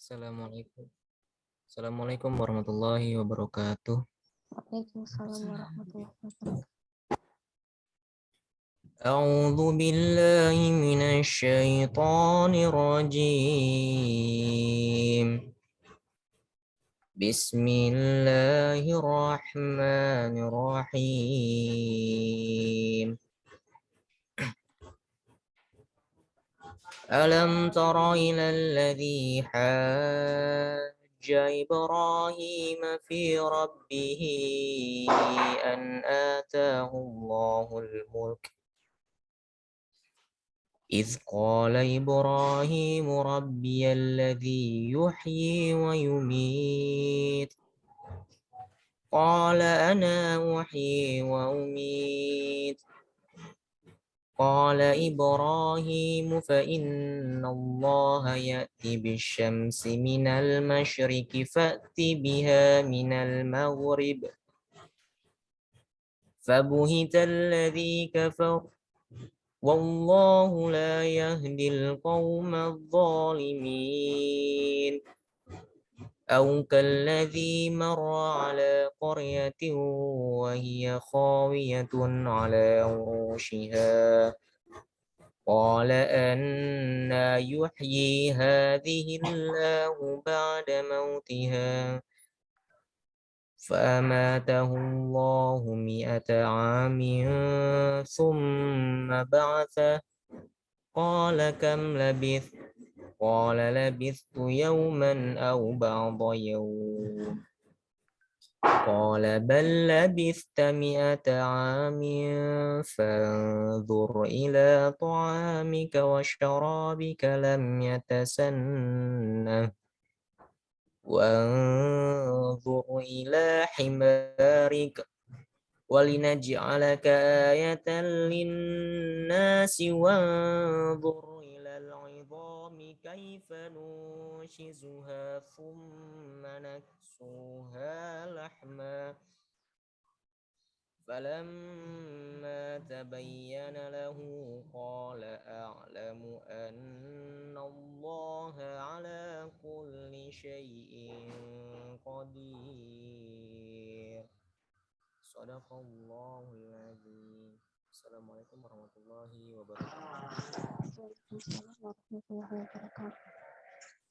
Assalamualaikum. Assalamualaikum warahmatullahi wabarakatuh. Waalaikumsalam warahmatullahi wabarakatuh. A'udzu billahi minasyaitonir rajim. Bismillahirrahmanirrahim. Alam tara ilal ladzi hajja Ibrahim fi rabbih an atahu Allahul mulk إذ قال إبراهيم ربي الذي يحيي ويميت قال أنا أحيي وأميت قال إبراهيم فإن الله يأتي بالشمس من المشرق فأت بها من المغرب فبهت الذي كفر والله لا يهدي القوم الظالمين أو كالذي مر على قرية وهي خاوية على عروشها قال أنى يحيي هذه الله بعد موتها فأماته الله 100 عام ثم بعثه قال كم لبثت قال لبثت يوما أو بعض يوم قال بل لبثت 100 عام فانظر إلى طعامك وشرابك لم يتسنه وانظر إلى حمارك ولنجعلك آية للناس وانظر إلى العظام كيف ننشزها ثم نكسوها لحما فلما تبين له قال أعلم أن الله على كل شيء قدير. Shadaqallahul adzim. Assalamualaikum warahmatullahi wabarakatuh. Waalaikumsalam warahmatullahi wabarakatuh.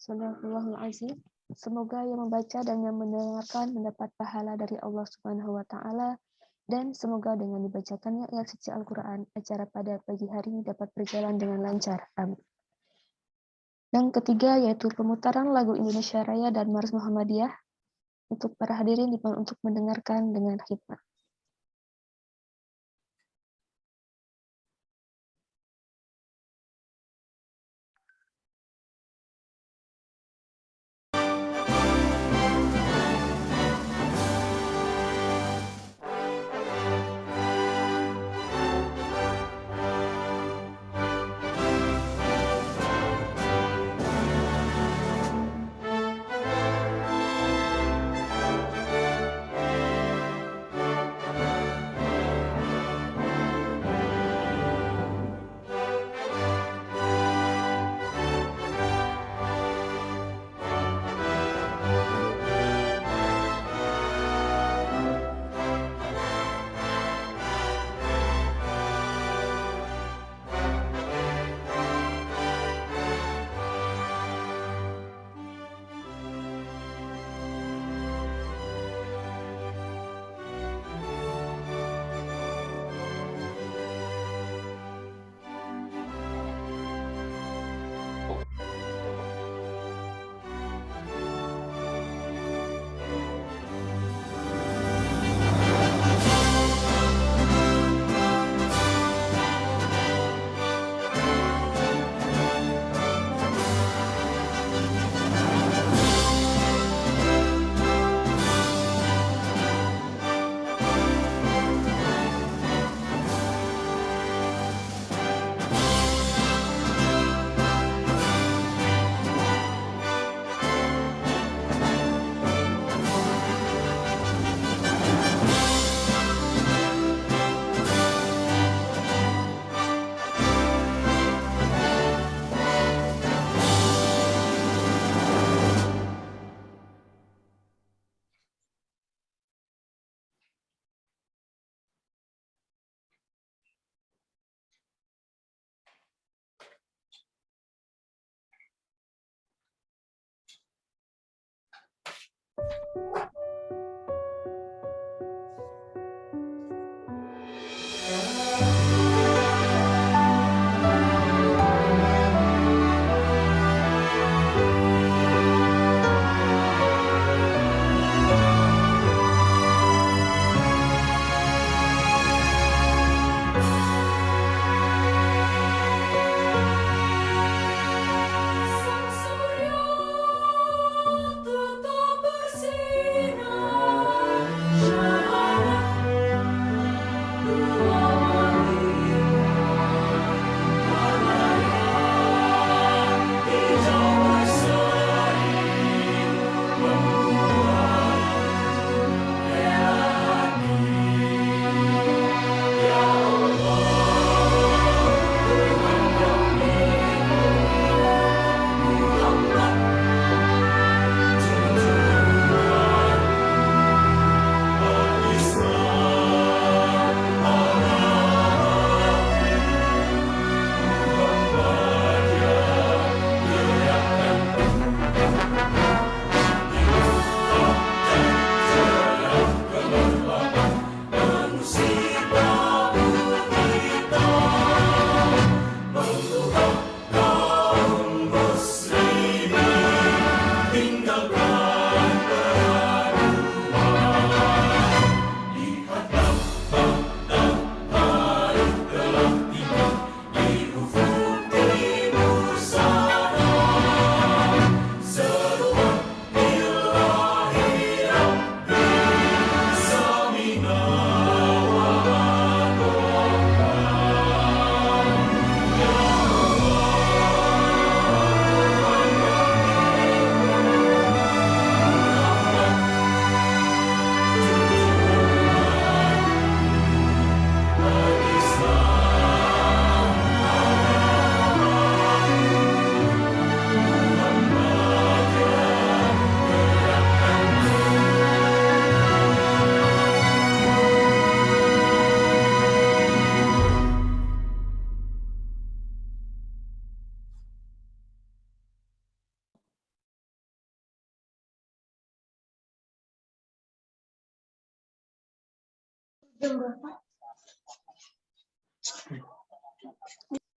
Shadaqallahul azim. Semoga yang membaca dan yang mendengarkan mendapat pahala dari Allah Subhanahu wa taala, dan semoga dengan dibacakannya ayat suci Al-Qur'an acara pada pagi hari ini dapat berjalan dengan lancar. Amin. Yang ketiga yaitu pemutaran lagu Indonesia Raya dan Mars Muhammadiyah. Untuk para hadirin dimohon untuk mendengarkan dengan khidmat.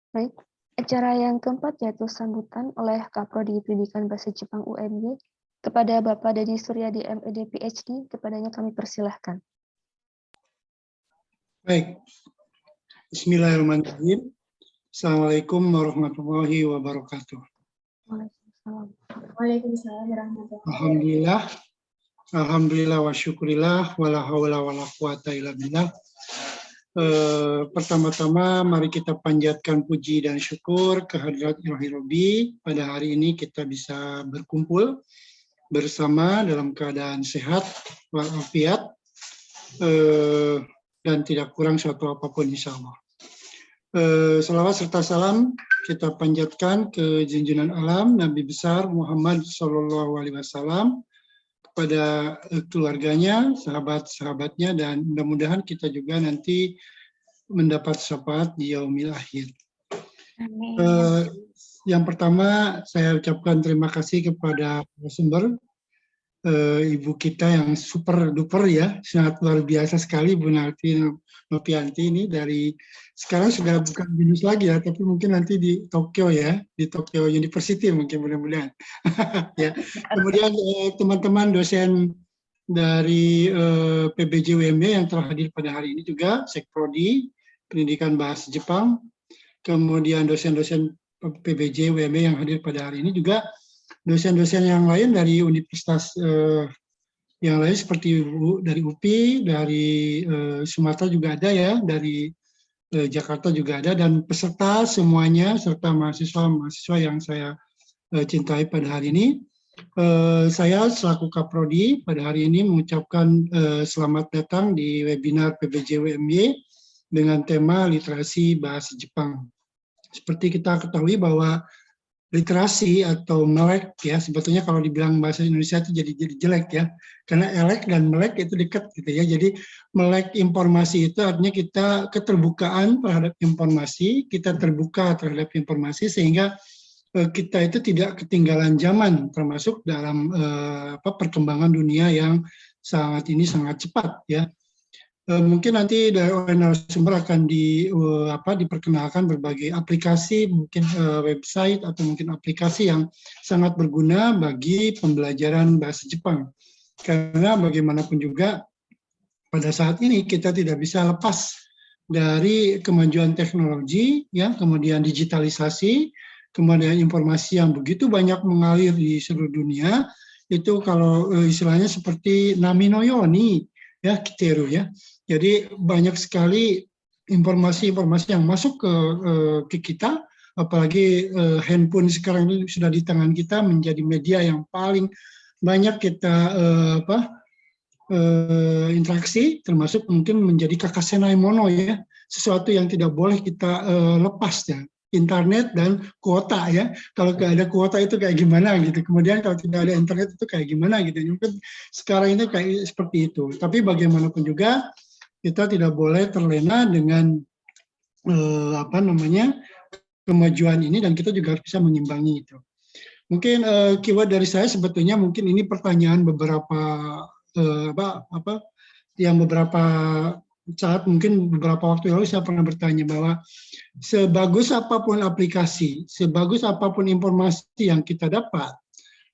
Baik. Acara yang keempat yaitu sambutan oleh Kaprodi Pendidikan Bahasa Jepang UMY kepada Bapak Dedi Suryadi MED PhD. Kepadanya kami persilahkan. Baik. Bismillahirrahmanirrahim. Assalamualaikum warahmatullahi wabarakatuh. Waalaikumsalam. Waalaikumsalam warahmatullahi wabarakatuh. Alhamdulillah wa syukurillah wa la hawla wa la quwata illa billah. Pertama-tama mari kita panjatkan puji dan syukur kehadirat Ilahi Robbi. Pada hari ini kita bisa berkumpul bersama dalam keadaan sehat walafiat dan tidak kurang suatu apapun insya Allah. Salawat serta salam kita panjatkan ke junjungan alam Nabi besar Muhammad SAW kepada keluarganya, sahabat-sahabatnya, dan mudah-mudahan kita juga nanti mendapat syafaat di yaumil akhir. Yang pertama, saya ucapkan terima kasih kepada sumber ibu kita yang super duper ya, sangat luar biasa sekali, Bu Novianti ini dari sekarang sudah bukan binus lagi ya, tapi mungkin nanti di Tokyo ya, di Tokyo University mungkin mudah-mudahan. Ya. Kemudian teman-teman dosen dari PBJ UMY yang telah hadir pada hari ini juga, Sekprodi Pendidikan Bahasa Jepang, kemudian dosen-dosen PBJ UMY yang hadir pada hari ini juga, dosen-dosen yang lain dari universitas yang lain seperti dari UPI, dari Sumatera juga ada ya, dari Jakarta juga ada, dan peserta semuanya serta mahasiswa-mahasiswa yang saya cintai pada hari ini. Saya selaku Kaprodi pada hari ini mengucapkan selamat datang di webinar PBJ UMY dengan tema literasi bahasa Jepang. Seperti kita ketahui bahwa literasi atau melek ya, sebetulnya kalau dibilang bahasa Indonesia itu jadi jelek ya, karena elek dan melek itu dekat gitu ya. Jadi melek informasi itu artinya kita keterbukaan terhadap informasi, kita terbuka terhadap informasi sehingga kita itu tidak ketinggalan zaman, termasuk dalam perkembangan dunia yang sangat cepat ya. Mungkin nanti dari narasumber akan diperkenalkan berbagai aplikasi, mungkin website atau mungkin aplikasi yang sangat berguna bagi pembelajaran bahasa Jepang. Karena bagaimanapun juga pada saat ini kita tidak bisa lepas dari kemajuan teknologi, ya, kemudian digitalisasi, kemudian informasi yang begitu banyak mengalir di seluruh dunia. Itu kalau istilahnya seperti nami no yoni, ya, kiteru ya. Jadi banyak sekali informasi-informasi yang masuk ke kita, apalagi handphone sekarang ini sudah di tangan kita, menjadi media yang paling banyak kita interaksi, termasuk mungkin menjadi kakasenai mono ya, sesuatu yang tidak boleh kita lepas ya. Internet dan kuota ya. Kalau nggak ada kuota itu kayak gimana gitu. Kemudian kalau tidak ada internet itu kayak gimana gitu. Mungkin sekarang ini kayak seperti itu. Tapi bagaimanapun juga kita tidak boleh terlena dengan kemajuan ini, dan kita juga harus bisa mengimbangi itu. Mungkin keyword dari saya sebetulnya mungkin ini pertanyaan beberapa yang beberapa saat, mungkin beberapa waktu lalu saya pernah bertanya bahwa sebagus apapun aplikasi, sebagus apapun informasi yang kita dapat,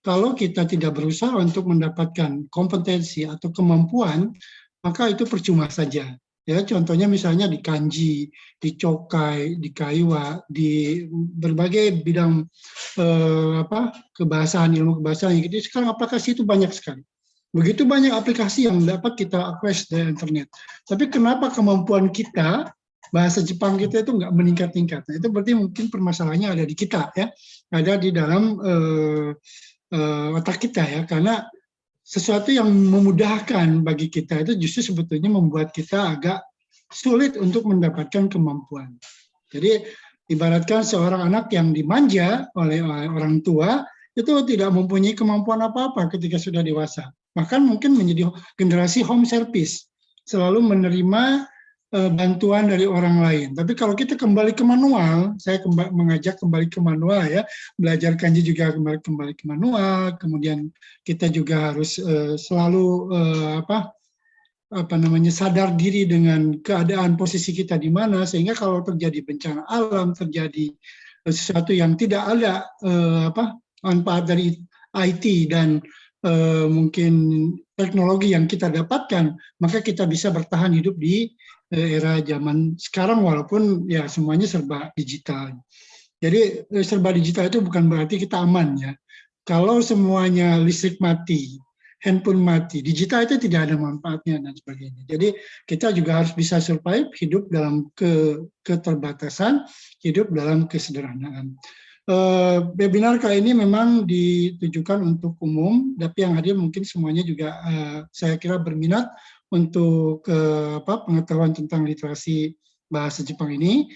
kalau kita tidak berusaha untuk mendapatkan kompetensi atau kemampuan, maka itu percuma saja. Ya, contohnya misalnya di kanji, di cokai, di kaiwa, di berbagai bidang kebahasaan, ilmu kebahasaan yang gitu. Sekarang aplikasi itu banyak sekali. Begitu banyak aplikasi yang dapat kita akses dari internet. Tapi kenapa kemampuan kita, bahasa Jepang kita itu nggak meningkat-tingkat? Nah, itu berarti mungkin permasalahannya ada di kita ya, ada di dalam otak kita ya, karena sesuatu yang memudahkan bagi kita itu justru sebetulnya membuat kita agak sulit untuk mendapatkan kemampuan. Jadi ibaratkan seorang anak yang dimanja oleh orang tua itu tidak mempunyai kemampuan apa-apa ketika sudah dewasa. Bahkan mungkin menjadi generasi home service, selalu menerima bantuan dari orang lain. Tapi kalau kita kembali ke manual, saya mengajak kembali ke manual ya, belajar kanji juga kembali ke manual, kemudian kita juga harus selalu sadar diri dengan keadaan posisi kita di mana, sehingga kalau terjadi bencana alam, terjadi sesuatu yang tidak ada manfaat dari IT dan mungkin teknologi yang kita dapatkan, maka kita bisa bertahan hidup di era zaman sekarang, walaupun ya semuanya serba digital. Jadi serba digital itu bukan berarti kita aman ya. Kalau semuanya listrik mati, handphone mati, digital itu tidak ada manfaatnya dan sebagainya. Jadi kita juga harus bisa survive, hidup dalam keterbatasan, hidup dalam kesederhanaan. Webinar kali ini memang ditujukan untuk umum, tapi yang hadir mungkin semuanya juga saya kira berminat untuk pengetahuan tentang literasi bahasa Jepang ini.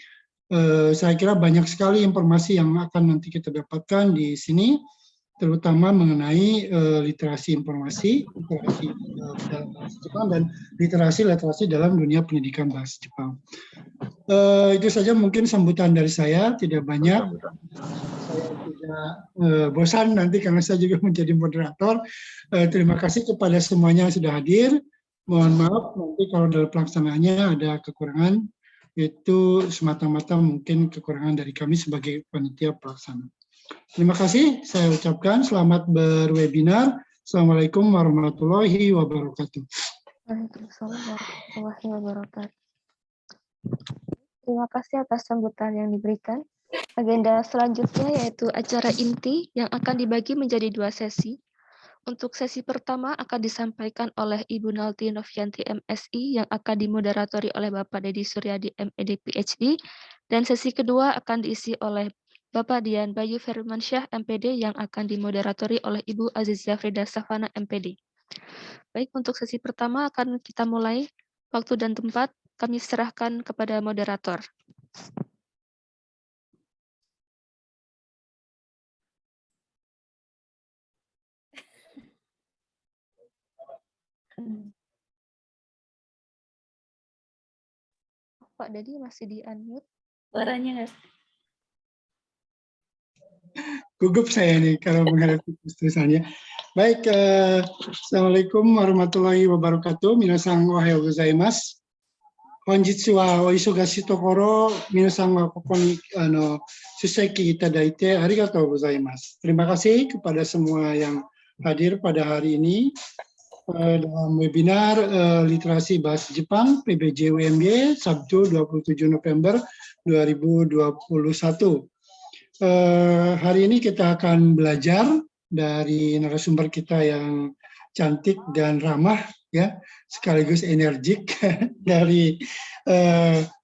Saya kira banyak sekali informasi yang akan nanti kita dapatkan di sini, terutama mengenai literasi informasi, literasi dalam bahasa Jepang, dan literasi dalam dunia pendidikan bahasa Jepang. Itu saja mungkin sambutan dari saya, tidak banyak. Saya tidak bosan nanti karena saya juga menjadi moderator. Terima kasih kepada semuanya yang sudah hadir. Mohon maaf nanti kalau dalam pelaksanaannya ada kekurangan, itu semata-mata mungkin kekurangan dari kami sebagai panitia pelaksana. Terima kasih, saya ucapkan selamat berwebinar. Assalamualaikum warahmatullahi wabarakatuh. Waalaikumsalam warahmatullahi wabarakatuh. Terima kasih atas sambutan yang diberikan. Agenda selanjutnya yaitu acara inti yang akan dibagi menjadi 2 sesi. Untuk sesi pertama akan disampaikan oleh Ibu Nalti Novianti MSI yang akan dimoderatori oleh Bapak Dedi Suryadi MED PhD, dan sesi kedua akan diisi oleh Bapak Dian Bayu Firmansyah MPD yang akan dimoderatori oleh Ibu Azizah Frida Safana MPD. Baik, untuk sesi pertama akan kita mulai. Waktu dan tempat kami serahkan kepada moderator. Pak Dedi masih di-unmute. Suaranya nggak? Gugup saya nih kalau menghadapi tulisannya. Baik, Assalamualaikum warahmatullahi wabarakatuh. Minasan ohayou gozaimasu. Honjitsu wa oisogashi tokoro minasan wa koko ni susheki itadaite arigatou gozaimasu. Terima kasih kepada semua yang hadir pada hari ini dalam webinar literasi bahasa Jepang PBJ UMY Sabtu 27 November 2021. Hari ini kita akan belajar dari narasumber kita yang cantik dan ramah, ya, sekaligus energik. Dari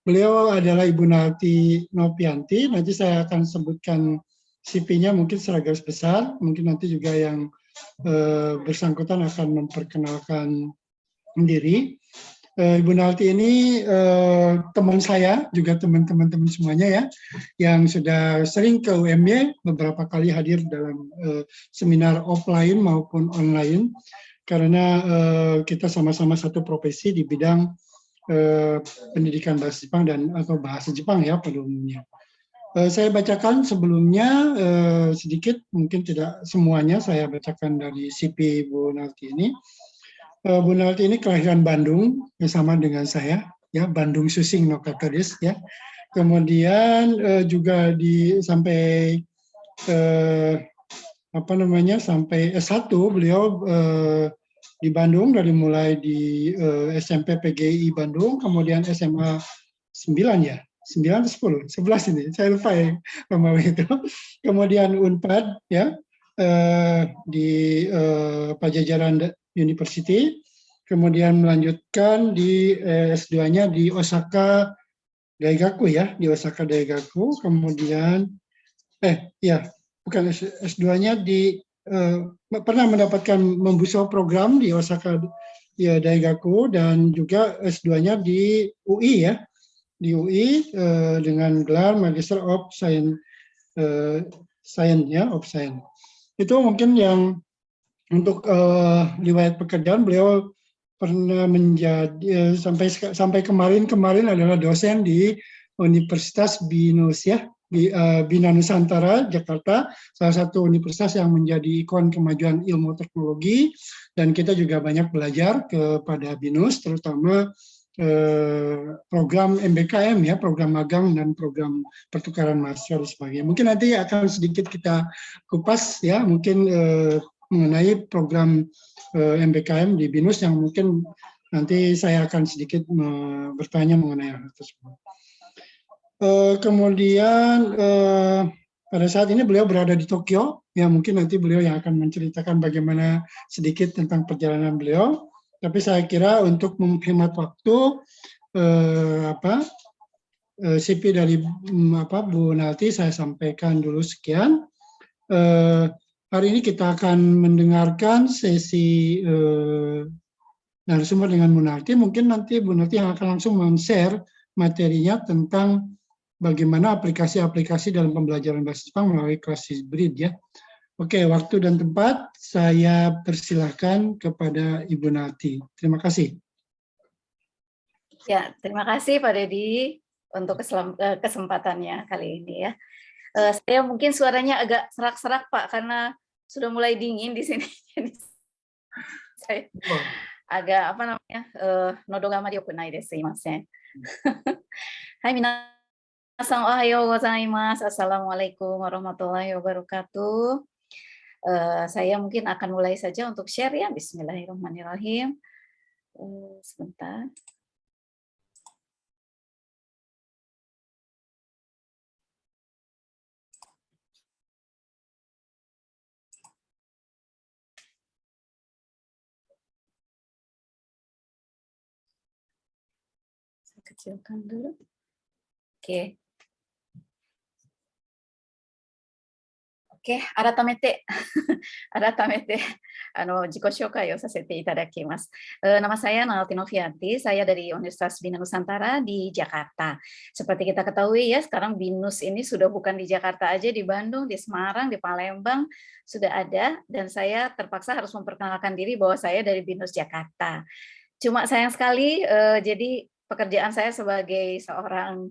beliau adalah Ibu Nalti Novianti. Nanti saya akan sebutkan CV-nya mungkin secara garis besar. Mungkin nanti juga yang bersangkutan akan memperkenalkan diri. Ibu Nalti ini teman saya, juga teman-teman semuanya ya, yang sudah sering ke UMY, beberapa kali hadir dalam seminar offline maupun online, karena kita sama-sama satu profesi di bidang pendidikan bahasa Jepang atau bahasa Jepang ya pada umumnya. Saya bacakan sebelumnya sedikit, mungkin tidak semuanya saya bacakan dari CV Bu Nalti ini. Bu Nalti ini kelahiran Bandung, sama dengan saya, ya, Bandung Susing no Kakaris, ya. Kemudian juga sampai sampai S1 beliau di Bandung, dari mulai di SMP PGI Bandung, kemudian SMA 9 ya, 9 atau 10, 11 ini, saya lupa ya, itu. Kemudian Unpad, ya, di Pajajaran University, kemudian melanjutkan di S2-nya di Osaka Daigaku ya, di Osaka Daigaku, kemudian S2-nya di pernah mendapatkan membuso program di Osaka ya, Daigaku, dan juga S2-nya di UI ya, di UI dengan gelar Magister of Science ya, of Science. Itu mungkin yang untuk riwayat pekerjaan. Beliau pernah menjadi sampai kemarin adalah dosen di Universitas Binus ya, Bina Nusantara, Jakarta, salah satu universitas yang menjadi ikon kemajuan ilmu teknologi, dan kita juga banyak belajar kepada BINUS, terutama program MBKM ya, program magang dan program pertukaran mahasiswa dan sebagainya. Mungkin nanti akan sedikit kita kupas ya, mungkin mengenai program MBKM di BINUS yang mungkin nanti saya akan sedikit bertanya mengenai hal tersebut. Kemudian pada saat ini beliau berada di Tokyo, ya mungkin nanti beliau yang akan menceritakan bagaimana sedikit tentang perjalanan beliau. Tapi saya kira untuk menghemat waktu, CV dari Bu Nalti saya sampaikan dulu sekian. Hari ini kita akan mendengarkan sesi narasumber dengan Bu Nalti. Mungkin nanti Bu Nalti yang akan langsung men-share materinya tentang bagaimana aplikasi-aplikasi dalam pembelajaran bahasa Jepang melalui kelas hybrid ya. Oke, waktu dan tempat saya persilahkan kepada Ibu Nalti. Terima kasih. Ya, terima kasih Pak Dedi untuk kesempatannya kali ini ya. Saya mungkin suaranya agak serak-serak Pak karena sudah mulai dingin di sini. Jadi saya agak apa namanya? Nodo ga amari yoku nai desu. Sumimasen. Hai minasan ohayou gozaimasu. Assalamualaikum warahmatullahi wabarakatuh. Saya mungkin akan mulai saja untuk share ya. Bismillahirrahmanirrahim. Sebentar. Saya kecilkan dulu. Oke. Oke, 改めて自己紹介をさせていただきます。Nama saya Nalti Novianti, saya dari Universitas Bina Nusantara di Jakarta. Seperti kita ketahui ya, sekarang BINUS ini sudah bukan di Jakarta aja, di Bandung, di Semarang, di Palembang sudah ada, dan saya terpaksa harus memperkenalkan diri bahwa saya dari BINUS Jakarta. Cuma sayang sekali, jadi pekerjaan saya sebagai seorang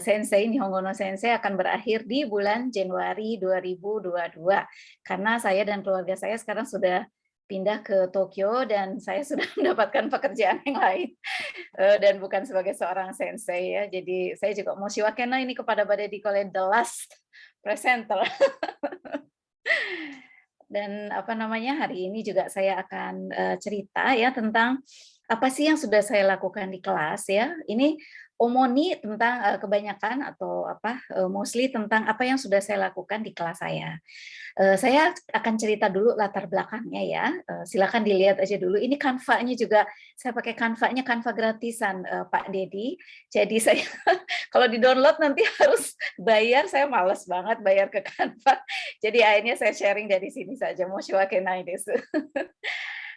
sensei, Nihongo no Sensei akan berakhir di bulan Januari 2022 karena saya dan keluarga saya sekarang sudah pindah ke Tokyo dan saya sudah mendapatkan pekerjaan yang lain dan bukan sebagai seorang sensei ya. Jadi saya juga mau shiwakena ini kepada Pak Dedi Kole the last presenter. Dan apa namanya, hari ini juga saya akan cerita ya tentang apa sih yang sudah saya lakukan di kelas ya. Ini omoni tentang kebanyakan atau mostly tentang apa yang sudah saya lakukan di kelas saya. Saya akan cerita dulu latar belakangnya ya. Silakan dilihat aja dulu. Ini Canva-nya juga saya pakai Canva-nya, Canva gratisan Pak Dedi. Jadi saya kalau di-download nanti harus bayar. Saya malas banget bayar ke Canva. Jadi akhirnya saya sharing dari sini saja. Moshiwakenai desu.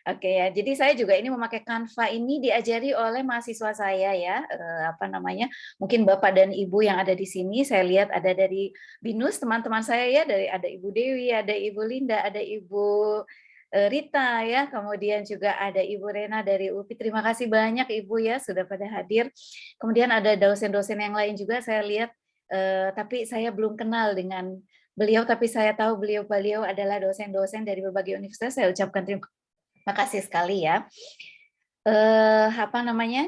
Oke ya, jadi saya juga ini memakai Canva ini diajari oleh mahasiswa saya ya, mungkin Bapak dan Ibu yang ada di sini, saya lihat ada dari BINUS teman-teman saya ya, ada Ibu Dewi, ada Ibu Linda, ada Ibu Rita ya, kemudian juga ada Ibu Rena dari UPI. Terima kasih banyak Ibu ya sudah pada hadir. Kemudian ada dosen-dosen yang lain juga saya lihat, tapi saya belum kenal dengan beliau, tapi saya tahu beliau adalah dosen-dosen dari berbagai universitas. Saya ucapkan terima kasih sekali ya.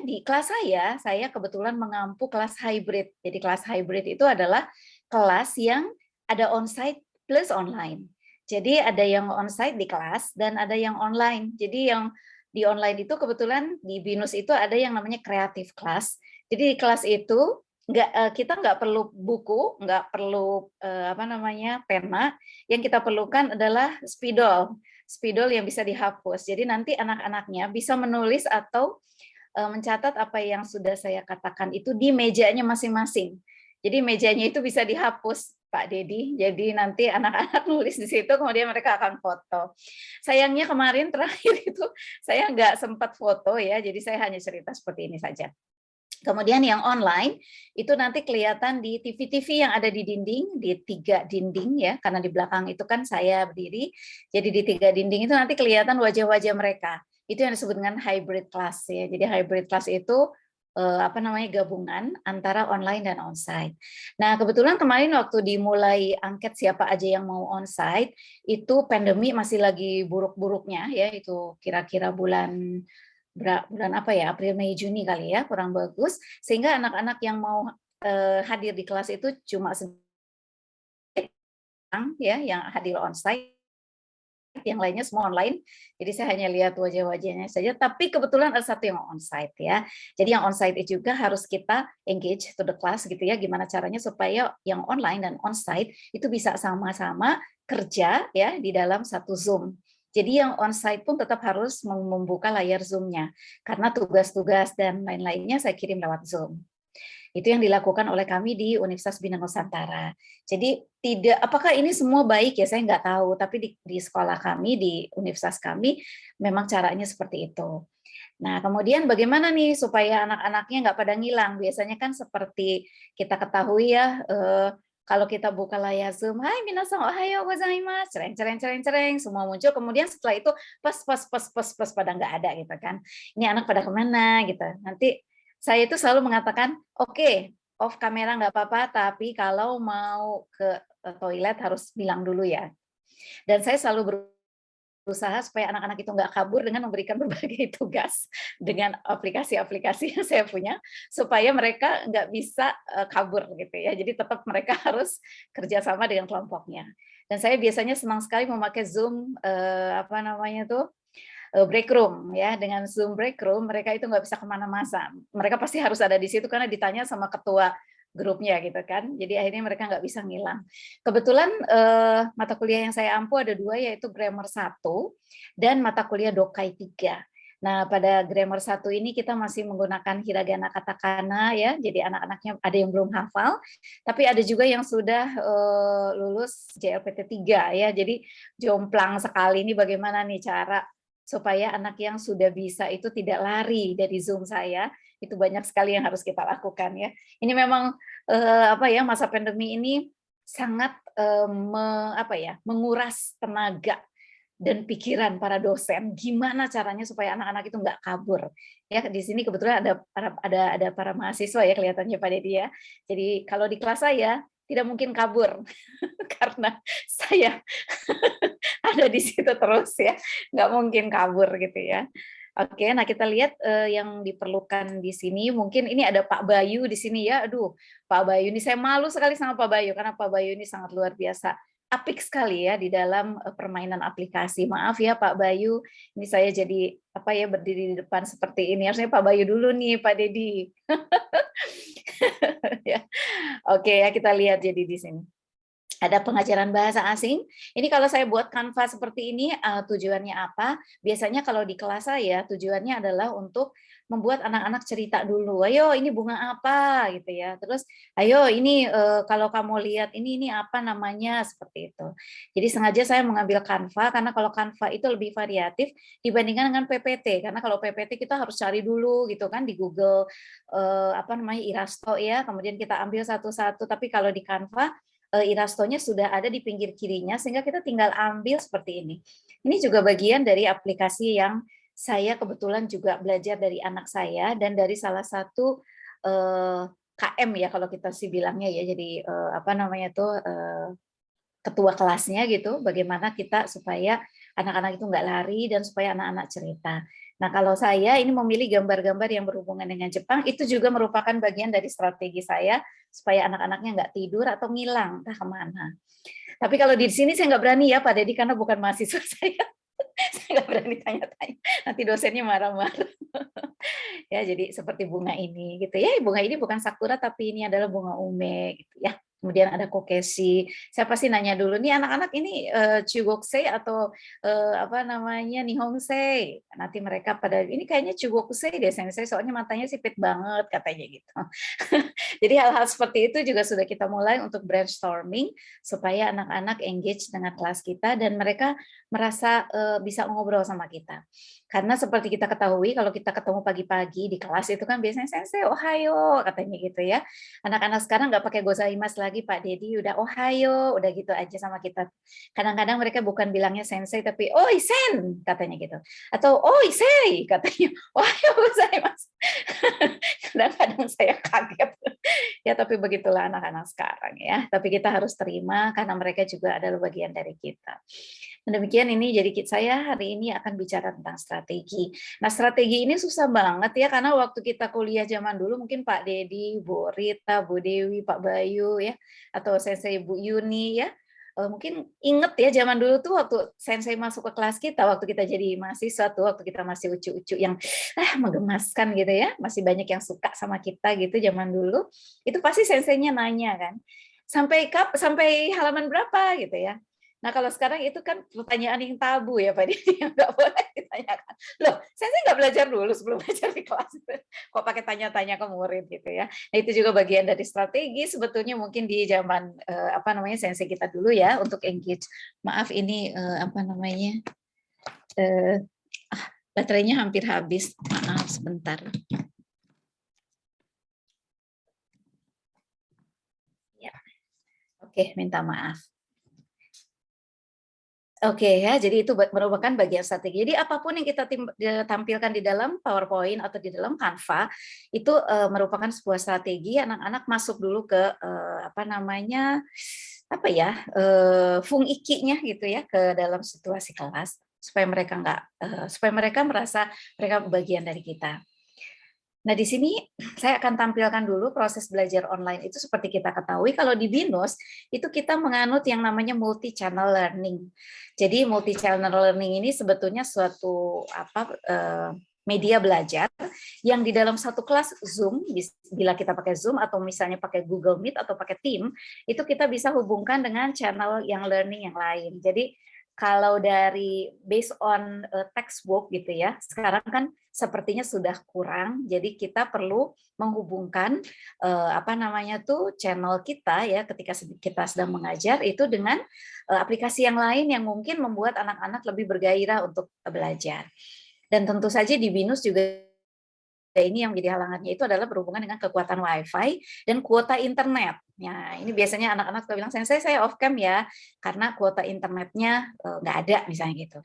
Di kelas saya kebetulan mengampu kelas hybrid. Jadi kelas hybrid itu adalah kelas yang ada onsite plus online. Jadi ada yang onsite di kelas dan ada yang online. Jadi yang di online itu kebetulan di BINUS itu ada yang namanya creative class. Jadi di kelas itu kita nggak perlu buku, nggak perlu pena. Yang kita perlukan adalah spidol yang bisa dihapus. Jadi nanti anak-anaknya bisa menulis atau mencatat apa yang sudah saya katakan itu di mejanya masing-masing. Jadi mejanya itu bisa dihapus, Pak Dedi. Jadi nanti anak-anak nulis di situ, kemudian mereka akan foto. Sayangnya kemarin terakhir itu saya nggak sempat foto ya, jadi saya hanya cerita seperti ini saja. Kemudian yang online itu nanti kelihatan di TV-TV yang ada di dinding, di 3 dinding ya, karena di belakang itu kan saya berdiri, jadi di 3 dinding itu nanti kelihatan wajah-wajah mereka. Itu yang disebut dengan hybrid class ya. Jadi hybrid class itu gabungan antara online dan onsite. Nah, kebetulan kemarin waktu dimulai angket siapa aja yang mau onsite, itu pandemi masih lagi buruk-buruknya ya, itu kira-kira bulan apa ya, April, Mei, Juni kali ya, kurang bagus, sehingga anak-anak yang mau hadir di kelas itu cuma ya yang hadir onsite, yang lainnya semua online. Jadi saya hanya lihat wajah-wajahnya saja, tapi kebetulan ada satu yang onsite ya. Jadi yang onsite itu juga harus kita engage to the class gitu ya, gimana caranya supaya yang online dan onsite itu bisa sama-sama kerja ya di dalam satu Zoom. Jadi yang onsite pun tetap harus membuka layar Zoom-nya, karena tugas-tugas dan lain-lainnya saya kirim lewat Zoom. Itu yang dilakukan oleh kami di Universitas Bina Nusantara. Jadi apakah ini semua baik ya, saya nggak tahu, tapi di sekolah kami, di universitas kami, memang caranya seperti itu. Nah, kemudian bagaimana nih supaya anak-anaknya nggak pada ngilang? Biasanya kan seperti kita ketahui ya, kalau kita buka layar Zoom, hai minasan ohayo gozaimasu, cereng cereng cereng cereng, semua muncul. Kemudian setelah itu pas pada nggak ada gitu kan. Ini anak pada kemana gitu. Nanti saya itu selalu mengatakan, oke, off kamera nggak apa-apa, tapi kalau mau ke toilet harus bilang dulu ya. Dan saya selalu berusaha supaya anak-anak itu nggak kabur dengan memberikan berbagai tugas dengan aplikasi-aplikasi yang saya punya, supaya mereka nggak bisa kabur gitu ya. Jadi tetap mereka harus kerjasama dengan kelompoknya. Dan saya biasanya senang sekali memakai Zoom, break room ya. Dengan Zoom break room mereka itu nggak bisa kemana-mana, mereka pasti harus ada di situ karena ditanya sama ketua grupnya gitu kan, jadi akhirnya mereka nggak bisa ngilang. Kebetulan mata kuliah yang saya ampu ada 2, yaitu grammar 1 dan mata kuliah dokai 3. Nah, pada grammar 1 ini kita masih menggunakan hiragana katakana ya, jadi anak-anaknya ada yang belum hafal, tapi ada juga yang sudah lulus JLPT 3 ya, jadi jomplang sekali. Ini bagaimana nih cara supaya anak yang sudah bisa itu tidak lari dari Zoom saya. Itu banyak sekali yang harus kita lakukan ya. Ini memang masa pandemi ini sangat menguras tenaga dan pikiran para dosen. Gimana caranya supaya anak-anak itu nggak kabur? Ya, di sini kebetulan ada para mahasiswa ya, kelihatannya Pak Dedi ya. Jadi kalau di kelas saya tidak mungkin kabur karena saya ada di situ terus ya, nggak mungkin kabur gitu ya. Oke, nah kita lihat yang diperlukan di sini. Mungkin ini ada Pak Bayu di sini ya. Aduh, Pak Bayu ini saya malu sekali sama Pak Bayu karena Pak Bayu ini sangat luar biasa, apik sekali ya di dalam permainan aplikasi. Maaf ya Pak Bayu, ini saya jadi berdiri di depan seperti ini. Harusnya Pak Bayu dulu nih, Pak Dedi. Ya. Oke ya, kita lihat jadi di sini. Ada pengajaran bahasa asing. Ini kalau saya buat Canva seperti ini, tujuannya apa? Biasanya kalau di kelas saya, tujuannya adalah untuk membuat anak-anak cerita dulu. Ayo, ini bunga apa? Gitu ya. Terus, ayo, ini kalau kamu lihat, ini apa namanya? Seperti itu. Jadi sengaja saya mengambil Canva, karena kalau Canva itu lebih variatif dibandingkan dengan PPT. Karena kalau PPT kita harus cari dulu gitu kan di Google, Irasto ya. Kemudian kita ambil satu-satu. Tapi kalau di Canva, Irastonya sudah ada di pinggir kirinya, sehingga kita tinggal ambil seperti ini. Ini juga bagian dari aplikasi yang saya kebetulan juga belajar dari anak saya dan dari salah satu KM ya kalau kita sih bilangnya ya, jadi ketua kelasnya gitu, bagaimana kita supaya anak-anak itu nggak lari dan supaya anak-anak cerita. Nah, kalau saya ini memilih gambar-gambar yang berhubungan dengan Jepang, itu juga merupakan bagian dari strategi saya supaya anak-anaknya nggak tidur atau ngilang, entah kemana. Tapi kalau di sini saya nggak berani ya Pak Dedi, karena bukan mahasiswa saya. Saya nggak berani tanya-tanya, nanti dosennya marah-marah. Ya, jadi seperti bunga ini gitu ya. Bunga ini bukan sakura, tapi ini adalah bunga ume gitu ya. Kemudian ada kokeshi. Saya pasti nanya dulu, nih anak-anak ini chugokusei atau nihonsei. Nanti mereka pada, ini kayaknya chugokusei deh, saya soalnya matanya sipit banget katanya gitu. Jadi hal-hal seperti itu juga sudah kita mulai untuk brainstorming supaya anak-anak engage dengan kelas kita dan mereka merasa bisa ngobrol sama kita. Karena seperti kita ketahui, kalau kita ketemu pagi-pagi di kelas itu kan biasanya sensei ohayo katanya gitu ya. Anak-anak sekarang nggak pakai gozaimasu lagi Pak Dedi, udah ohayo, udah gitu aja sama kita. Kadang-kadang mereka bukan bilangnya sensei, tapi oi sen, katanya gitu. Atau oi sei, katanya. Ohayo gozaimasu. Kadang-kadang saya kaget. Ya, tapi begitulah anak-anak sekarang ya. Tapi kita harus terima karena mereka juga adalah bagian dari kita. Dan demikian ini jadi saya hari ini akan bicara tentang strategi. Nah, strategi ini susah banget ya karena waktu kita kuliah zaman dulu mungkin Pak Dedi, Bu Rita, Bu Dewi, Pak Bayu ya, atau Sensei Bu Yuni ya. Mungkin inget ya zaman dulu tuh waktu Sensei masuk ke kelas kita, waktu kita jadi mahasiswa tuh, waktu kita masih ucu-ucu yang menggemaskan gitu ya, masih banyak yang suka sama kita gitu zaman dulu, itu pasti Senseinya nanya kan, sampai halaman berapa gitu ya. Nah, kalau sekarang itu kan pertanyaan yang tabu ya Pak Didi, yang nggak boleh ditanyakan. Loh, saya nggak belajar dulu sebelum belajar di kelas. Kok pakai tanya-tanya ke murid gitu ya. Nah, itu juga bagian dari strategi sebetulnya mungkin di zaman sensei kita dulu ya untuk engage. Maaf ini baterainya hampir habis. Maaf sebentar. Ya. Oke, minta maaf. Oke ya, jadi itu merupakan bagian strategi. Jadi apapun yang kita tampilkan di dalam PowerPoint atau di dalam Canva itu merupakan sebuah strategi. Anak-anak masuk dulu ke fung ikinya gitu ya ke dalam situasi kelas supaya mereka merasa mereka bagian dari kita. Nah, di sini saya akan tampilkan dulu proses belajar online itu seperti kita ketahui kalau di BINUS itu kita menganut yang namanya multi channel learning. Jadi multi channel learning ini sebetulnya suatu media belajar yang di dalam satu kelas Zoom, bila kita pakai Zoom atau misalnya pakai Google Meet atau pakai Team, itu kita bisa hubungkan dengan channel yang learning yang lain. Jadi kalau dari based on textbook gitu ya, sekarang kan sepertinya sudah kurang, jadi kita perlu menghubungkan channel kita ya ketika kita sedang mengajar itu dengan aplikasi yang lain yang mungkin membuat anak-anak lebih bergairah untuk belajar. Dan tentu saja di BINUS juga ini yang menjadi halangannya itu adalah berhubungan dengan kekuatan WiFi dan kuota internet. Nah, ini biasanya anak-anak suka bilang, saya off cam ya, karena kuota internetnya nggak ada, misalnya gitu.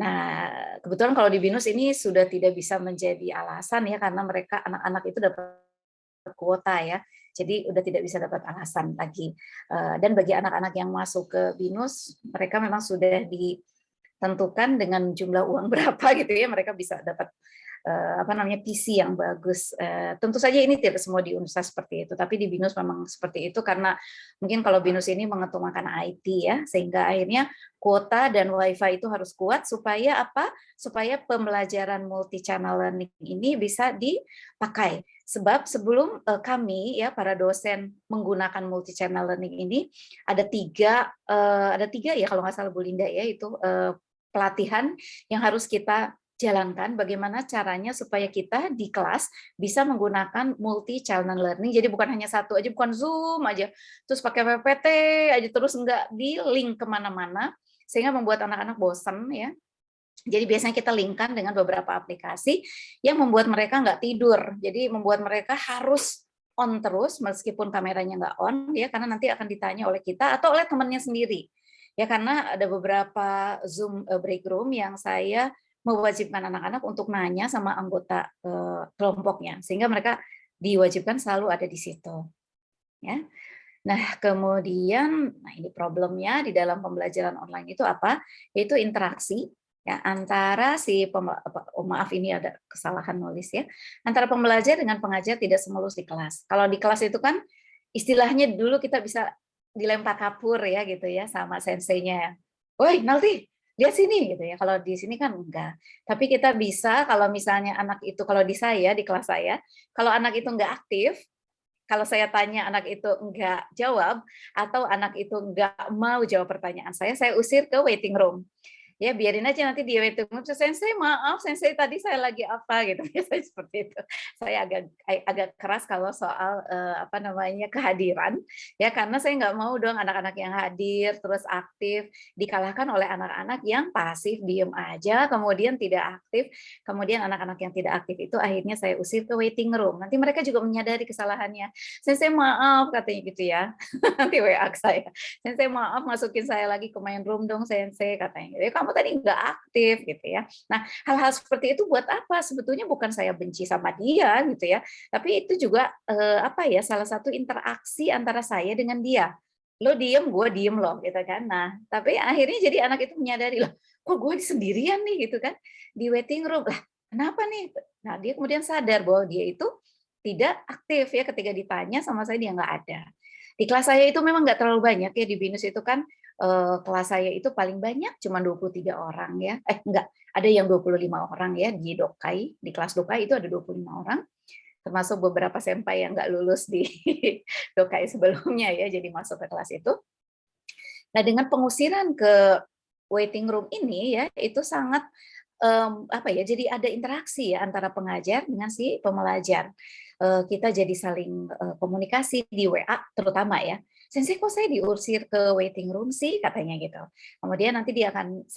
Nah, kebetulan kalau di BINUS ini sudah tidak bisa menjadi alasan ya, karena mereka anak-anak itu dapat kuota ya, jadi udah tidak bisa dapat alasan lagi. Dan bagi anak-anak yang masuk ke BINUS, mereka memang sudah ditentukan dengan jumlah uang berapa gitu ya, mereka bisa dapat PC yang bagus. Tentu saja ini tidak semua di universitas seperti itu, tapi di BINUS memang seperti itu karena mungkin kalau BINUS ini mengetumakan IT ya, sehingga akhirnya kuota dan WiFi itu harus kuat supaya apa? Supaya pembelajaran multi channel learning ini bisa dipakai. Sebab sebelum kami ya para dosen menggunakan multi channel learning ini ada tiga ya kalau nggak salah Bu Linda ya, itu pelatihan yang harus kita jalankan bagaimana caranya supaya kita di kelas bisa menggunakan multi channel learning. Jadi bukan hanya satu aja, bukan Zoom aja, terus pakai PPT aja terus nggak di link kemana-mana sehingga membuat anak-anak bosan ya. Jadi biasanya kita linkkan dengan beberapa aplikasi yang membuat mereka nggak tidur. Jadi membuat mereka harus on terus meskipun kameranya nggak on ya, karena nanti akan ditanya oleh kita atau oleh temannya sendiri. Ya karena ada beberapa Zoom break room yang saya mewajibkan anak-anak untuk nanya sama anggota kelompoknya sehingga mereka diwajibkan selalu ada di situ ya. Nah, kemudian ini problemnya di dalam pembelajaran online itu apa? Yaitu interaksi ya antara maaf ini ada kesalahan nulis ya. Antara pembelajar dengan pengajar tidak semulus di kelas. Kalau di kelas itu kan istilahnya dulu kita bisa dilempar kapur ya gitu ya sama senseinya. Woi, Nalti, lihat sini gitu ya. Kalau di sini kan enggak. Tapi kita bisa kalau misalnya anak itu, kalau di kelas saya, kalau anak itu enggak aktif, kalau saya tanya anak itu enggak jawab atau anak itu enggak mau jawab pertanyaan saya usir ke waiting room. Ya biarin aja nanti dia waiting room, "Sensei maaf, Sensei tadi saya lagi apa," gitu. Biasanya seperti itu. Saya agak keras kalau soal, apa namanya, kehadiran, ya karena saya nggak mau dong anak-anak yang hadir, terus aktif, dikalahkan oleh anak-anak yang pasif, diem aja, kemudian tidak aktif, kemudian anak-anak yang tidak aktif itu akhirnya saya usir ke waiting room. Nanti mereka juga menyadari kesalahannya, "Sensei maaf," katanya gitu ya, nanti WA ke saya, "Sensei maaf masukin saya lagi ke main room dong Sensei," katanya. "Ya kamu tadi nggak aktif," gitu ya. Nah, hal-hal seperti itu buat apa? Sebetulnya bukan saya benci sama dia gitu ya, tapi itu juga apa ya, salah satu interaksi antara saya dengan dia. Lo diem, gue diem loh, gitu kan. Nah, tapi akhirnya jadi anak itu menyadari loh, kok gue sendirian nih gitu kan di waiting room. Lah, kenapa nih? Nah, dia kemudian sadar bahwa dia itu tidak aktif ya ketika ditanya sama saya dia nggak ada. Di kelas saya itu memang nggak terlalu banyak ya di BINUS itu kan kelas saya itu paling banyak cuma 23 orang ya. Enggak, ada yang 25 orang ya di Dokai, di kelas Dokai itu ada 25 orang, termasuk beberapa senpai yang nggak lulus di Dokai sebelumnya ya, jadi masuk ke kelas itu. Nah, dengan pengusiran ke waiting room ini ya, itu sangat apa ya, jadi ada interaksi ya antara pengajar dengan si pembelajar. Kita jadi saling komunikasi di WA terutama ya. "Sensei kok saya diusir ke waiting room sih?" katanya gitu. Kemudian nanti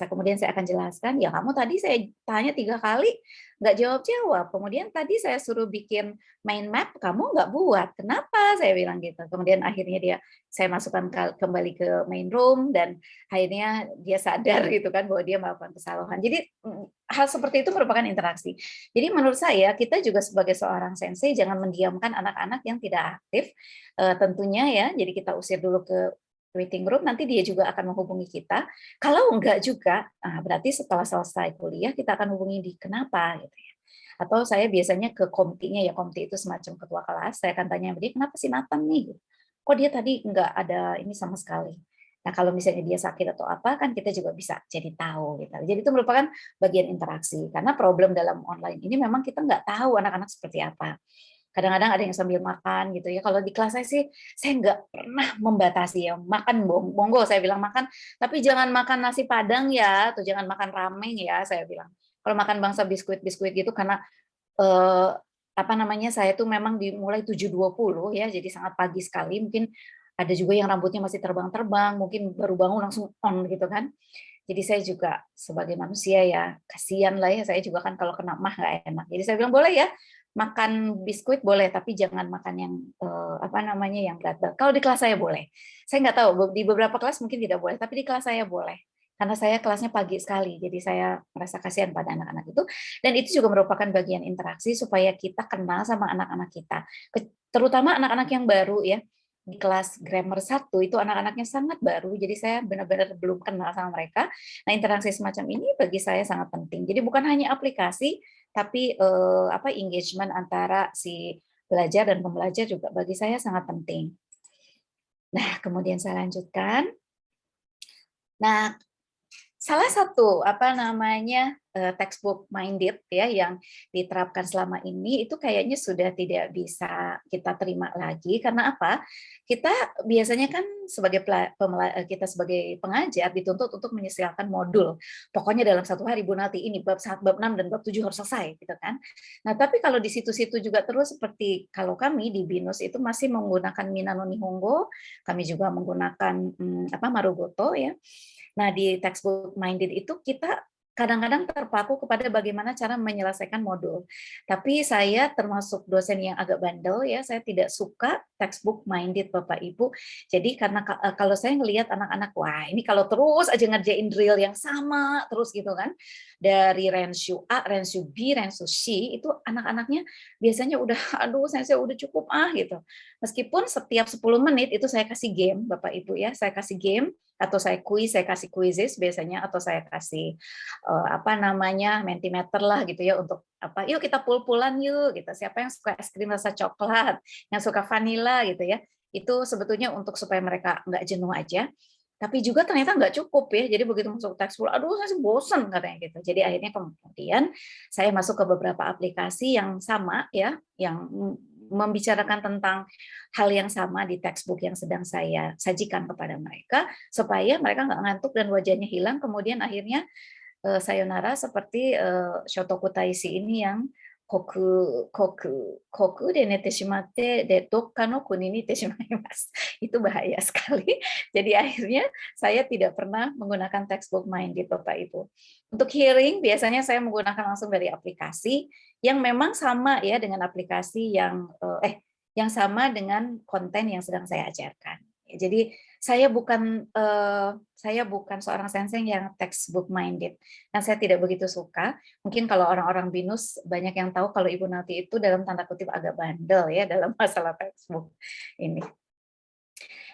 kemudian saya akan jelaskan, "Ya kamu tadi saya tanya 3 kali nggak jawab-jawab. Kemudian tadi saya suruh bikin mind map, kamu nggak buat. Kenapa?" Saya bilang gitu. Kemudian akhirnya saya masukkan kembali ke main room dan akhirnya dia sadar gitu kan bahwa dia melakukan kesalahan. Jadi hal seperti itu merupakan interaksi. Jadi menurut saya kita juga sebagai seorang sensei jangan mendiamkan anak-anak yang tidak aktif. Tentunya ya, jadi kita usir dulu ke waiting room, nanti dia juga akan menghubungi kita. Kalau enggak juga, berarti setelah selesai kuliah kita akan hubungi di kenapa gitu ya. Atau saya biasanya ke komtinya ya, komti itu semacam ketua kelas, saya akan tanya dia, "Kenapa si Nathan nih? Kok dia tadi enggak ada ini sama sekali?" Nah, kalau misalnya dia sakit atau apa, kan kita juga bisa jadi tahu gitu. Jadi itu merupakan bagian interaksi. Karena problem dalam online ini memang kita nggak tahu anak-anak seperti apa. Kadang-kadang ada yang sambil makan gitu ya. Kalau di kelas saya sih, saya nggak pernah membatasi ya. Makan monggo saya bilang makan, tapi jangan makan nasi padang ya, atau jangan makan ramen ya, saya bilang. Kalau makan bangsa biskuit-biskuit gitu karena eh, apa namanya saya tuh memang dimulai 7.20 ya, jadi sangat pagi sekali. Mungkin ada juga yang rambutnya masih terbang-terbang, mungkin baru bangun langsung on gitu kan. Jadi saya juga sebagai manusia ya kasihan lah ya, saya juga kan kalau kena mah nggak enak. Jadi saya bilang boleh ya makan biskuit boleh, tapi jangan makan yang apa namanya yang berat-berat. Kalau di kelas saya boleh. Saya nggak tahu di beberapa kelas mungkin tidak boleh, tapi di kelas saya boleh. Karena saya kelasnya pagi sekali, jadi saya merasa kasihan pada anak-anak itu. Dan itu juga merupakan bagian interaksi supaya kita kenal sama anak-anak kita. Terutama anak-anak yang baru ya. Di kelas grammar 1 itu anak-anaknya sangat baru, jadi saya benar-benar belum kenal sama mereka. Nah, interaksi semacam ini bagi saya sangat penting. Jadi bukan hanya aplikasi, tapi engagement antara si belajar dan pembelajar juga bagi saya sangat penting. Nah, kemudian saya lanjutkan. Nah, salah satu textbook minded ya yang diterapkan selama ini itu kayaknya sudah tidak bisa kita terima lagi karena apa? Kita biasanya kan kita sebagai pengajar dituntut untuk menyelesaikan modul. Pokoknya dalam satu hari Bu Nati ini bab 1, bab 6 dan bab 7 harus selesai gitu kan. Nah, tapi kalau di situ-situ juga terus seperti kalau kami di BINUS itu masih menggunakan Minano Nihongo, kami juga menggunakan Marugoto ya. Nah, di textbook minded itu kita kadang-kadang terpaku kepada bagaimana cara menyelesaikan modul. Tapi saya termasuk dosen yang agak bandel ya, saya tidak suka textbook minded Bapak Ibu. Jadi karena kalau saya ngelihat anak-anak, wah ini kalau terus aja ngerjain drill yang sama terus gitu kan, dari Renshu A, Renshu B, Renshu C, itu anak-anaknya biasanya udah, aduh saya udah cukup gitu. Meskipun setiap 10 menit itu saya kasih game Bapak Ibu ya, saya kasih game, atau saya kasih quizzes biasanya, atau saya kasih Mentimeter lah gitu ya untuk yuk kita pul-pulan yuk gitu. Siapa yang suka es krim rasa coklat, yang suka vanila gitu ya. Itu sebetulnya untuk supaya mereka nggak jenuh aja. Tapi juga ternyata nggak cukup ya. Jadi begitu masuk textbook, aduh saya bosan katanya gitu. Jadi akhirnya kemudian saya masuk ke beberapa aplikasi yang sama ya, yang membicarakan tentang hal yang sama di textbook yang sedang saya sajikan kepada mereka, supaya mereka nggak ngantuk dan wajahnya hilang, kemudian akhirnya sayonara seperti Shotoku Taisi ini yang koku de nete shimatte de dokka no kuni ni te shimaimasu. Itu bahaya sekali. Jadi akhirnya saya tidak pernah menggunakan textbook minded Bapak Ibu. Untuk hearing biasanya saya menggunakan langsung dari aplikasi yang memang sama ya dengan aplikasi yang sama dengan konten yang sedang saya ajarkan. Jadi saya bukan seorang sensei yang textbook minded, dan saya tidak begitu suka. Mungkin kalau orang-orang BINUS banyak yang tahu kalau Ibu Nati itu dalam tanda kutip agak bandel ya dalam masalah textbook ini.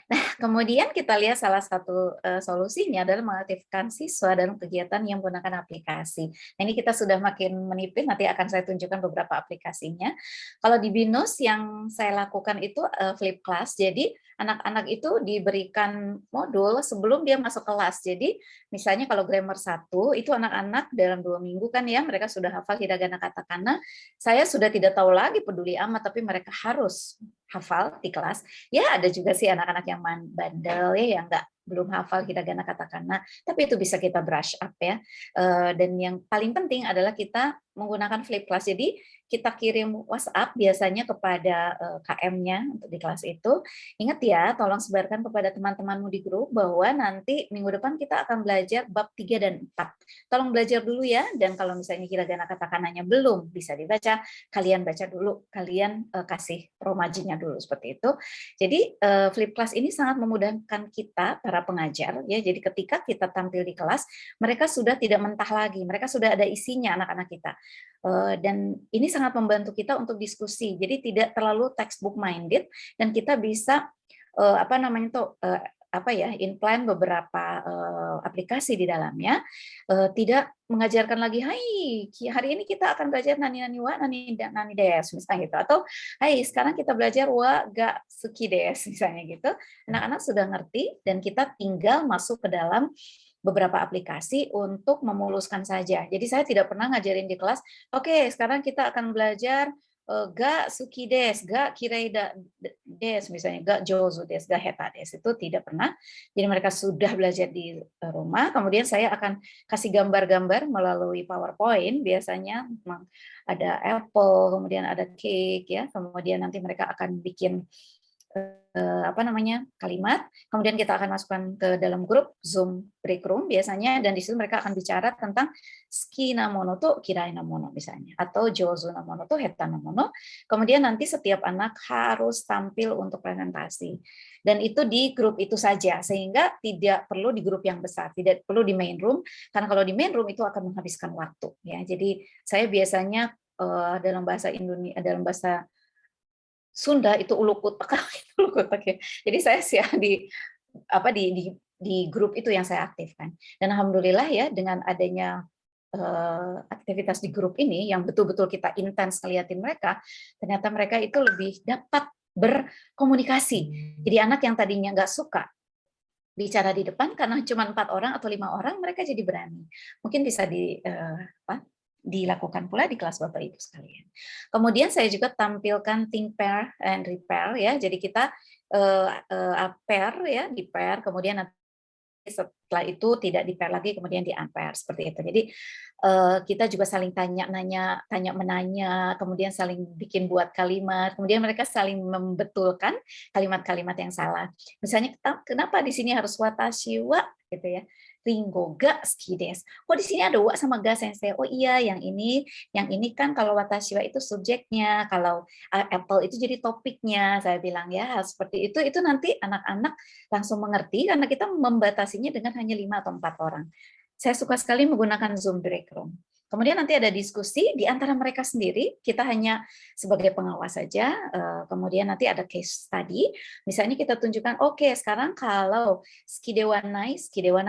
Nah, kemudian kita lihat salah satu solusinya adalah mengaktifkan siswa dalam kegiatan yang menggunakan aplikasi. Nah, ini kita sudah makin menipis, nanti akan saya tunjukkan beberapa aplikasinya. Kalau di BINUS yang saya lakukan itu flip class, jadi anak-anak itu diberikan modul sebelum dia masuk kelas. Jadi misalnya kalau grammar 1, itu anak-anak dalam 2 minggu kan ya, mereka sudah hafal hiragana katakana, saya sudah tidak tahu lagi peduli amat, tapi mereka harus hafal di kelas. Ya ada juga sih anak-anak yang bandel ya, yang belum hafal hiragana katakana, tapi itu bisa kita brush up ya. Dan yang paling penting adalah kita menggunakan flip class. Jadi kita kirim WhatsApp biasanya kepada KM-nya untuk di kelas itu. Ingat ya, tolong sebarkan kepada teman-temanmu di grup bahwa nanti minggu depan kita akan belajar bab 3 dan 4. Tolong belajar dulu ya, dan kalau misalnya hiragana katakananya belum bisa dibaca, kalian baca dulu, kalian kasih romajinya dulu seperti itu. Jadi flip class ini sangat memudahkan kita para pengajar ya. Jadi ketika kita tampil di kelas, mereka sudah tidak mentah lagi, mereka sudah ada isinya anak-anak kita. Dan ini sangat membantu kita untuk diskusi. Jadi tidak terlalu textbook minded, dan kita bisa implant beberapa aplikasi di dalamnya. Tidak mengajarkan lagi, hai hari ini kita akan belajar nani nani wa nani des misalnya gitu, atau hai sekarang kita belajar wa ga suki des misalnya gitu. Anak-anak sudah ngerti dan kita tinggal masuk ke dalam beberapa aplikasi untuk memuluskan saja. Jadi saya tidak pernah ngajarin di kelas, oke, sekarang kita akan belajar ga suki des, ga kirei des, misalnya ga jozu des, ga heta des. Itu tidak pernah. Jadi mereka sudah belajar di rumah, kemudian saya akan kasih gambar-gambar melalui PowerPoint, biasanya ada apple, kemudian ada cake, ya, kemudian nanti mereka akan bikin kalimat, kemudian kita akan masukkan ke dalam grup Zoom break room biasanya, dan di situ mereka akan bicara tentang suki na mono to kirai na mono misalnya, atau jozu na mono to heta na mono. Kemudian nanti setiap anak harus tampil untuk presentasi, dan itu di grup itu saja, sehingga tidak perlu di grup yang besar, tidak perlu di main room, karena kalau di main room itu akan menghabiskan waktu ya. Jadi saya biasanya dalam bahasa Indonesia, dalam bahasa Sunda itu ulukutek ya. Jadi saya di grup itu yang saya aktifkan. Dan alhamdulillah ya, dengan adanya aktivitas di grup ini yang betul-betul kita intens ngeliatin mereka, ternyata mereka itu lebih dapat berkomunikasi. Jadi anak yang tadinya nggak suka bicara di depan karena cuma 4 orang atau 5 orang, mereka jadi berani. Mungkin bisa dilakukan pula di kelas Bapak Ibu sekalian. Kemudian saya juga tampilkan think, pair, and repair ya. Jadi kita pair ya, di pair, kemudian nanti setelah itu tidak di pair lagi, kemudian di unpair seperti itu. Jadi kita juga saling tanya-nanya, tanya-menanya, kemudian saling bikin buat kalimat, kemudian mereka saling membetulkan kalimat-kalimat yang salah. Misalnya, kenapa di sini harus watashi wa gitu ya? Ringo ga suki desu. Kok di sini ada wa sama ga sensei? Oh iya, yang ini kan kalau watashi wa itu subjeknya, kalau apple itu jadi topiknya. Saya bilang ya, seperti itu nanti anak-anak langsung mengerti karena kita membatasinya dengan hanya 5 atau 4 orang. Saya suka sekali menggunakan Zoom break room. Kemudian nanti ada diskusi di antara mereka sendiri, kita hanya sebagai pengawas saja, kemudian nanti ada case study, misalnya kita tunjukkan, oke, sekarang kalau suki dewa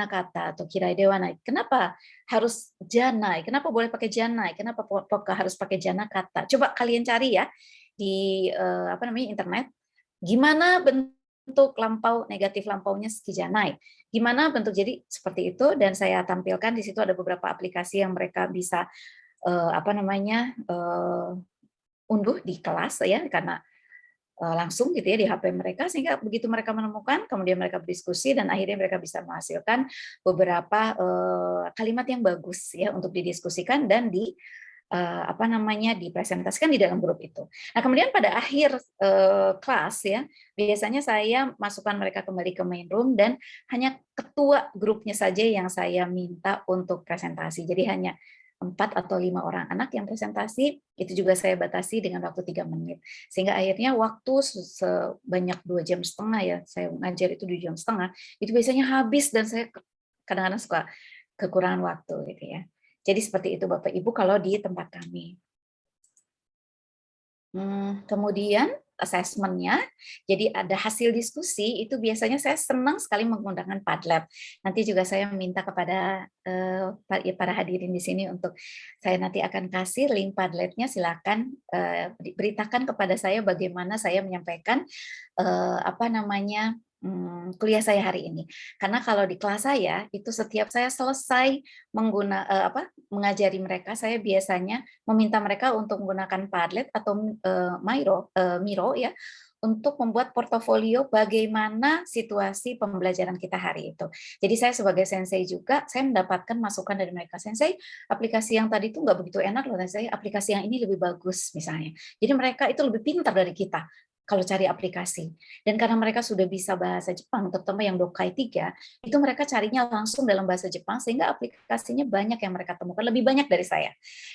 kata, atau kirai dewa nai, kenapa harus janai, kenapa boleh pakai janai, kenapa harus pakai jana kata, coba kalian cari ya, di internet, gimana bentuk lampau, negatif lampaunya suki janai, gimana bentuk, jadi seperti itu, dan saya tampilkan di situ ada beberapa aplikasi yang mereka bisa unduh di kelas ya, karena langsung gitu ya di HP mereka, sehingga begitu mereka menemukan, kemudian mereka berdiskusi dan akhirnya mereka bisa menghasilkan beberapa kalimat yang bagus ya untuk didiskusikan dan dipresentasikan di dalam grup itu. Nah, kemudian pada akhir kelas ya, biasanya saya masukkan mereka kembali ke main room dan hanya ketua grupnya saja yang saya minta untuk presentasi. Jadi hanya 4 atau 5 orang anak yang presentasi, itu juga saya batasi dengan waktu 3 menit. Sehingga akhirnya waktu sebanyak 2,5 jam ya, saya ngajar itu 2,5 jam, itu biasanya habis dan saya kadang-kadang suka kekurangan waktu gitu ya. Jadi seperti itu Bapak Ibu kalau di tempat kami. Kemudian assessment-nya, jadi ada hasil diskusi, itu biasanya saya senang sekali menggunakan Padlet. Nanti juga saya minta kepada para hadirin di sini untuk saya nanti akan kasih link Padlet-nya, silakan beritakan kepada saya bagaimana saya menyampaikan kuliah saya hari ini. Karena kalau di kelas saya itu setiap saya selesai mengajari mereka, saya biasanya meminta mereka untuk menggunakan Padlet atau Miro ya untuk membuat portofolio bagaimana situasi pembelajaran kita hari itu. Jadi saya sebagai sensei juga, saya mendapatkan masukan dari mereka. Sensei, aplikasi yang tadi itu nggak begitu enak loh, sensei. Aplikasi yang ini lebih bagus misalnya. Jadi mereka itu lebih pintar dari kita kalau cari aplikasi. Dan karena mereka sudah bisa bahasa Jepang, terutama yang Dokai 3, itu mereka carinya langsung dalam bahasa Jepang, sehingga aplikasinya banyak yang mereka temukan, lebih banyak dari saya.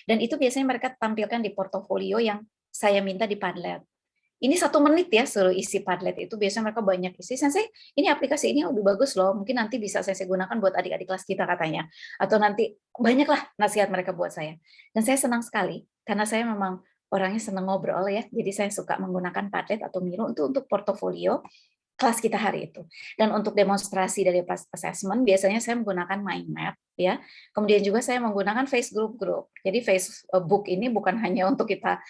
Dan itu biasanya mereka tampilkan di portofolio yang saya minta di Padlet. Ini 1 menit ya, suruh isi Padlet itu, biasanya mereka banyak isi. Sensei, ini aplikasi ini lebih bagus loh, mungkin nanti bisa saya gunakan buat adik-adik kelas kita katanya. Atau nanti, banyaklah nasihat mereka buat saya. Dan saya senang sekali, karena saya memang orangnya senang ngobrol ya, jadi saya suka menggunakan Padlet atau Miro untuk portofolio kelas kita hari itu. Dan untuk demonstrasi dari assessment, biasanya saya menggunakan mind map ya. Kemudian juga saya menggunakan Facebook group. Jadi Facebook ini bukan hanya untuk kita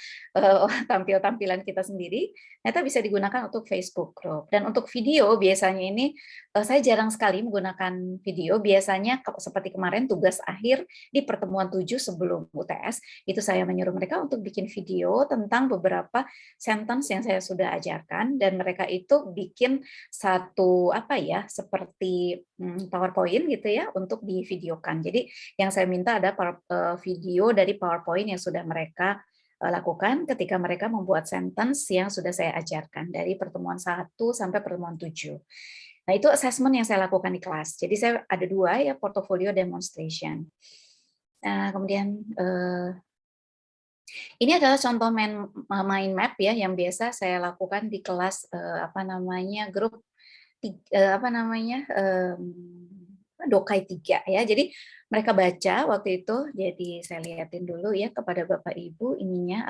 tampil-tampilan kita sendiri, ternyata bisa digunakan untuk Facebook group. Dan untuk video biasanya ini saya jarang sekali menggunakan video. Biasanya seperti kemarin tugas akhir di pertemuan 7 sebelum UTS, itu saya menyuruh mereka untuk bikin video tentang beberapa sentence yang saya sudah ajarkan, dan mereka itu bikin satu seperti PowerPoint gitu ya untuk divideokan. Jadi yang saya minta ada video dari PowerPoint yang sudah mereka lakukan ketika mereka membuat sentence yang sudah saya ajarkan dari pertemuan 1 sampai pertemuan 7. Nah, itu assessment yang saya lakukan di kelas. Jadi saya ada 2 ya, portfolio demonstration. Nah, kemudian ini adalah contoh mind map ya yang biasa saya lakukan di kelas grup Dokai 3 ya. Jadi mereka baca waktu itu, jadi saya lihatin dulu ya kepada Bapak Ibu ininya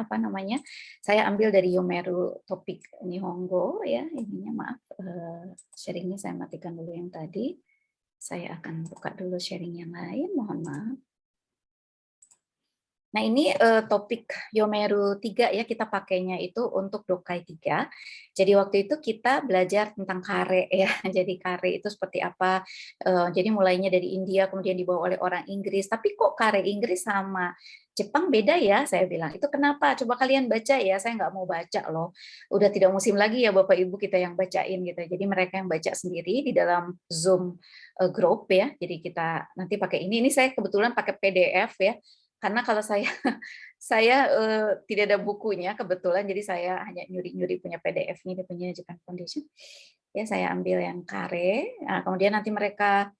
saya ambil dari Yomeru topik Nihongo ya, ininya maaf, sharingnya saya matikan dulu yang tadi. Saya akan buka dulu sharing yang lain, mohon maaf. Nah, ini topik Yomeru 3 ya, kita pakainya itu untuk Dokai 3. Jadi waktu itu kita belajar tentang kare ya. Jadi kare itu seperti apa. Jadi mulainya dari India, kemudian dibawa oleh orang Inggris. Tapi kok kare Inggris sama Jepang beda ya, saya bilang. Itu kenapa? Coba kalian baca ya, saya nggak mau baca loh. Udah tidak musim lagi ya Bapak Ibu kita yang bacain gitu. Jadi mereka yang baca sendiri di dalam Zoom group ya. Jadi kita nanti pakai ini. Ini saya kebetulan pakai PDF ya. Karena kalau saya tidak ada bukunya kebetulan, jadi saya hanya nyuri-nyuri punya PDF-nya, dia punya Japan Foundation. Ya, saya ambil yang kare. Nah, kemudian nanti mereka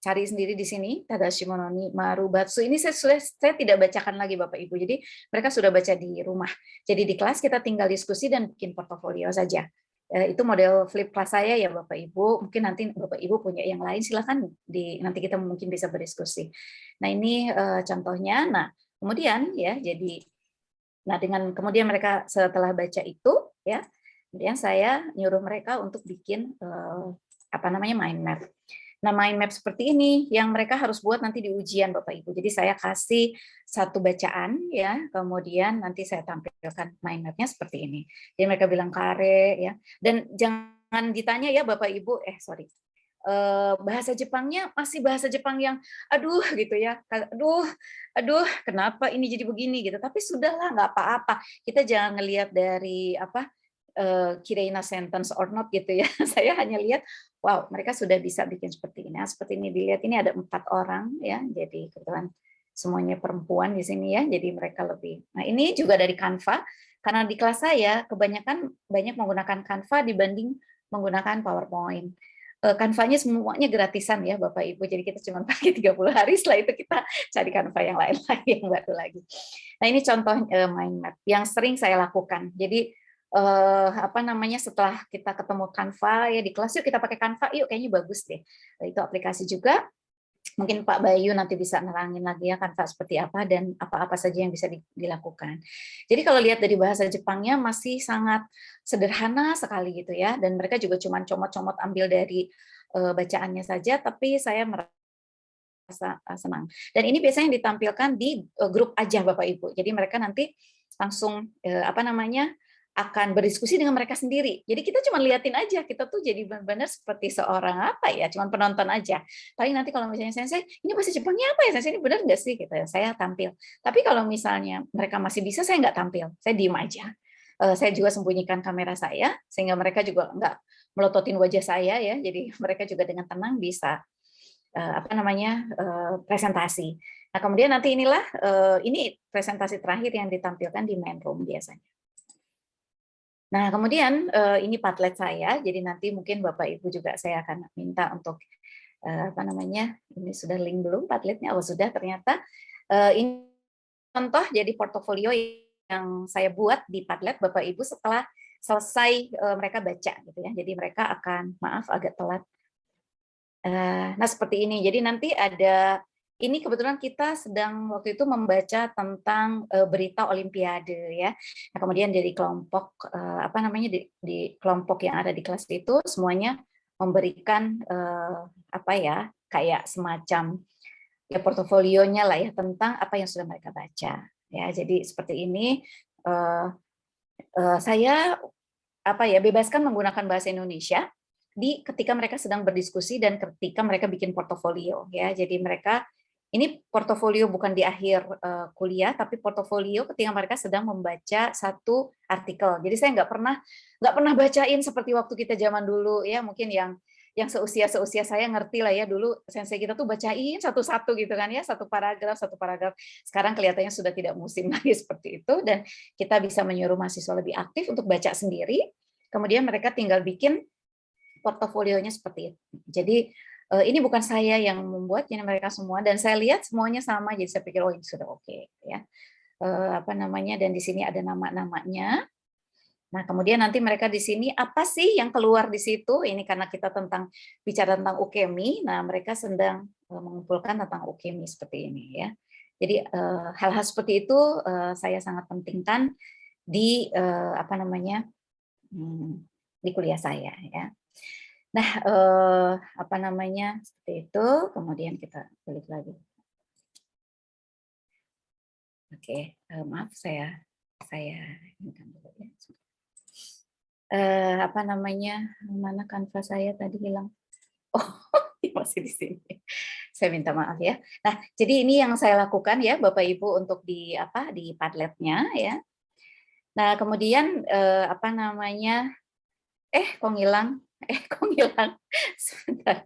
cari sendiri di sini Tadashi Mononi Marubatsu. Ini saya tidak bacakan lagi Bapak Ibu. Jadi mereka sudah baca di rumah. Jadi di kelas kita tinggal diskusi dan bikin portofolio saja. Itu model flip class saya ya Bapak Ibu. Mungkin nanti Bapak Ibu punya yang lain, silakan nanti kita mungkin bisa berdiskusi. Nah, ini contohnya. Nah, kemudian ya kemudian mereka setelah baca itu ya, kemudian saya nyuruh mereka untuk bikin mind map. Nah, mind map seperti ini yang mereka harus buat nanti di ujian Bapak Ibu. Jadi saya kasih satu bacaan ya, kemudian nanti saya tampilkan mind map-nya seperti ini. Jadi mereka bilang kare ya. Dan jangan ditanya ya Bapak Ibu, bahasa Jepangnya masih bahasa Jepang yang aduh gitu ya. Aduh, kenapa ini jadi begini gitu. Tapi sudahlah, nggak apa-apa. Kita jangan ngelihat dari kirain sentence or not gitu ya. Saya hanya lihat, wow, mereka sudah bisa bikin seperti ini. Nah, seperti ini dilihat ini ada 4 orang ya. Jadi kebetulan semuanya perempuan di sini ya. Jadi mereka lebih. Nah, ini juga dari Canva karena di kelas saya kebanyakan banyak menggunakan Canva dibanding menggunakan PowerPoint. Canva-nya semuanya gratisan ya Bapak Ibu. Jadi kita cuma pakai 30 hari, setelah itu kita cari Canva yang lain lagi, yang baru lagi. Nah, ini contoh mind map yang sering saya lakukan. Jadi apa namanya, setelah kita ketemu Canva ya di kelas, yuk kita pakai Canva, yuk kayaknya bagus deh. Itu aplikasi juga. Mungkin Pak Bayu nanti bisa nerangin lagi ya Canva seperti apa dan apa-apa saja yang bisa dilakukan. Jadi kalau lihat dari bahasa Jepangnya masih sangat sederhana sekali gitu ya, dan mereka juga cuma comot-comot ambil dari bacaannya saja, tapi saya merasa senang. Dan ini biasanya ditampilkan di grup aja Bapak Ibu. Jadi mereka nanti langsung apa namanya, akan berdiskusi dengan mereka sendiri. Jadi kita cuma liatin aja, kita tuh jadi benar-benar seperti seorang apa ya, cuma penonton aja. Paling nanti kalau misalnya sensei, ini bahasa Jepangnya apa ya sensei, ini benar nggak sih? Gitu ya, saya tampil. Tapi kalau misalnya mereka masih bisa, saya nggak tampil, saya diem aja. Saya juga sembunyikan kamera saya, sehingga mereka juga nggak melototin wajah saya ya. Jadi mereka juga dengan tenang bisa apa namanya presentasi. Nah kemudian nanti inilah ini presentasi terakhir yang ditampilkan di main room biasanya. Nah, kemudian ini Padlet saya, jadi nanti mungkin Bapak Ibu juga saya akan minta untuk apa namanya, ini sudah link belum Padletnya? Oh sudah ternyata. Ini contoh jadi portofolio yang saya buat di Padlet Bapak Ibu setelah selesai mereka baca gitu ya. Jadi mereka akan, maaf agak telat. Nah seperti ini. Jadi nanti ada. Ini kebetulan kita sedang waktu itu membaca tentang berita Olimpiade ya. Nah, kemudian dari kelompok apa namanya di kelompok yang ada di kelas itu semuanya memberikan apa ya kayak semacam ya portofolionya lah ya tentang apa yang sudah mereka baca ya. Jadi seperti ini saya apa ya bebaskan menggunakan bahasa Indonesia di ketika mereka sedang berdiskusi dan ketika mereka bikin portofolio ya. Jadi mereka ini portofolio bukan di akhir kuliah, tapi portofolio ketika mereka sedang membaca satu artikel. Jadi saya nggak pernah bacain seperti waktu kita zaman dulu ya, mungkin yang seusia saya ngerti lah ya dulu sensei kita tuh bacain satu-satu gitu kan ya, satu paragraf. Sekarang kelihatannya sudah tidak musim lagi seperti itu dan kita bisa menyuruh mahasiswa lebih aktif untuk baca sendiri. Kemudian mereka tinggal bikin portofolionya seperti itu. Jadi ini bukan saya yang membuat, ini mereka semua dan saya lihat semuanya sama, jadi saya pikir oh ini sudah oke ya. Apa namanya dan di sini ada nama-namanya. Nah kemudian nanti mereka di sini apa sih yang keluar di situ? Ini karena kita bicara tentang ukemi. Nah mereka sedang mengumpulkan tentang ukemi seperti ini ya. Jadi hal-hal seperti itu saya sangat pentingkan di apa namanya di kuliah saya ya. Nah, apa namanya seperti itu. Kemudian kita balik lagi. Oke, maaf saya ini kan dulu ya. Apa namanya? Mana Canva saya tadi hilang? Oh, masih di sini. Saya minta maaf ya. Nah, jadi ini yang saya lakukan ya, Bapak Ibu untuk di apa di Padlet-nya ya. Nah, kemudian apa namanya? Kok ngilang? Sebentar.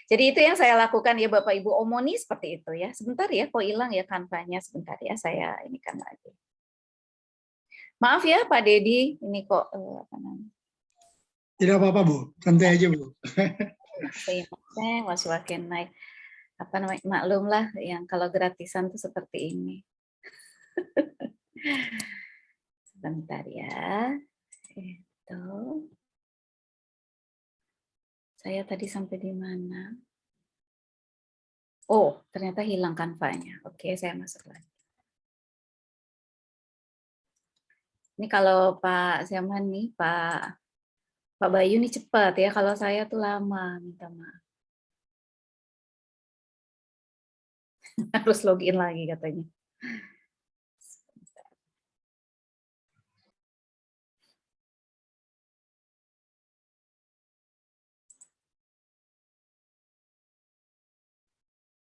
Jadi itu yang saya lakukan ya Bapak Ibu Omoni seperti itu ya. Sebentar ya, kok hilang ya Canva-nya sebentar ya, saya ini kan lagi. Maaf ya Pak Dedi, ini kok apa namanya? Tidak apa-apa Bu, santai aja Bu. Saya masih makin naik. Apa namanya? Maklumlah yang kalau gratisan tuh seperti ini. Sebentar ya. Itu. Saya tadi sampai di mana? Oh, ternyata hilang Canva-nya. Oke, saya masuk lagi. Ini kalau Pak Zaman nih, Pak Bayu nih cepat ya. Kalau saya tuh lama, minta maaf. Harus login lagi katanya.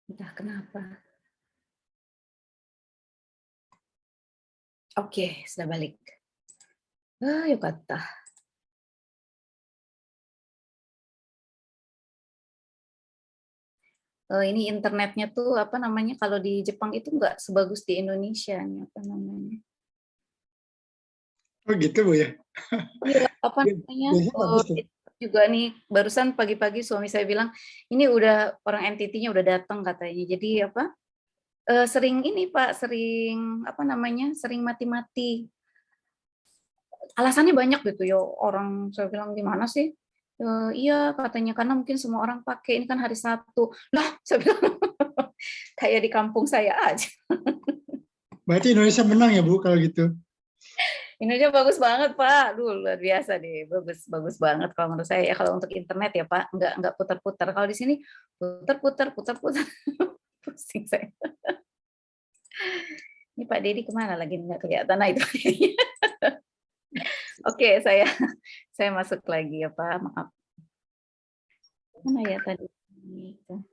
Entah kenapa. Oke, sudah balik. Yuk kata. ini internetnya tuh apa namanya, kalau di Jepang itu nggak sebagus di Indonesia nih, apa namanya. Oh gitu Bu ya. Iya, apa namanya, Biasanya bagus tuh. juga nih barusan pagi-pagi suami saya bilang, ini udah orang NTT-nya udah datang katanya. Jadi apa, sering ini Pak, sering apa namanya, sering mati-mati. Alasannya banyak gitu ya, orang saya bilang gimana sih? Iya katanya karena mungkin semua orang pakai, ini kan hari Sabtu. Lah, saya bilang kayak di kampung saya aja. Berarti Indonesia menang ya Bu kalau gitu. Indonesia bagus banget Pak, duh luar biasa deh, bagus banget kalau menurut saya ya, kalau untuk internet ya Pak, nggak putar-putar. Kalau di sini putar-putar, pusing saya. Ini Pak Dedi kemana lagi nggak kelihatan? Nah itu. Oke, saya masuk lagi ya Pak, maaf. Mana ya tadi? Itu.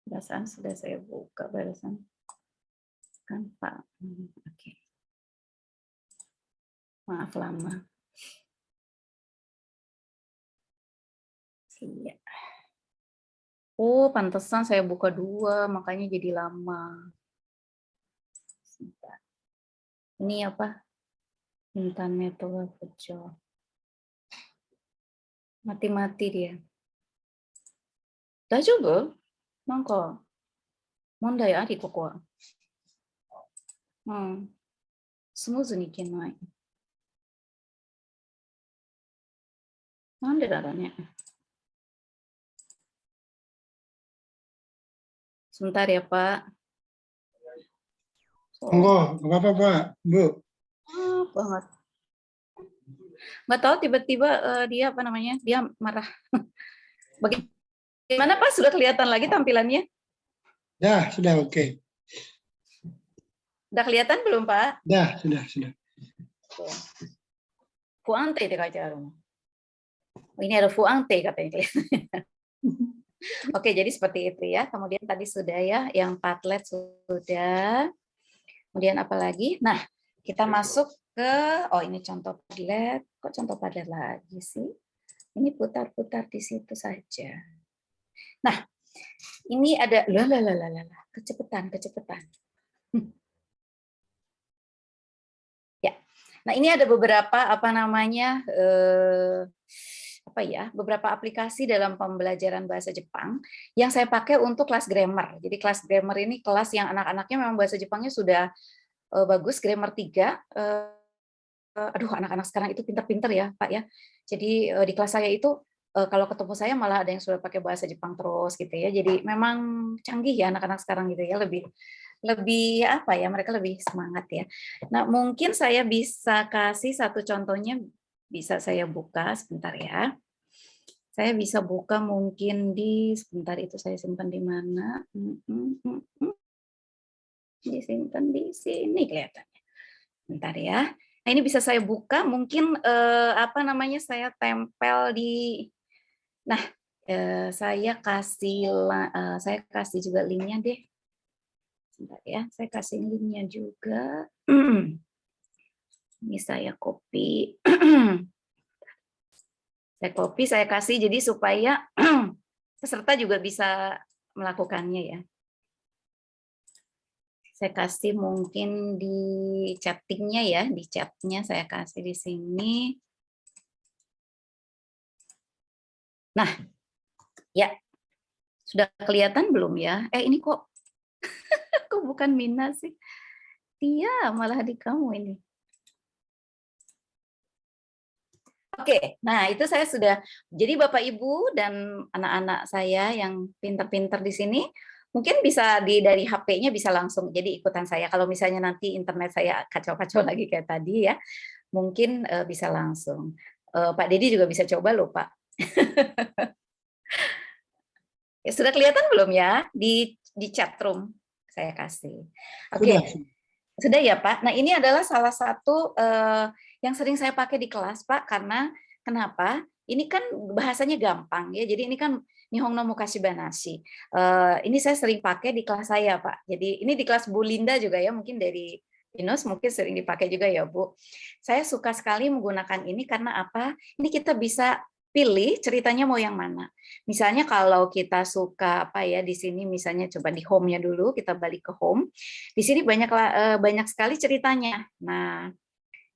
Barusan sudah saya buka barusan. Kan Pak. Oke. Maaf lama. Iya. Oh, pantesan saya buka 2, makanya jadi lama. Sebentar. Ini apa? Internet kecil. Mati-mati dia. Daijoubu? Nanka mondai ari koko wa. Smooth ni ikenai. Nande daro ne? Sebentar ya, Pak. Monggo, nggak apa-apa Pak, Bu. Banget. Nggak tahu tiba-tiba dia apa namanya? Dia marah. Bagaimana Pak? Sudah kelihatan lagi tampilannya? Ya, sudah oke. Udah kelihatan belum, Pak? Ya, sudah. Fuante itu kacaru. Oh, ini ada fuante katanya. Oke, jadi seperti itu ya. Kemudian tadi sudah ya, yang Padlet sudah. Kemudian apa lagi? Nah, kita masuk ke, oh ini contoh Padlet. Kok contoh Padlet lagi sih? Ini putar-putar di situ saja. Nah, ini ada, kecepatan. Ya, nah ini ada beberapa apa namanya, beberapa aplikasi dalam pembelajaran bahasa Jepang yang saya pakai untuk kelas grammar. Jadi kelas grammar ini kelas yang anak-anaknya memang bahasa Jepangnya sudah bagus, grammar 3. Aduh, anak-anak sekarang itu pinter-pinter ya, Pak ya. Jadi di kelas saya itu kalau ketemu saya malah ada yang sudah pakai bahasa Jepang terus gitu ya. Jadi memang canggih ya anak-anak sekarang gitu ya, lebih apa ya, mereka lebih semangat ya. Nah, mungkin saya bisa kasih satu contohnya, bisa saya buka sebentar ya. Saya bisa buka mungkin di, sebentar itu saya simpan di mana? Disimpan di sini kelihatannya. Bentar ya. Nah, ini bisa saya buka, mungkin saya tempel di. Nah, saya kasih juga linknya deh. Bentar ya, saya kasih linknya juga. Ini saya copy. Saya copy, saya kasih jadi supaya peserta juga bisa melakukannya ya. Saya kasih mungkin di chattingnya ya, di chatnya saya kasih di sini. Nah, ya sudah kelihatan belum ya? Ini kok bukan Mina sih? Iya, malah di kamu ini. Oke, nah itu saya sudah. Jadi Bapak Ibu dan anak-anak saya yang pinter-pinter di sini, mungkin bisa dari HP-nya bisa langsung jadi ikutan saya. Kalau misalnya nanti internet saya kacau-kacau lagi kayak tadi ya, mungkin bisa langsung. Pak Dedi juga bisa coba loh Pak. Ya, sudah kelihatan belum ya di chat room saya kasih. Oke. Sudah ya Pak. Nah ini adalah salah satu yang sering saya pakai di kelas Pak, karena kenapa? Ini kan bahasanya gampang ya. Jadi ini kan Nihon no Mukashi Banashi. Ini saya sering pakai di kelas saya Pak. Jadi ini di kelas Bu Linda juga ya, mungkin dari Binus mungkin sering dipakai juga ya Bu. Saya suka sekali menggunakan ini karena apa? Ini kita bisa pilih ceritanya mau yang mana. Misalnya kalau kita suka apa ya di sini, misalnya coba di home-nya dulu, kita balik ke home. Di sini banyak sekali ceritanya. Nah,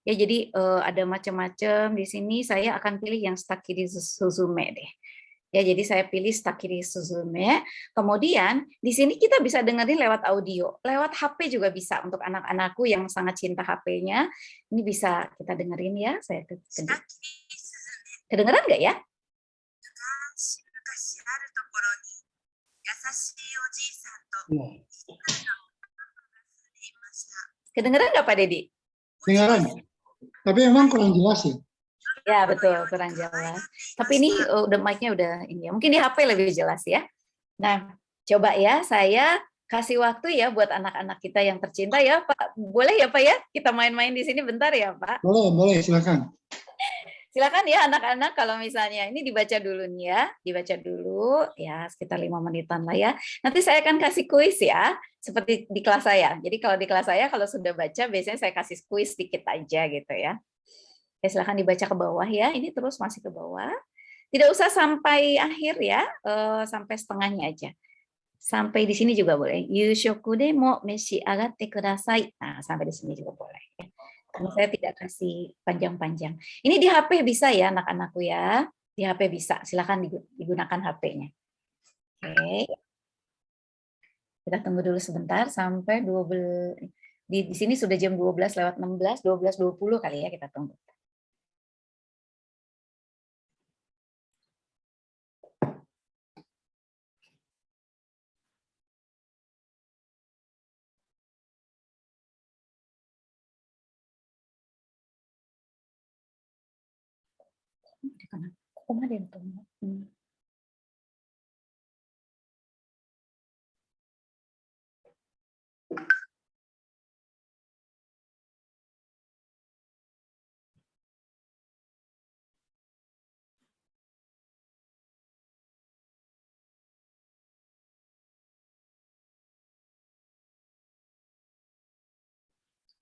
ya jadi ada macam-macam di sini. Saya akan pilih yang Stakiri Suzume deh. Ya, jadi saya pilih Stakiri Suzume. Kemudian di sini kita bisa dengerin lewat audio, lewat HP juga bisa untuk anak-anakku yang sangat cinta HP-nya. Ini bisa kita dengerin ya. Saya kedengeran nggak ya? Kedengeran nggak Pak Dedi? Kedengaran. Tapi memang kurang jelas ya. Ya betul, kurang jelas. Tapi ini udah mic-nya udah ini ya. Mungkin di HP lebih jelas ya. Nah, coba ya saya kasih waktu ya buat anak-anak kita yang tercinta ya Pak. Boleh ya Pak ya? Kita main-main di sini bentar ya Pak. Boleh, silakan. Silakan ya anak-anak kalau misalnya ini dibaca dulu nih ya. Dibaca dulu ya sekitar 5 menitan lah ya. Nanti saya akan kasih kuis ya. Seperti di kelas saya. Jadi kalau di kelas saya kalau sudah baca biasanya saya kasih kuis sedikit aja gitu ya. Ya, silakan dibaca ke bawah ya. Ini terus masih ke bawah. Tidak usah sampai akhir ya, sampai setengahnya aja. Sampai di sini juga boleh. Yushoku de mo meshi agate kudasai. Nah, sampai di sini juga boleh. Karena saya tidak kasih panjang-panjang. Ini di HP bisa ya anak-anakku ya. Di HP bisa. Silakan digunakan HP-nya. Oke. Kita tunggu dulu sebentar sampai 12. Di sini sudah jam 12:16, 12:20 kali ya kita tunggu.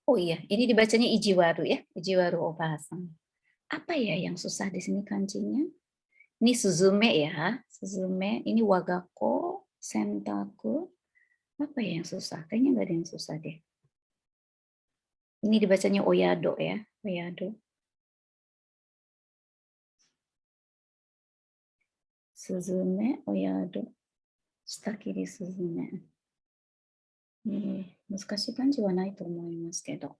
Oh iya, ini dibacanya Ijiwaru ya, Ijiwaru Obasan. Apa ya yang susah di sini kanjinya? Ini Suzume ya, Suzume. Ini Wagako, Sentaku. Apa ya yang susah? Kayaknya nggak ada yang susah deh. Ini dibacanya Oyado ya, Oyado. Suzume, Oyado. Stakiri Suzume. 難しい漢字はないと思いますけど。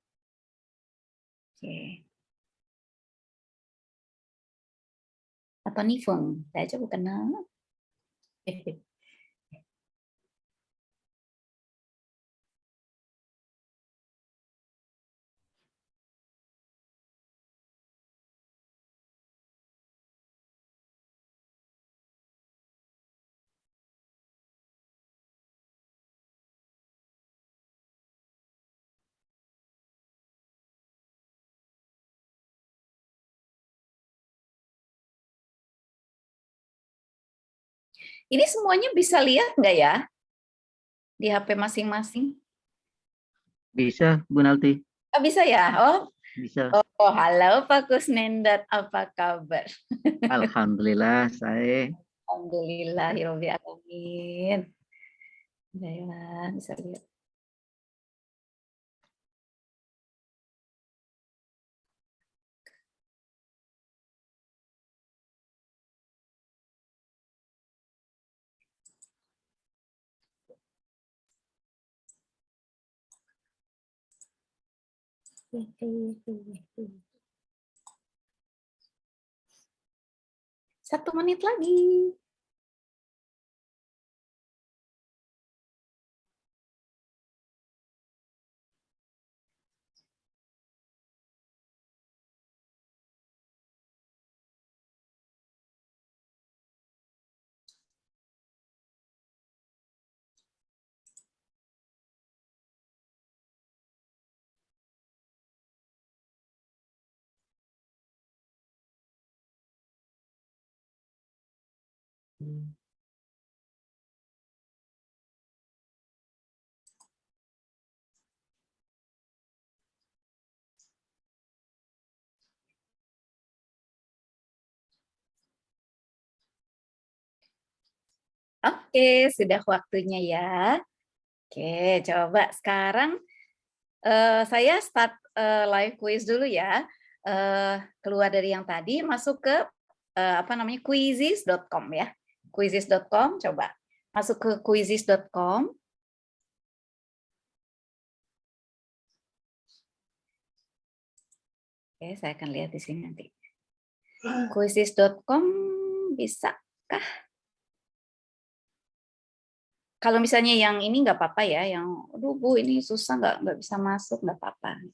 あと2分、大丈夫かなIni semuanya bisa lihat nggak ya? Di HP masing-masing? Bisa, Bu Nalti. Oh, bisa ya? Oh, Bisa. oh halo Pak Kusnendat, apa kabar? Alhamdulillah, saya. Alhamdulillah, alamin. Ya, bisa lihat. Satu menit lagi. Oke, sudah waktunya ya. Oke, coba sekarang saya start live quiz dulu ya. Keluar dari yang tadi, masuk ke quizizz.com ya. Quizizz.com, coba masuk ke quizizz.com. Oke, saya akan lihat di sini nanti. Quizizz.com bisakah? Kalau misalnya yang ini nggak apa-apa ya, yang aduh Bu ini susah nggak bisa masuk, nggak apa-apa.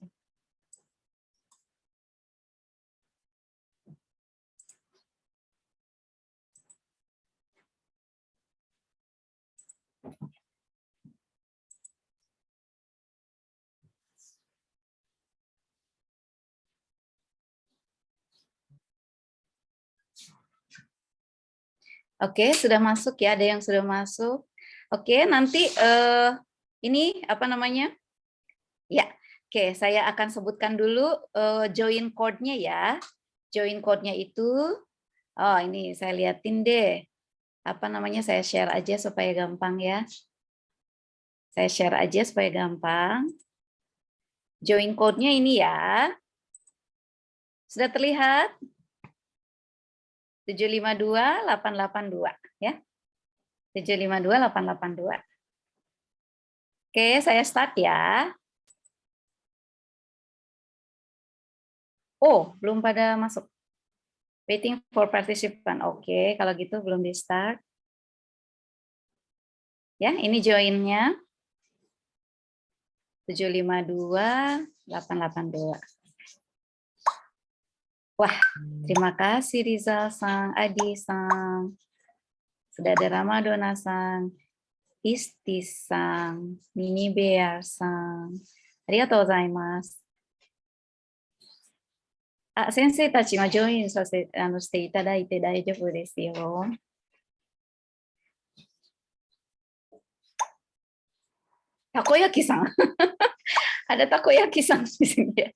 Oke, sudah masuk ya, ada yang sudah masuk. Oke, nanti ini apa namanya? Ya, oke, saya akan sebutkan dulu join code-nya ya. Join code-nya itu, oh ini saya liatin deh. Apa namanya, saya share aja supaya gampang ya. Saya share aja supaya gampang. Join code-nya ini ya. Sudah terlihat? 752-882 ya. 752-882. Oke, saya start ya. Oh, belum pada masuk. Waiting for participant. Oke, kalau gitu belum di start. Ya, ini join-nya. 752-882. Wah, terima kasih Rizal Sang, Adi Sang. Sudah ada Ramadona Sang, Isti Sang, Mini Bear Sang. Arigatou gozaimasu. 先生たちはジョインしていただいて大丈夫ですよ。Takoyaki-san. Ada Takoyaki-san di sini ya.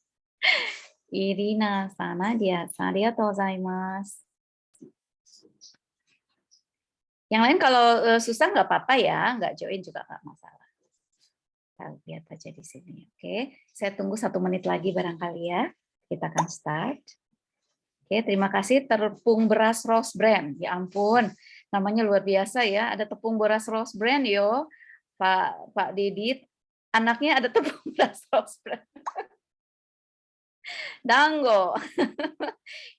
Irina-san, Nadia-san, arigatou gozaimasu. Yang lain kalau susah nggak apa-apa ya, nggak join juga nggak masalah. Kita lihat aja di sini. Oke, saya tunggu 1 menit lagi barangkali ya. Kita akan start. Oke, terima kasih tepung beras Rose Brand. Ya ampun, namanya luar biasa ya. Ada tepung beras Rose Brand yo, Pak Didit. Anaknya ada tepung beras Rose Brand. Dango.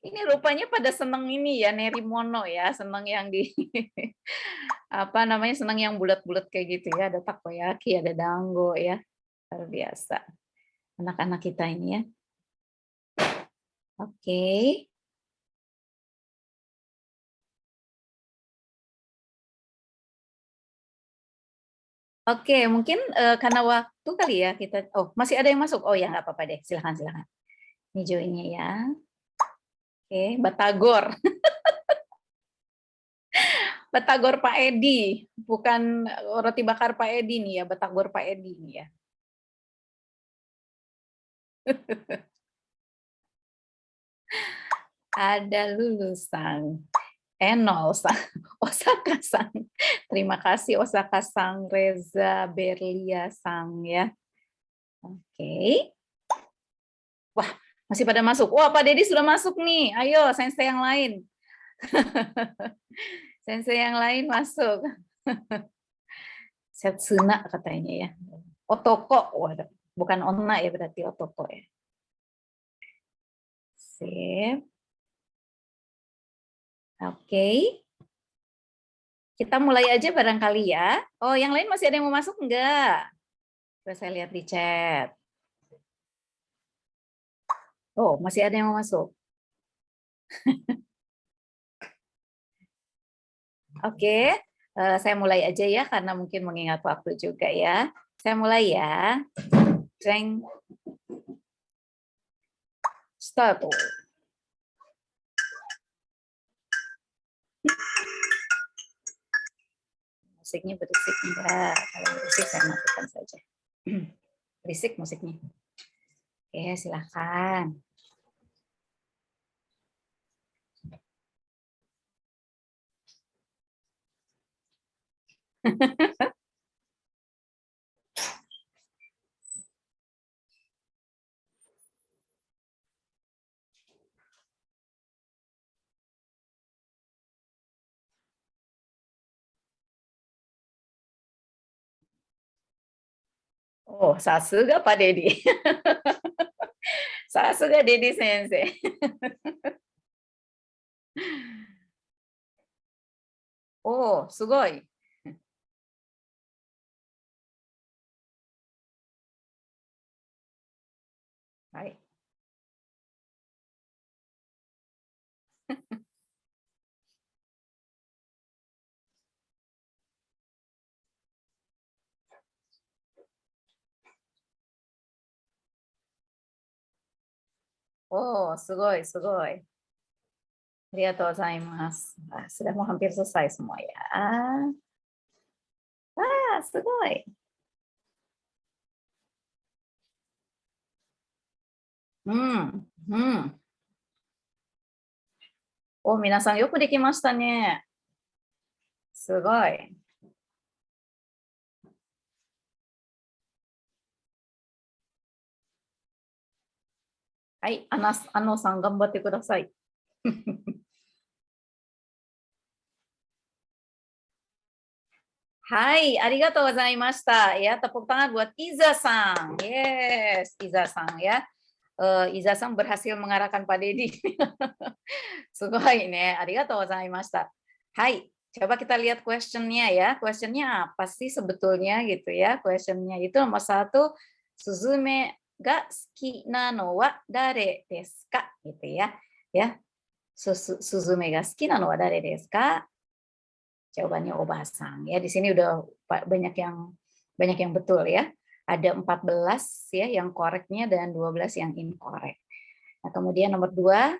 Ini rupanya pada seneng ini ya, Nerimono ya, seneng yang di apa namanya, seneng yang bulat-bulat kayak gitu ya. Ada takoyaki, ada dango ya. Luar biasa. Anak-anak kita ini ya. Oke. Oke, mungkin karena waktu kali ya kita. Oh, masih ada yang masuk. Oh ya, nggak apa-apa deh. Silakan, silakan. Ini joinnya ya. Oke, Batagor. Batagor Pak Edi, bukan roti bakar Pak Edi nih ya, Batagor Pak Edi nih ya. Ada Lulusan, Enol-san, Osaka-san. Terima kasih Osaka-san, Reza Berlia-san ya. Oke. Wah, masih pada masuk. Wah, Pak Dedi sudah masuk nih. Ayo, sensei yang lain. Sensei yang lain masuk. Setsuna katanya ya. Otoko, waduh. Bukan onna ya berarti otoko ya. Sip. Oke. Kita mulai aja barangkali ya. Oh, yang lain masih ada yang mau masuk enggak? Coba saya lihat di chat. Oh, masih ada yang mau masuk. Oke, saya mulai aja ya karena mungkin mengingat waktu juga ya. Saya mulai ya. Jeng. Start. Musiknya berisik enggak? Kalau berisik saya matikan saja. Berisik musiknya. Oke, silakan. Oh, さすがパデディ。さすがデディ先生。おー、すごい。はい。おー、すごい、すごい。ありがとうございます。Ah, sudah mau hampir selesai semua ya. Ah, すごい。うん、うん。お、皆さんよくできましたね。すごい。はい、アノさん頑張ってください。Hai, arigatou gozaimashita. Ya, tepuk tangan buat Iza-san. Yes, Iza-san ya. Iza-san berhasil mengarahkan Pak Dedi. Sugoi ne, arigatou gozaimashita. Hai, coba kita lihat questionnya ya. Questionnya apa sih sebetulnya gitu ya. Questionnya itu nomor 1, Suzume ga suki na no wa dare desu ka? Gitu ya. Ya, Suzume ga suki na no wa dare desu ka? Jawabannya Obasang ya. Di sini udah banyak yang betul ya. Ada 14 ya yang koreknya dan 12 yang incorrect. Nah, kemudian nomor 2,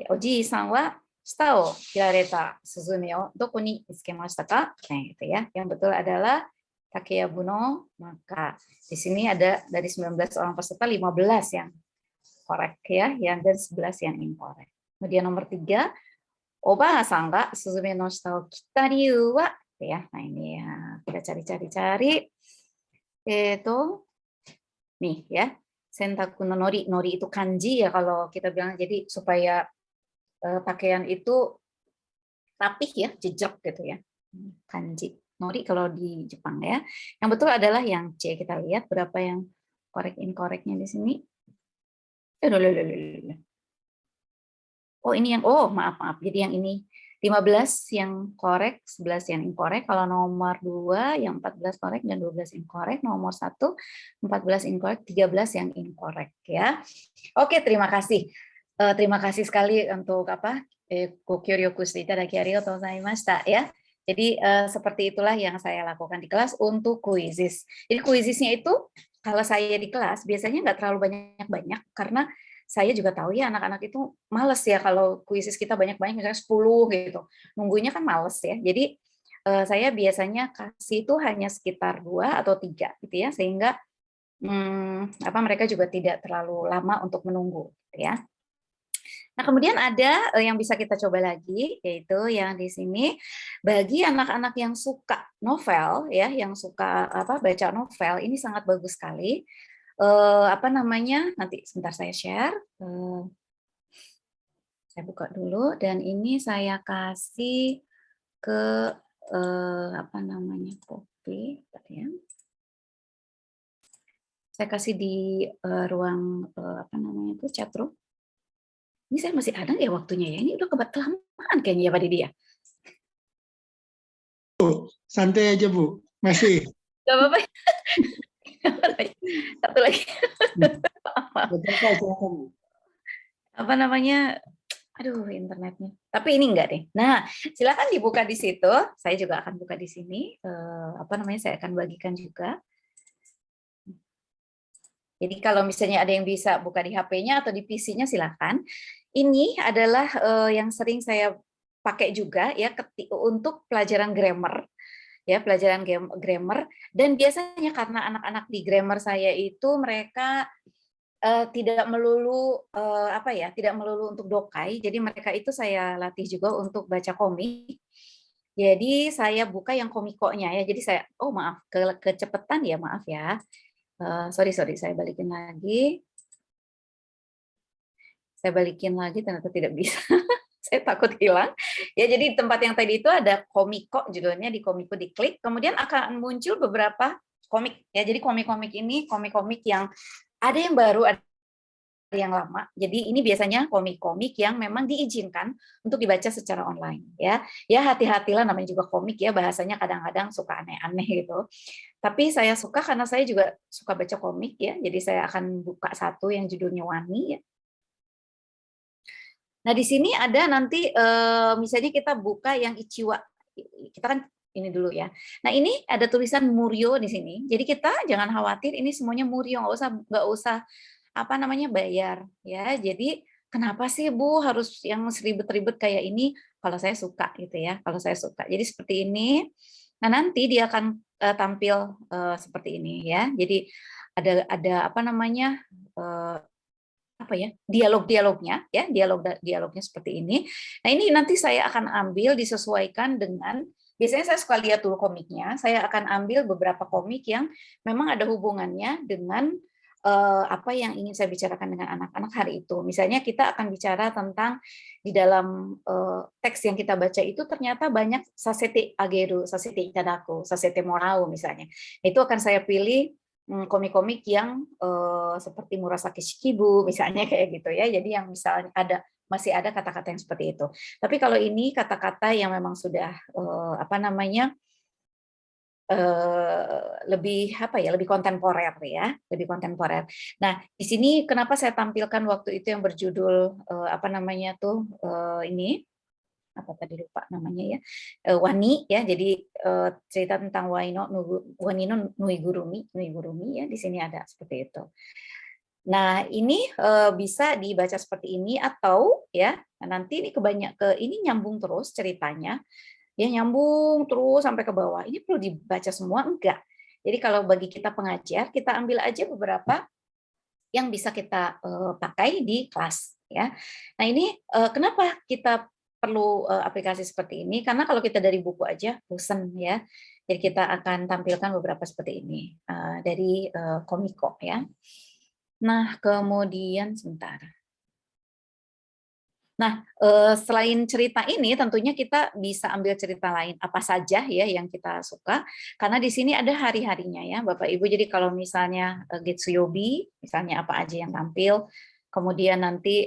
Oji-san wa shita o hirareta suzume o doko ni mitsukemashita ka? Nah, gitu ya. Yang betul adalah Takeyabu no maka. Di sini ada dari 19 orang peserta 15 yang korek ya, yang dan 11 yang incorrect. Kemudian nomor 3, Oba-san ga suzume no shita o kita ryu wa, ya. Nah ini ya, kita cari. Nih ya, sentaku no nori, nori itu kanji ya kalau kita bilang, jadi supaya pakaian itu rapih ya, jejak gitu ya. Kanji, nori kalau di Jepang ya. Yang betul adalah yang C. Kita lihat berapa yang korek incorrectnya di sini. Oh ini yang, oh maaf, jadi yang ini 15 yang korek, 11 yang incorrect. Kalau nomor 2 yang 14 korek dan 12 incorrect. Nomor 1 14 incorrect, 13 yang incorrect ya. Oke, terima kasih. Terima kasih sekali untuk apa? Gokyōryoku shite itadaki arigatou gozaimashita ya. Jadi seperti itulah yang saya lakukan di kelas untuk kuisis. Jadi kuisisnya itu kalau saya di kelas biasanya nggak terlalu banyak-banyak karena saya juga tahu ya anak-anak itu males ya kalau kuisis kita banyak-banyak misalnya 10 gitu. Nunggunya kan males ya. Jadi saya biasanya kasih itu hanya sekitar 2 atau 3 gitu ya, sehingga mereka juga tidak terlalu lama untuk menunggu gitu ya. Nah, kemudian ada yang bisa kita coba lagi, yaitu yang di sini bagi anak-anak yang suka novel ya, yang suka baca novel, ini sangat bagus sekali. Nanti sebentar saya share. Saya buka dulu dan ini saya kasih ke copy ya. Saya kasih di ruang chat room. Ini saya masih ada ya waktunya ya. Ini udah kelamaan kayaknya ya Pak Didi ya. Santai aja Bu, masih. Gak apa-apa. Satu lagi. Aduh internetnya. Tapi ini enggak deh. Nah, silakan dibuka di situ. Saya juga akan buka di sini. Saya akan bagikan juga. Jadi kalau misalnya ada yang bisa buka di HP-nya atau di PC-nya silakan. Ini adalah yang sering saya pakai juga ya untuk pelajaran grammar. Ya, pelajaran grammar, dan biasanya karena anak-anak di grammar saya itu mereka tidak melulu tidak melulu untuk dokai, jadi mereka itu saya latih juga untuk baca komik. Jadi saya buka yang komikonya ya. Jadi saya, oh maaf, kecepatan ya, maaf ya. Sorry, saya balikin lagi. Saya balikin lagi, ternyata tidak bisa. Saya takut hilang. Ya, jadi tempat yang tadi itu ada komiko, judulnya di komiko diklik, kemudian akan muncul beberapa komik. Ya, jadi komik-komik ini komik-komik yang ada yang baru, ada yang lama. Jadi ini biasanya komik-komik yang memang diizinkan untuk dibaca secara online ya. Ya hati-hatilah, namanya juga komik ya, bahasanya kadang-kadang suka aneh-aneh gitu. Tapi saya suka karena saya juga suka baca komik ya. Jadi saya akan buka satu yang judulnya Wani ya. Nah, di sini ada nanti misalnya kita buka yang Ichiwa. Kita kan ini dulu ya. Nah, ini ada tulisan Muryo di sini. Jadi kita jangan khawatir, ini semuanya Muryo, nggak usah apa namanya bayar ya. Jadi kenapa sih Bu harus yang seribet-ribet kayak ini? Kalau saya suka gitu ya. Kalau saya suka. Jadi seperti ini. Nah, nanti dia akan tampil seperti ini ya. Jadi ada apa namanya? Apa ya, dialognya ya, dialognya seperti ini. Nah, ini nanti saya akan ambil disesuaikan dengan, biasanya saya suka lihat dulu komiknya, saya akan ambil beberapa komik yang memang ada hubungannya dengan apa yang ingin saya bicarakan dengan anak-anak hari itu. Misalnya kita akan bicara tentang di dalam teks yang kita baca itu ternyata banyak sasete ageru, sasete itadaku, sasete morau misalnya. Itu akan saya pilih komik-komik yang seperti Murasaki Shikibu misalnya kayak gitu ya. Jadi yang misalnya masih ada kata-kata yang seperti itu. Tapi kalau ini kata-kata yang memang sudah apa namanya lebih apa ya, lebih kontemporer ya, lebih kontemporer. Nah, di sini kenapa saya tampilkan waktu itu yang berjudul apa namanya tuh ini apa tadi lupa namanya ya, Wani ya. Jadi cerita tentang Wanino Nuigurumi ya, di sini ada seperti itu. Nah, ini bisa dibaca seperti ini atau ya nanti ini ini nyambung terus ceritanya. Ya nyambung terus sampai ke bawah. Ini perlu dibaca semua enggak? Jadi kalau bagi kita pengajar, kita ambil aja beberapa yang bisa kita pakai di kelas ya. Nah, ini kenapa kita perlu aplikasi seperti ini? Karena kalau kita dari buku aja bosan ya. Jadi kita akan tampilkan beberapa seperti ini dari Komiko ya. Nah, kemudian sebentar. Nah, selain cerita ini tentunya kita bisa ambil cerita lain apa saja ya yang kita suka, karena di sini ada hari-harinya ya Bapak Ibu. Jadi kalau misalnya Getsuyobi, misalnya apa aja yang tampil, kemudian nanti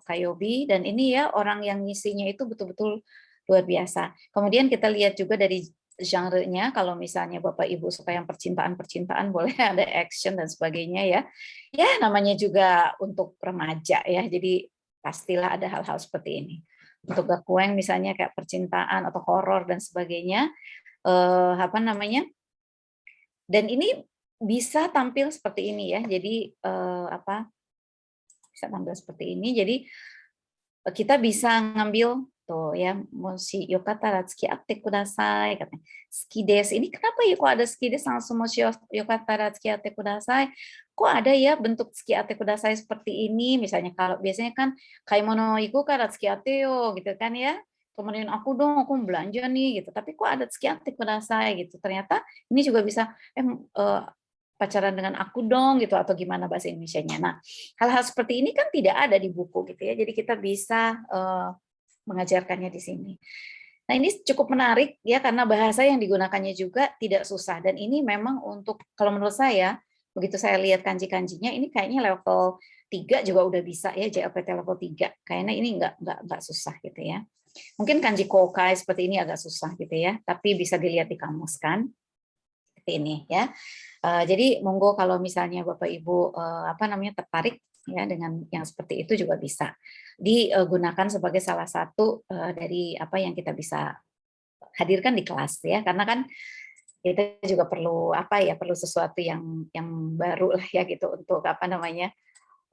Kayobi, dan ini ya orang yang ngisinya itu betul-betul luar biasa. Kemudian kita lihat juga dari genre-nya, kalau misalnya Bapak Ibu suka yang percintaan-percintaan, boleh ada action dan sebagainya ya. Ya namanya juga untuk remaja ya, jadi pastilah ada hal-hal seperti ini. Untuk gakueng misalnya kayak percintaan atau horor dan sebagainya, apa namanya? Dan ini bisa tampil seperti ini ya. Jadi apa? Bisa tampil seperti ini. Jadi kita bisa ngambil tuh ya, moshi yokata ratsuki atte kudasai katanya. Skides ini kenapa ya kok ada skides langsung moshi yokata ratsuki atte kudasai? Kok ada ya bentuk tsuki atte kudasai seperti ini? Misalnya kalau biasanya kan kaimono iku ka ratsuki atte yo gitu kan ya. Kemudian aku dong, aku mau belanja nih gitu. Tapi kok ada tsuki atte kudasai gitu. Ternyata ini juga bisa pacaran dengan aku dong gitu, atau gimana bahasa Indonesianya. Nah, hal-hal seperti ini kan tidak ada di buku gitu ya. Jadi kita bisa mengajarkannya di sini. Nah, ini cukup menarik ya karena bahasa yang digunakannya juga tidak susah, dan ini memang untuk, kalau menurut saya begitu saya lihat kanji-kanjinya ini kayaknya level 3 juga udah bisa ya, JLPT level 3. Kayaknya ini enggak susah gitu ya. Mungkin kanji kokai seperti ini agak susah gitu ya, tapi bisa dilihat di kamus kan. Seperti ini ya. Jadi monggo kalau misalnya Bapak Ibu apa namanya tertarik ya dengan yang seperti itu juga bisa digunakan sebagai salah satu dari apa yang kita bisa hadirkan di kelas ya, karena kan kita juga perlu apa ya, perlu sesuatu yang baru lah ya gitu untuk apa namanya,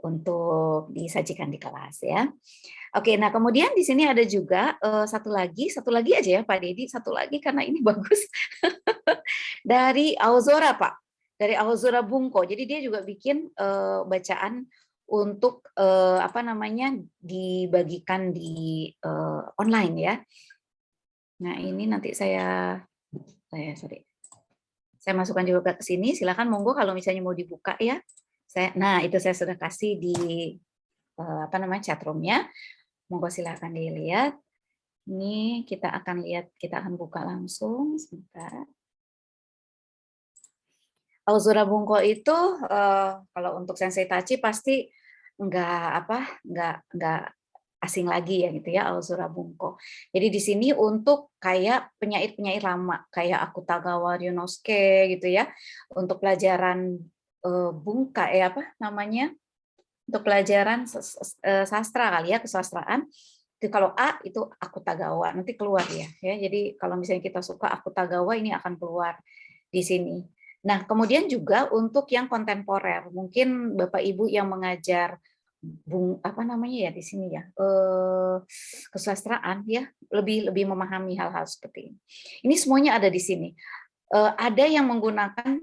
untuk disajikan di kelas ya. Oke, nah kemudian di sini ada juga satu lagi aja ya Pak Dedi, satu lagi karena ini bagus dari Aozora Pak. Dari Aozora Bunko. Jadi dia juga bikin bacaan untuk apa namanya dibagikan di online ya. Nah, ini nanti saya masukkan juga ke sini. Silakan monggo kalau misalnya mau dibuka ya. Nah, itu saya sudah kasih di chat room-nya. Monggo silakan dilihat. Ini kita akan buka langsung sebentar. Aozora Bunko itu kalau untuk Sensei Tachi pasti nggak asing lagi ya gitu ya, Aozora Bunko. Jadi di sini untuk kayak penyair-penyair lama kayak Akutagawa Ryunosuke gitu ya, untuk pelajaran bunka untuk pelajaran sastra kali ya, kesastraan. Itu kalau A itu Akutagawa nanti keluar ya. Jadi kalau misalnya kita suka Akutagawa ini akan keluar di sini. Nah, kemudian juga untuk yang kontemporer, mungkin Bapak Ibu yang mengajar di sini ya, kesastraan ya, lebih memahami hal-hal seperti ini. Ini semuanya ada di sini. Ada yang menggunakan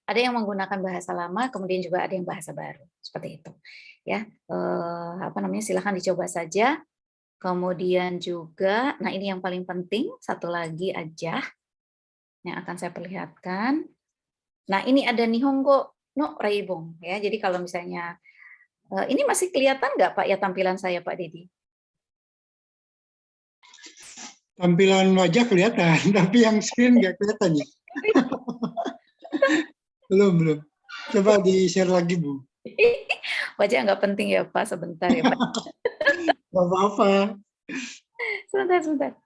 ada yang menggunakan bahasa lama, kemudian juga ada yang bahasa baru, seperti itu. Ya, silakan dicoba saja. Kemudian juga, nah ini yang paling penting, satu lagi aja yang akan saya perlihatkan. Nah, ini ada Nihongo no Reibung ya. Jadi kalau misalnya ini masih kelihatan nggak Pak ya tampilan saya Pak Dedi? Tampilan wajah kelihatan, tapi yang screen nggak kelihatan ya. Belum. Coba di-share lagi, Bu. Wajah nggak penting ya Pak, sebentar ya Pak. Nggak apa-apa. Sebentar.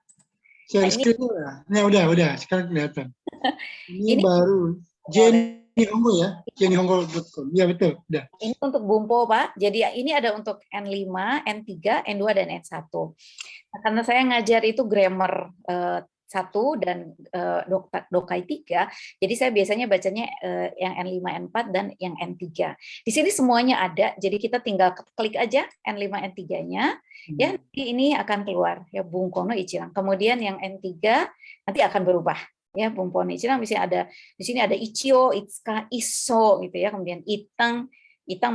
Share screen lah. Nah, udah. Sekarang kelihatan. Ini baru. Nihongo ya? Nihongo.com. Ya, betul. Udah. Ini untuk Bumpo, Pak. Jadi ini ada untuk N5, N3, N2, dan N1. Nah, karena saya ngajar itu grammar 1 dan Dokai 3, jadi saya biasanya bacanya yang N5, N4, dan yang N3. Di sini semuanya ada, jadi kita tinggal klik aja N5, N3-nya, ya ini akan keluar ya Bunko no Ichirang. Kemudian yang N3 nanti akan berubah ya Bunko no Ichirang, misalnya ada di sini ada Ichio, Itsuka, Iso gitu ya, kemudian Itang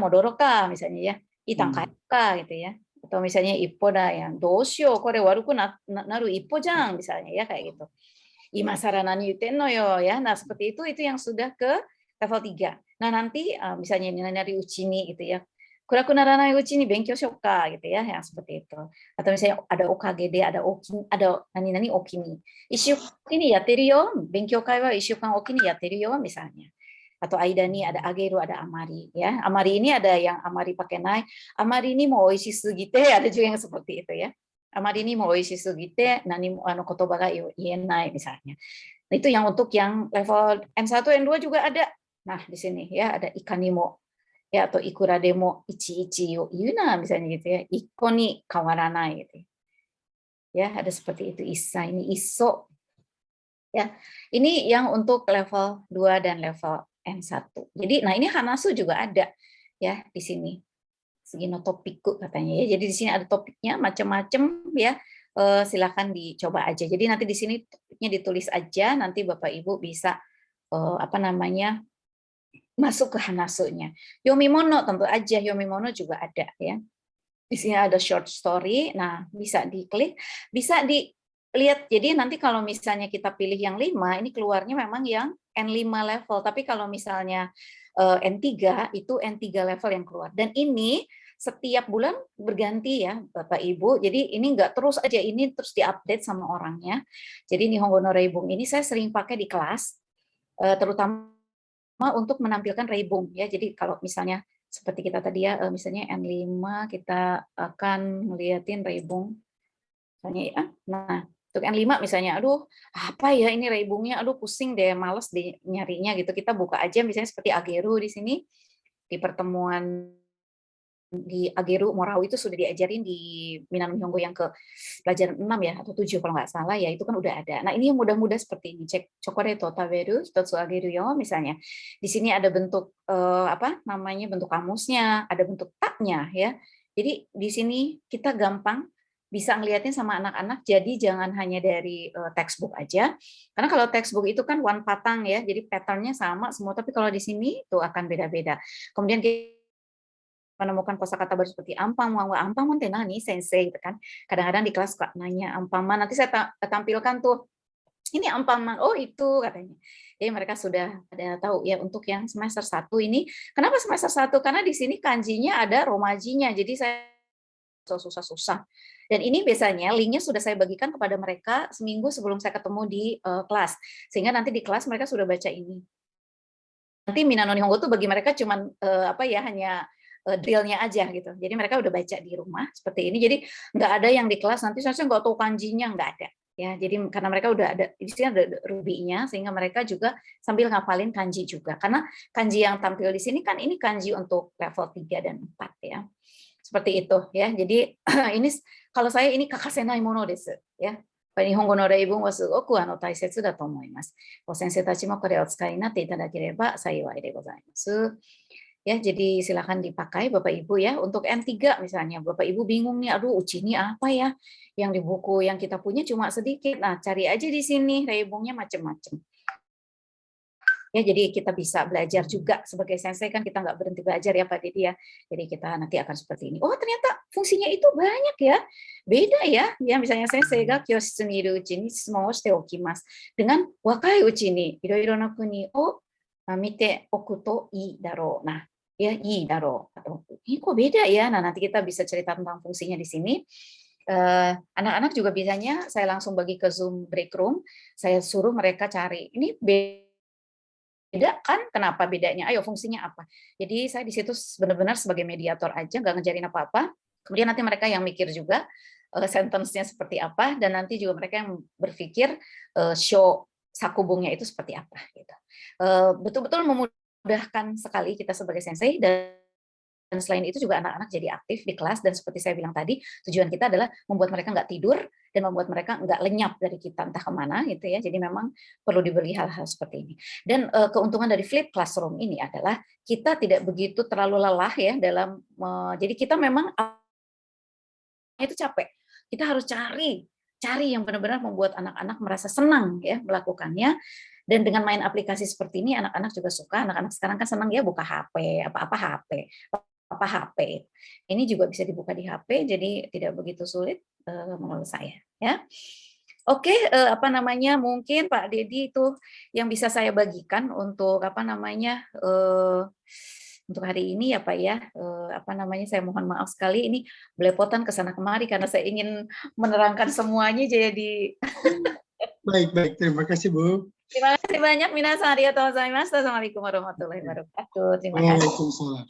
Modoroka misalnya ya, Itang Kaika gitu ya. Atau misalnya ippoda yang dosyo kore waruku naru ippo jang misalnya ya kayak gitu. Imasara nani yutenno yo ya. Nah, seperti itu yang sudah ke level 3. Nah, nanti misalnya nari uchini gitu ya. Kuraku naranai uchini benkyou shouka gitu ya, yang seperti itu. Atau misalnya ada okagede, ada nani okini. Ishyukan ini yateru yo, benkyou kai wa ishyukan okini yateru yo misalnya. Atau aidani ada ageru, ada amari ya. Amari ini ada yang amari pakai nai, amari ini mau oishi sugite, ada juga yang seperti itu ya. Amari ini mau oishi sugite nani kotoba ga ienai misalnya. Nah, itu yang untuk yang level N1, N2 juga ada. Nah, di sini ya ada ikanimo ya, atau ikura demo ichi yo yuna misalnya gitu ya. Iko ni kawaranai gitu. Ya, ada seperti itu. Isa ini iso. Ya. Ini yang untuk level 2 dan level N1. Jadi, nah ini Hanasu juga ada ya di sini. Segino topiku katanya ya. Jadi di sini ada topiknya macam-macam ya. Silakan dicoba aja. Jadi nanti di sini topiknya ditulis aja. Nanti Bapak Ibu bisa masuk ke Hanasunya. Yomimono tentu aja. Yomimono juga ada ya. Di sini ada short story. Nah bisa diklik, bisa dilihat. Jadi nanti kalau misalnya kita pilih yang 5, ini keluarnya memang yang N5 level, tapi kalau misalnya N3 itu N3 level yang keluar. Dan ini setiap bulan berganti ya Bapak Ibu. Jadi ini enggak terus aja, ini terus diupdate sama orangnya. Jadi Nihongo no Reibung ini saya sering pakai di kelas, terutama untuk menampilkan Reibung ya. Jadi kalau misalnya seperti kita tadi ya, misalnya N5 kita akan melihatin Reibung. Misalnya ya. Nah, untuk N5 misalnya, aduh apa ya ini Reibungnya, aduh pusing deh, males deh nyarinya gitu. Kita buka aja misalnya seperti Ageru di sini, di pertemuan di Ageru Morau itu sudah diajarin di Minano Nihongo yang ke pelajaran 6 ya, atau 7 kalau nggak salah ya, itu kan udah ada. Nah ini yang mudah-mudah seperti ini, cek Chokoreto Taberu, Hitotsu Ageru yo misalnya. Di sini ada bentuk bentuk kamusnya, ada bentuk taknya ya. Jadi di sini kita gampang bisa ngeliatin sama anak-anak, jadi jangan hanya dari textbook aja. Karena kalau textbook itu kan one patang ya, jadi patternnya sama semua, tapi kalau di sini itu akan beda-beda. Kemudian menemukan kosakata baru seperti ampamman, ampamman teh nani sensei gitu kan. Kadang-kadang di kelas suka nanya ampamman, nanti saya tampilkan tuh, ini ampamman, oh itu katanya. Jadi mereka sudah ada tahu ya untuk yang semester 1 ini. Kenapa semester 1? Karena di sini kanjinya ada romajinya, jadi saya susah-susah. Dan ini biasanya linknya sudah saya bagikan kepada mereka seminggu sebelum saya ketemu di kelas. Sehingga nanti di kelas mereka sudah baca ini. Nanti Minano Nihongo tuh bagi mereka cuman hanya drill-nya aja gitu. Jadi mereka udah baca di rumah seperti ini. Jadi nggak ada yang di kelas nanti saya nggak tahu kanjinya, nggak ada. Ya, jadi karena mereka udah ada di sini ada rubinya sehingga mereka juga sambil ngafalin kanji juga. Karena kanji yang tampil di sini kan ini kanji untuk level 3 dan 4 ya. Seperti itu ya. Jadi ini kalau saya ini kakasenai mono desu ya. Nihongo no reibun wa sugoku taisetsu da to omoimasu. Sensei tachi mo kore o tsukai ni natte itadakereba saiwai de gozaimasu. Ya, jadi silakan dipakai Bapak Ibu ya. Untuk M3 misalnya, Bapak Ibu bingung nih, aduh uji ini apa ya? Yang di buku yang kita punya cuma sedikit. Nah, cari aja di sini, reibungnya macam-macam. Ya, jadi kita bisa belajar juga sebagai sensei kan kita nggak berhenti belajar ya Pak Didi ya. Jadi kita nanti akan seperti ini. Oh ternyata fungsinya itu banyak ya, beda ya. Ya misalnya sensei ga kyositsu ni iru uchi ni sumo shite okimasu. Dengan wakai uchi ni iroiro na kuni o mite oku to ii daro. Nah, ya ii daro atau ini kok beda ya. Nah nanti kita bisa cerita tentang fungsinya di sini. Anak-anak juga biasanya saya langsung bagi ke Zoom break room. Saya suruh mereka cari ini beda kan? Kenapa bedanya? Ayo fungsinya apa? Jadi saya di situ benar-benar sebagai mediator aja, nggak ngejarin apa-apa. Kemudian nanti mereka yang mikir juga sentence-nya seperti apa, dan nanti juga mereka yang berpikir show sakubungnya itu seperti apa. Gitu. Betul-betul memudahkan sekali kita sebagai sensei, dan selain itu juga anak-anak jadi aktif di kelas, dan seperti saya bilang tadi, tujuan kita adalah membuat mereka nggak tidur, dan membuat mereka nggak lenyap dari kita entah kemana gitu ya. Jadi memang perlu diberi hal-hal seperti ini. Dan keuntungan dari flip classroom ini adalah kita tidak begitu terlalu lelah ya dalam jadi kita memang itu capek. Kita harus cari yang benar-benar membuat anak-anak merasa senang ya melakukannya. Dan dengan main aplikasi seperti ini anak-anak juga suka. Anak-anak sekarang kan senang ya buka HP, apa HP. Ini juga bisa dibuka di HP, jadi tidak begitu sulit menurut saya. Ya, oke, mungkin Pak Dedi itu yang bisa saya bagikan untuk untuk hari ini ya Pak ya. Saya mohon maaf sekali ini belepotan ke sana kemari karena saya ingin menerangkan semuanya jadi. Baik, terima kasih Bu. Terima kasih banyak minasan, arigatou gozaimasu. Assalamualaikum warahmatullahi wabarakatuh. Terima kasih. Waalaikumsalam.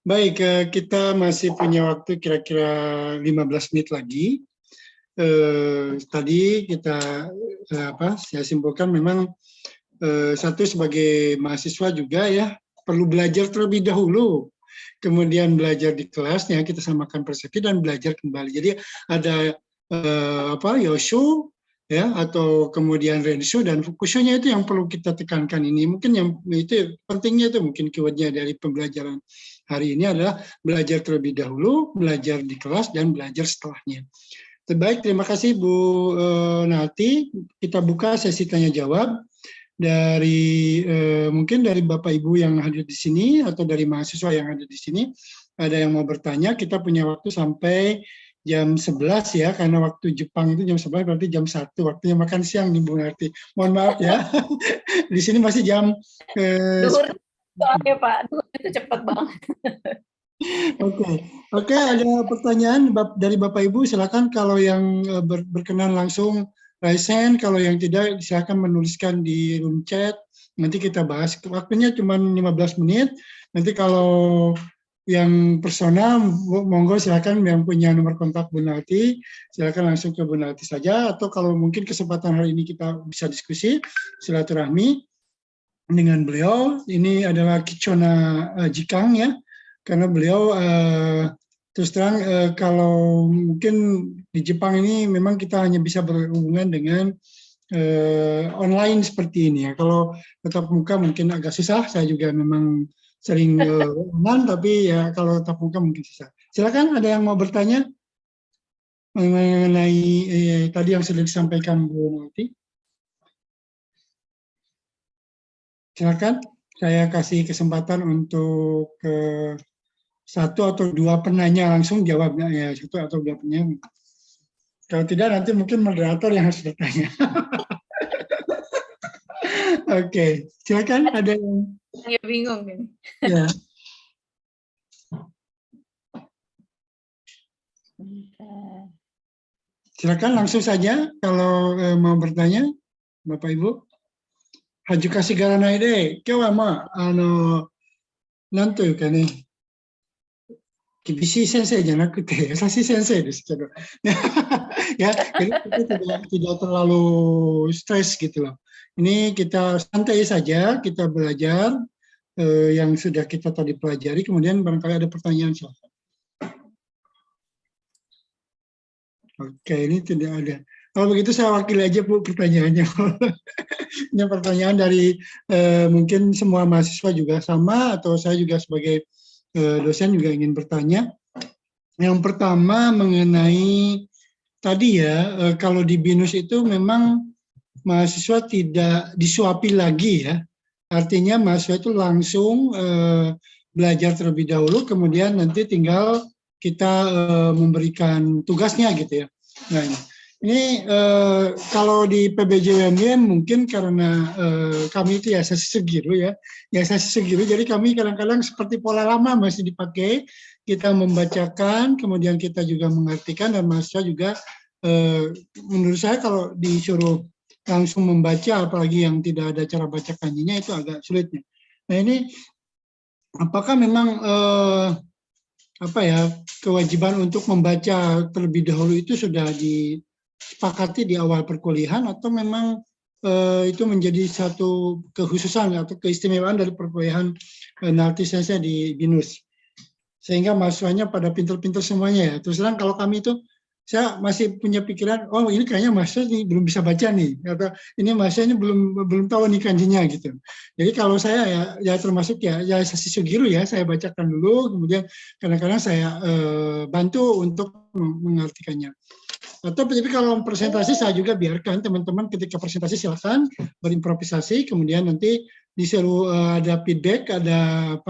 Baik, kita masih punya waktu kira-kira 15 menit lagi. Tadi kita saya simpulkan memang satu sebagai mahasiswa juga ya perlu belajar terlebih dahulu, kemudian belajar di kelasnya kita samakan persepsi dan belajar kembali. Jadi ada yoshu ya atau kemudian renshu dan fukushonya itu yang perlu kita tekankan ini. Mungkin yang itu pentingnya itu mungkin keywordnya dari pembelajaran hari ini adalah belajar terlebih dahulu, belajar di kelas dan belajar setelahnya. Baik, terima kasih Bu Nati. Kita buka sesi tanya jawab dari mungkin dari Bapak Ibu yang hadir di sini atau dari mahasiswa yang hadir di sini. Ada yang mau bertanya, kita punya waktu sampai jam 11 ya, karena waktu Jepang itu jam 11 berarti jam 1, waktunya makan siang nih Bu Nati. Mohon maaf ya. Di sini masih jam Duhur soalnya Pak, duhur itu cepat banget. Oke, ada pertanyaan dari Bapak Ibu, silakan kalau yang berkenan langsung raise hand, kalau yang tidak silakan menuliskan di room chat, nanti kita bahas. Waktunya cuma 15 menit, nanti kalau yang personal, monggo silakan yang punya nomor kontak Bu Nati, silakan langsung ke Bu Nati saja, atau kalau mungkin kesempatan hari ini kita bisa diskusi, silaturahmi dengan beliau. Ini adalah Kichona Jikang ya, karena beliau terus terang kalau mungkin di Jepang ini memang kita hanya bisa berhubungan dengan online seperti ini ya. Kalau tatap muka mungkin agak susah, saya juga memang sering online, tapi ya kalau tatap muka mungkin susah. Silakan ada yang mau bertanya mengenai tadi yang sudah disampaikan Bu Nati. Silakan, saya kasih kesempatan untuk satu atau dua penanya langsung jawabnya ya, satu atau dua penanya. Kalau tidak nanti mungkin moderator yang harus bertanya. Oke, silakan ada yang Ya bingung nih. ya. Silakan langsung saja kalau mau bertanya, Bapak Ibu. Haju kasih garanai deh, kau ama, nanto yuka nih. Kibisi sensei janakute, yasashii sensei desu kedo. Ya, jadi kita tidak terlalu stres gitu loh. Ini kita santai saja, kita belajar yang sudah kita tadi pelajari, kemudian barangkali ada pertanyaan silakan. Oke, ini tidak ada. Kalau begitu saya wakili aja Bu pertanyaannya. Ini pertanyaan dari mungkin semua mahasiswa juga sama, atau saya juga sebagai dosen juga ingin bertanya. Yang pertama mengenai tadi ya, kalau di BINUS itu memang mahasiswa tidak disuapi lagi ya. Artinya mahasiswa itu langsung belajar terlebih dahulu, kemudian nanti tinggal kita memberikan tugasnya gitu ya. Nah ini kalau di PBJWMY mungkin karena kami itu Yayasan Sugiru ya, Yayasan Sugiru, jadi kami kadang-kadang seperti pola lama masih dipakai, kita membacakan, kemudian kita juga mengartikan, dan mahasiswa juga menurut saya kalau disuruh langsung membaca, apalagi yang tidak ada cara baca kanjinya, itu agak sulitnya. Nah ini apakah memang kewajiban untuk membaca terlebih dahulu itu sudah disepakati di awal perkuliahan, atau memang itu menjadi satu kekhususan atau keistimewaan dari perkuliahan Narti Sensei di BINUS, sehingga mahasiswanya pada pintar-pintar semuanya ya. Terus terang kalau kami itu, saya masih punya pikiran, oh ini kayaknya mahasiswa ini belum bisa baca nih, atau ini mahasiswanya belum tahu nih kanjinya gitu. Jadi kalau saya ya termasuk ya Yayasan Sugiru ya, saya bacakan dulu, kemudian kadang-kadang saya bantu untuk mengartikannya. Tapi kalau presentasi saya juga biarkan teman-teman ketika presentasi silakan berimprovisasi, kemudian nanti disuruh ada feedback, ada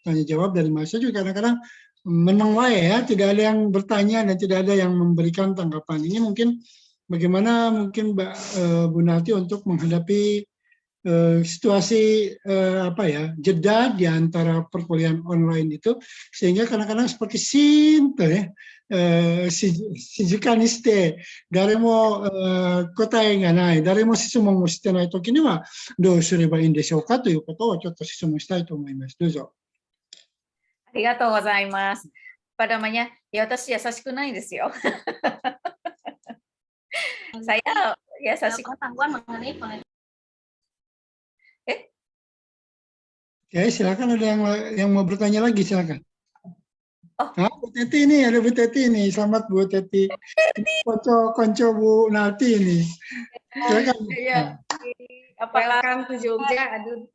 tanya jawab dari mahasiswa juga kadang-kadang menang wae ya, tidak ada yang bertanya dan tidak ada yang memberikan tanggapan. Ini mungkin bagaimana mungkin Mbak Bu Nati untuk menghadapi situasi jeda di antara perkuliahan online itu, sehingga kadang-kadang seperti Shinto ya, shizuka ni shite dare mo kotae ga nai, dare mo shitsumon mo shite nai toki ni wa dou sureba ii deshou ka toいうことをちょっと質問したいと思います。どうぞ。ありがとうございます。Apa namanya? Ya,私優しくないですよ。Saya yasashiku. Pengetahuan mengenai Ya, silakan ada yang mau bertanya lagi, silakan. Oh. Bu Teti ini, ada Bu Teti ini. Selamat Bu Teti. Konco Bu Nati ini. Silakan. Iya. Welcome to Jogja. Aduh.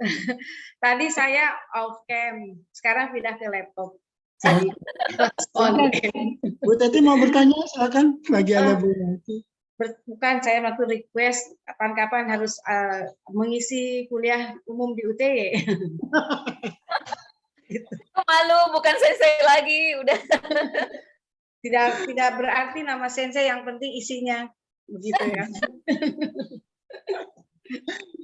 Tadi saya off cam, sekarang pindah ke laptop. Jadi on cam. Bu Teti mau bertanya, silakan. Lagi ada Bu Nati. Bukan, saya waktu request kapan-kapan harus mengisi kuliah umum di UTY. Gitu. Malu, bukan sensei lagi, udah. Tidak berarti nama sensei, yang penting isinya, begitu ya.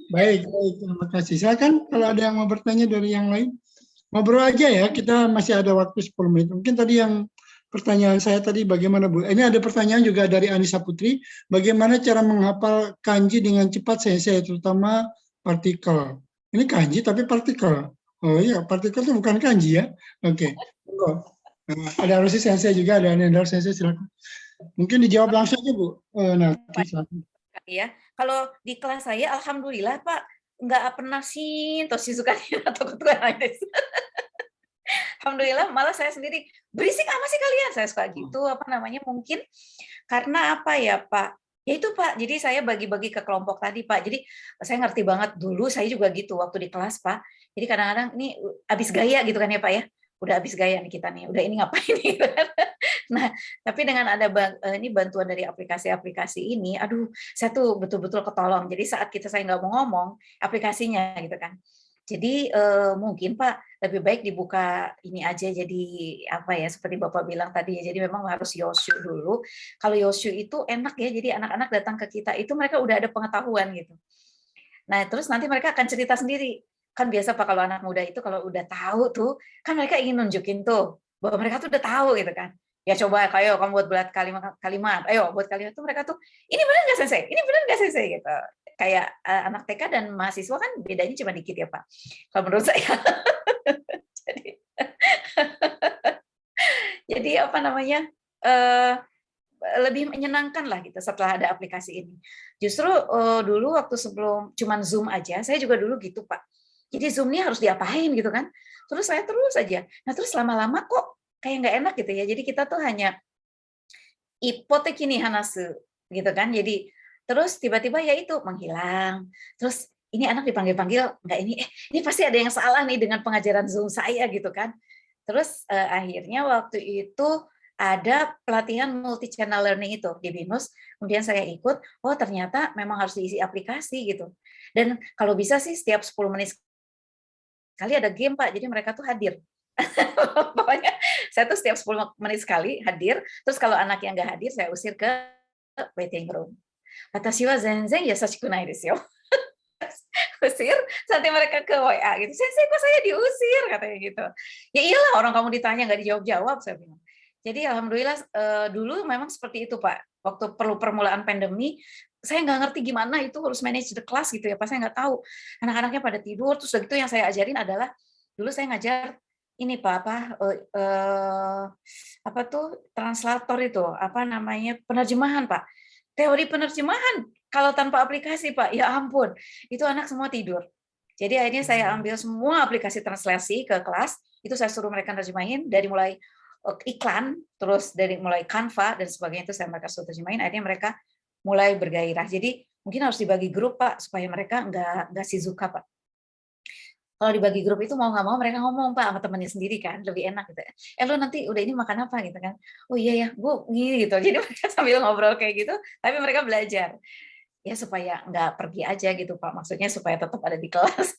Baik, terima kasih. Silakan kalau ada yang mau bertanya dari yang lain. Ngobrol aja ya, kita masih ada waktu 10 menit. Mungkin tadi yang pertanyaan saya tadi bagaimana Bu? Ini ada pertanyaan juga dari Anissa Putri. Bagaimana cara menghafal kanji dengan cepat sensei, terutama partikel? Ini kanji tapi partikel. Oh iya, partikel itu bukan kanji ya. Oke. Ada Rosi Sensei juga, ada Nendar Sensei, silakan. Mungkin dijawab langsung aja Bu. Silakan. Ya, kalau di kelas saya, alhamdulillah Pak, nggak pernah Shinto Shizuka atau ketua desu. Alhamdulillah, malah saya sendiri berisik apa sih kalian, saya suka gitu, mungkin karena apa ya Pak, ya itu Pak, jadi saya bagi-bagi ke kelompok tadi Pak, jadi saya ngerti banget dulu, saya juga gitu waktu di kelas Pak, jadi kadang-kadang ini habis gaya gitu kan ya Pak ya, udah habis gaya nih kita nih, udah ini ngapain nih. Nah, tapi dengan ada ini bantuan dari aplikasi-aplikasi ini, aduh, saya tuh betul-betul ketolong. Jadi saat saya nggak mau ngomong, aplikasinya gitu kan. Jadi mungkin Pak lebih baik dibuka ini aja, jadi apa ya, seperti Bapak bilang tadi ya, jadi memang harus Yoshu dulu. Kalau Yoshu itu enak ya, jadi anak-anak datang ke kita itu mereka udah ada pengetahuan gitu. Nah terus nanti mereka akan cerita sendiri. Kan biasa Pak kalau anak muda itu kalau udah tahu tuh, kan mereka ingin nunjukin tuh bahwa mereka tuh udah tahu gitu kan. Ya coba kayak kamu buat kalimat, ayo buat kalimat tuh mereka tuh, ini benar nggak Sensei? Ini benar nggak Sensei? Gitu. Kayak anak TK dan mahasiswa kan bedanya cuma dikit ya Pak. Kalau menurut saya. jadi apa namanya? Lebih menyenangkan lah gitu setelah ada aplikasi ini. Justru dulu waktu sebelum cuman Zoom aja, saya juga dulu gitu Pak. Jadi Zoom ini harus diapain gitu kan? Terus saya terus aja. Nah terus lama-lama kok kayak nggak enak gitu ya. Jadi kita tuh hanya ipotek ini hanasu gitu kan. Jadi terus tiba-tiba ya itu menghilang. Terus ini anak dipanggil-panggil nggak ini pasti ada yang salah nih dengan pengajaran Zoom saya gitu kan. Terus akhirnya waktu itu ada pelatihan multi channel learning itu di BINUS, kemudian saya ikut, oh ternyata memang harus diisi aplikasi gitu. Dan kalau bisa sih setiap 10 menit sekali ada game Pak, jadi mereka tuh hadir. Pokoknya saya tuh setiap 10 menit sekali hadir, terus kalau anak yang nggak hadir saya usir ke waiting room. Watashi wa zenzen yasashiku nai desu yo. Usir sampai mereka ke WA gitu. Sensei kok saya diusir katanya gitu. Ya iyalah orang kamu ditanya nggak dijawab-jawab saya bilang. Jadi alhamdulillah dulu memang seperti itu Pak. Waktu permulaan pandemi, saya nggak ngerti gimana itu harus manage the class gitu ya. Pas saya nggak tahu anak-anaknya pada tidur. Terus begitu yang saya ajarin adalah dulu saya ngajar ini Pak apa tuh translator itu apa namanya penerjemahan Pak. Teori penerjemahan kalau tanpa aplikasi Pak, ya ampun, itu anak semua tidur. Jadi akhirnya saya ambil semua aplikasi translasi ke kelas, itu saya suruh mereka terjemahin dari mulai iklan, terus dari mulai Canva dan sebagainya itu saya mereka suruh terjemahin, akhirnya mereka mulai bergairah. Jadi mungkin harus dibagi grup Pak, supaya mereka nggak shizuka Pak. Kalau dibagi grup itu mau nggak mau mereka ngomong Pak sama temannya sendiri kan, lebih enak gitu. Lo nanti udah ini makan apa gitu kan? Oh iya ya, Bu, gini gitu. Jadi mereka sambil ngobrol kayak gitu, tapi mereka belajar. Ya supaya nggak pergi aja gitu Pak, maksudnya supaya tetap ada di kelas.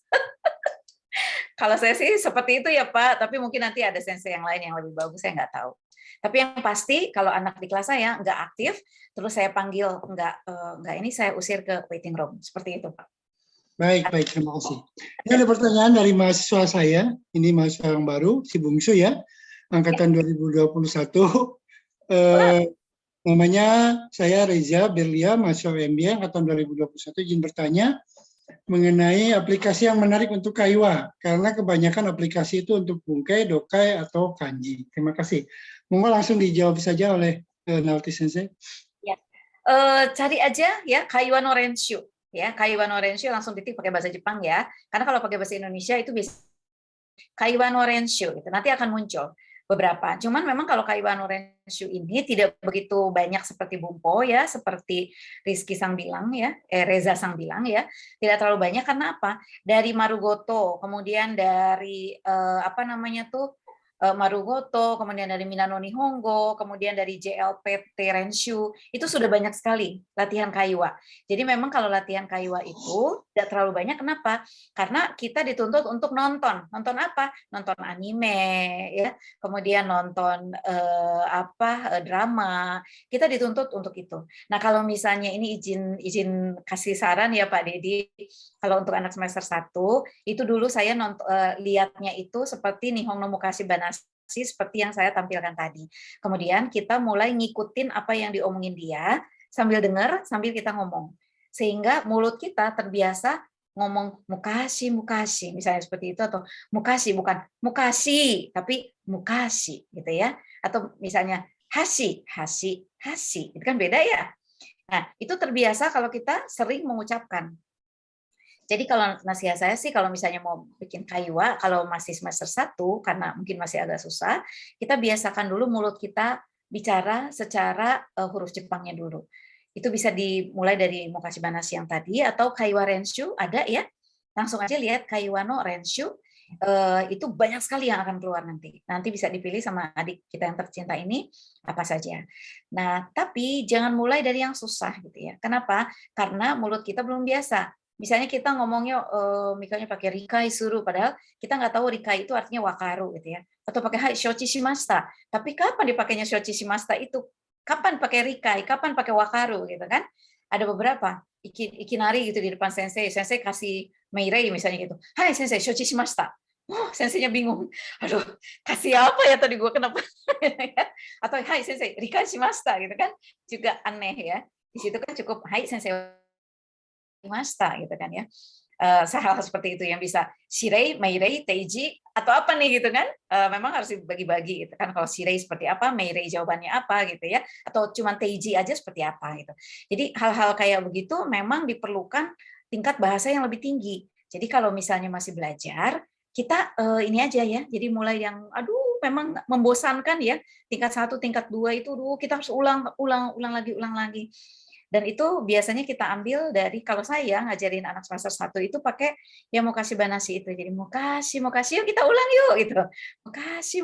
Kalau saya sih seperti itu ya Pak, tapi mungkin nanti ada sensei yang lain yang lebih bagus, saya nggak tahu. Tapi yang pasti kalau anak di kelas saya nggak aktif, terus saya panggil nggak ini saya usir ke waiting room, seperti itu Pak. Baik, terima kasih. Ini ada pertanyaan dari mahasiswa saya, ini mahasiswa yang baru, si Bungsu ya, angkatan 2021. Namanya saya Reza Berlia, mahasiswa MBA angkatan 2021, izin bertanya mengenai aplikasi yang menarik untuk Kaiwa, karena kebanyakan aplikasi itu untuk Bunkai, Dokai, atau Kanji. Terima kasih. Monggo langsung dijawab saja oleh Nalti Sensei. Ya. Cari aja ya Kaiwa no Renshu. Ya, Kaiwa no Renshu langsung titik pakai bahasa Jepang ya. Karena kalau pakai bahasa Indonesia itu bisa Kaiwa no Renshu gitu. Nanti akan muncul beberapa. Cuman memang kalau Kaiwa no Renshu ini tidak begitu banyak seperti Bumpo ya, seperti Rizky Sang bilang ya, Reza Sang bilang ya. Tidak terlalu banyak karena apa? Dari Marugoto, kemudian dari apa namanya tuh? Marugoto, kemudian dari Minano Nihongo, kemudian dari JLPT Renshu, itu sudah banyak sekali latihan Kaiwa. Jadi memang kalau latihan Kaiwa itu tidak terlalu banyak, kenapa? Karena kita dituntut untuk nonton. Nonton apa? Nonton anime, ya, kemudian nonton drama. Kita dituntut untuk itu. Nah kalau misalnya ini izin kasih saran ya Pak Dedi, kalau untuk anak semester 1, itu dulu saya lihatnya itu seperti Nihon no Mukashi Banashi, seperti yang saya tampilkan tadi. Kemudian kita mulai ngikutin apa yang diomongin dia, sambil dengar, sambil kita ngomong. Sehingga mulut kita terbiasa ngomong mukashi, mukashi, misalnya seperti itu, atau mukashi, bukan mukashi, tapi mukashi, gitu ya. Atau misalnya hashi, hashi, hashi, itu kan beda ya. Nah, itu terbiasa kalau kita sering mengucapkan. Jadi kalau nasihat saya sih kalau misalnya mau bikin Kaiwa, kalau masih semester 1, karena mungkin masih agak susah, kita biasakan dulu mulut kita bicara secara huruf Jepangnya dulu. Itu bisa dimulai dari Mukashi Banashi yang tadi, atau Kaiwa Renshu, ada ya. Langsung aja lihat Kaiwa no Renshu, itu banyak sekali yang akan keluar nanti. Nanti bisa dipilih sama adik kita yang tercinta ini, apa saja. Nah, tapi jangan mulai dari yang susah gitu ya. Kenapa? Karena mulut kita belum biasa. misalnya kita ngomongnya misalnya pakai rikai suruh, padahal kita nggak tahu rikai itu artinya wakaru gitu ya. Atau pakai hai shochi shimashita. Tapi kapan dipakainya shochi shimashita itu? Kapan pakai rikai? Kapan pakai wakaru gitu kan? Ada beberapa. Ikinari gitu di depan sensei kasih meirei misalnya gitu. Hai sensei, shochi shimashita. Oh, senseinya bingung. Aduh, kasih apa ya tadi gue kenapa? Atau hai sensei, rikai shimashita gitu kan? Juga aneh ya. Di situ kan cukup hai sensei shimashita gitu kan ya. Hal seperti itu yang bisa shirei, meirei, teiji atau apa nih gitu kan? Memang harus dibagi-bagi gitu kan. Kalau shirei seperti apa, meirei jawabannya apa gitu ya, atau cuma teiji aja seperti apa gitu. Jadi hal-hal kayak begitu memang diperlukan tingkat bahasa yang lebih tinggi. Jadi kalau misalnya masih belajar, kita ini aja ya. Jadi mulai yang memang membosankan ya. Tingkat 1, tingkat 2 itu kita harus ulang lagi. Dan itu biasanya kita ambil dari, kalau saya ngajarin anak semester 1 itu pakai yang mukashi banashi itu. Jadi mukashi yuk kita ulang yuk gitu. Mukashi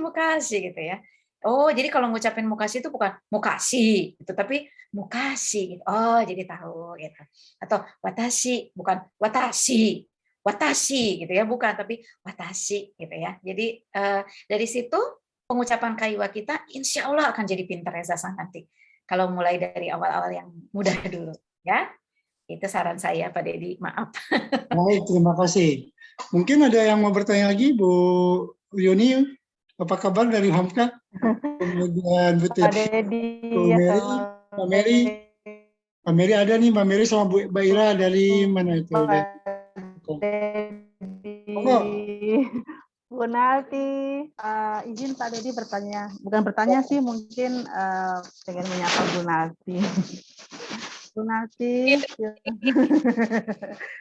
gitu ya. Oh, jadi kalau ngucapin mukashi itu bukan mukashi gitu, tapi mukashi gitu. Oh, jadi tahu gitu. Atau watashi bukan watashi gitu ya, bukan, tapi watashi gitu ya. Jadi dari situ pengucapan kaiwa kita insya Allah akan jadi pintar ya Zasan nanti. Kalau mulai dari awal-awal yang mudah dulu, ya. Itu saran saya, Pak Dedi. Maaf. Baik, terima kasih. Mungkin ada yang mau bertanya lagi, Bu Yuni. Apa kabar dari Hamka? Kemudian Bu Dedi, Mbak Mary. Mbak Mary ada nih, Mbak Mary sama Bu Ira dari mana itu? Bu Nalti, izin Pak Dedi bertanya, bukan bertanya sih, mungkin pengen menyapa Bu Nalti. Bu Nalti,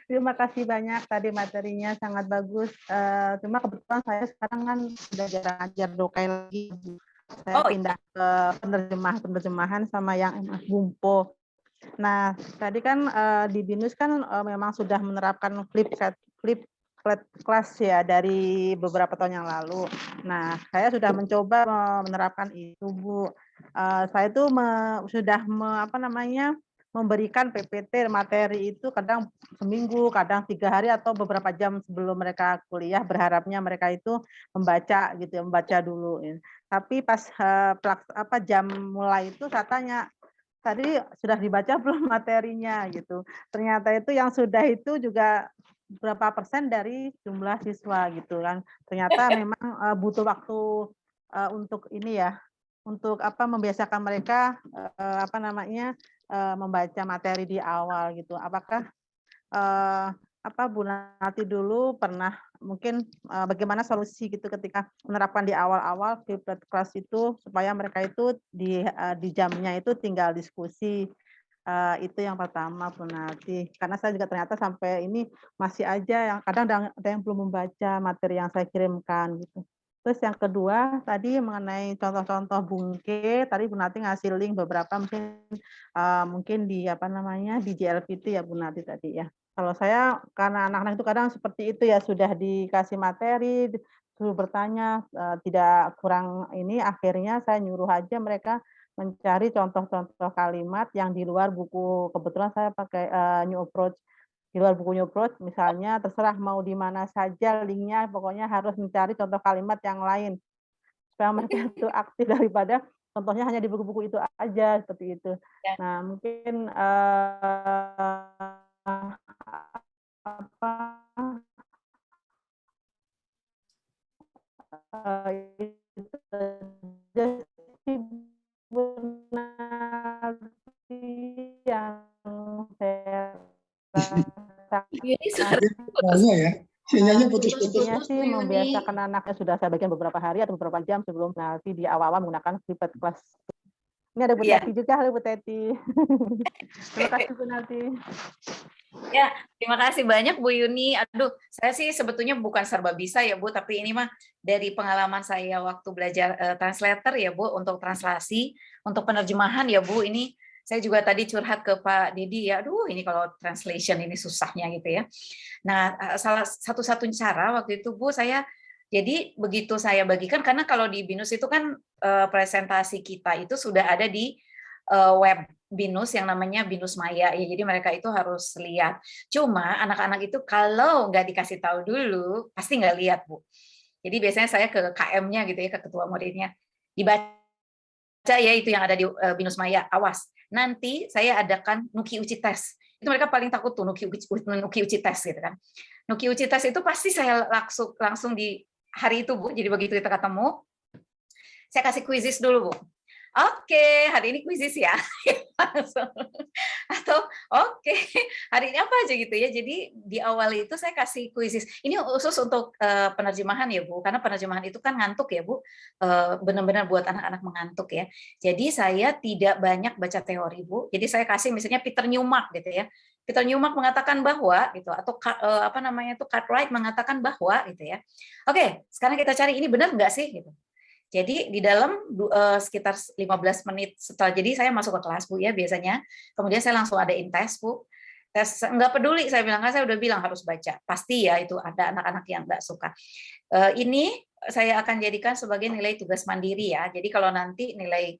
terima kasih banyak, tadi materinya sangat bagus. Cuma kebetulan saya sekarang kan sudah jarang ajar dokai lagi. Saya pindah ke penerjemahan sama yang MS Bumpo. Nah, tadi kan di BINUS kan memang sudah menerapkan flip class ya dari beberapa tahun yang lalu. Nah, saya sudah mencoba menerapkan itu, Bu. Saya itu sudah memberikan PPT materi itu kadang seminggu, kadang 3 hari atau beberapa jam sebelum mereka kuliah. Berharapnya mereka itu membaca gitu, membaca dulu. Tapi pas jam mulai itu saya tanya, tadi sudah dibaca belum materinya gitu. Ternyata itu yang sudah itu juga berapa persen dari jumlah siswa gitu kan. Ternyata memang butuh waktu untuk ini ya, untuk membiasakan mereka membaca materi di awal gitu. Apakah Bu Nati dulu pernah mungkin bagaimana solusi gitu ketika menerapkan di awal-awal flipped class itu supaya mereka itu di jamnya itu tinggal diskusi. Itu yang pertama Bu Nati. Karena saya juga ternyata sampai ini masih aja yang kadang ada yang belum membaca materi yang saya kirimkan gitu. Terus yang kedua tadi mengenai contoh-contoh bungke, tadi Bu Nati ngasih link beberapa mungkin di di JLPT ya Bu Nati tadi ya. Kalau saya karena anak-anak itu kadang seperti itu ya, sudah dikasih materi, suruh bertanya, tidak kurang ini, akhirnya saya nyuruh aja mereka mencari contoh-contoh kalimat yang di luar buku. Kebetulan saya pakai New Approach. Di luar buku New Approach, misalnya terserah mau di mana saja linknya, pokoknya harus mencari contoh kalimat yang lain. Supaya mereka itu aktif daripada contohnya hanya di buku-buku itu aja, seperti itu. Nah, mungkin yang saya sinyalnya putus-putus. sih membiasakan anaknya, sudah saya bagian beberapa hari atau beberapa jam sebelum nanti di awal-awal menggunakan flipped class. Ini ada Bu Teti juga, halo Bu Teti. Terima kasih Bu Nalti. Ya, terima kasih banyak Bu Yuni. Aduh, saya sih sebetulnya bukan serba bisa ya Bu, tapi ini mah dari pengalaman saya waktu belajar translator ya Bu, untuk translasi, untuk penerjemahan ya Bu, ini saya juga tadi curhat ke Pak Dedi ya, aduh ini kalau translation ini susahnya gitu ya. Nah, salah satu-satunya cara waktu itu Bu, jadi begitu saya bagikan, karena kalau di BINUS itu kan presentasi kita itu sudah ada di web binus yang namanya binus maya ya, jadi mereka itu harus lihat. Cuma anak-anak itu kalau nggak dikasih tahu dulu pasti nggak lihat, Bu. Jadi biasanya saya ke KM-nya gitu ya, ke ketua muridnya, dibaca ya itu yang ada di binus maya, awas nanti saya adakan nuki uci tes. Itu mereka paling takut tuh nuki uci tes gitu kan. Nuki uci tes itu pasti saya langsung di hari itu, Bu. Jadi begitu kita ketemu, saya kasih kuisis dulu, Bu. Oke, hari ini kuisis ya. Atau oke, hari ini apa aja gitu ya. Jadi di awal itu saya kasih kuisis. Ini khusus untuk penerjemahan ya, Bu. Karena penerjemahan itu kan ngantuk ya, Bu. Benar-benar buat anak-anak mengantuk ya. Jadi saya tidak banyak baca teori, Bu. Jadi saya kasih misalnya Peter Newmark gitu ya. Peter Newmark mengatakan bahwa gitu, atau apa namanya itu Cartwright mengatakan bahwa gitu ya. Oke, sekarang kita cari ini benar nggak sih gitu. Jadi di dalam sekitar 15 menit setelah, jadi saya masuk ke kelas, Bu ya biasanya. Kemudian saya langsung adain tes, Bu. Tes nggak peduli, saya bilang kan saya udah bilang harus baca. Pasti ya itu ada anak-anak yang nggak suka. Ini saya akan jadikan sebagai nilai tugas mandiri ya. Jadi kalau nanti nilai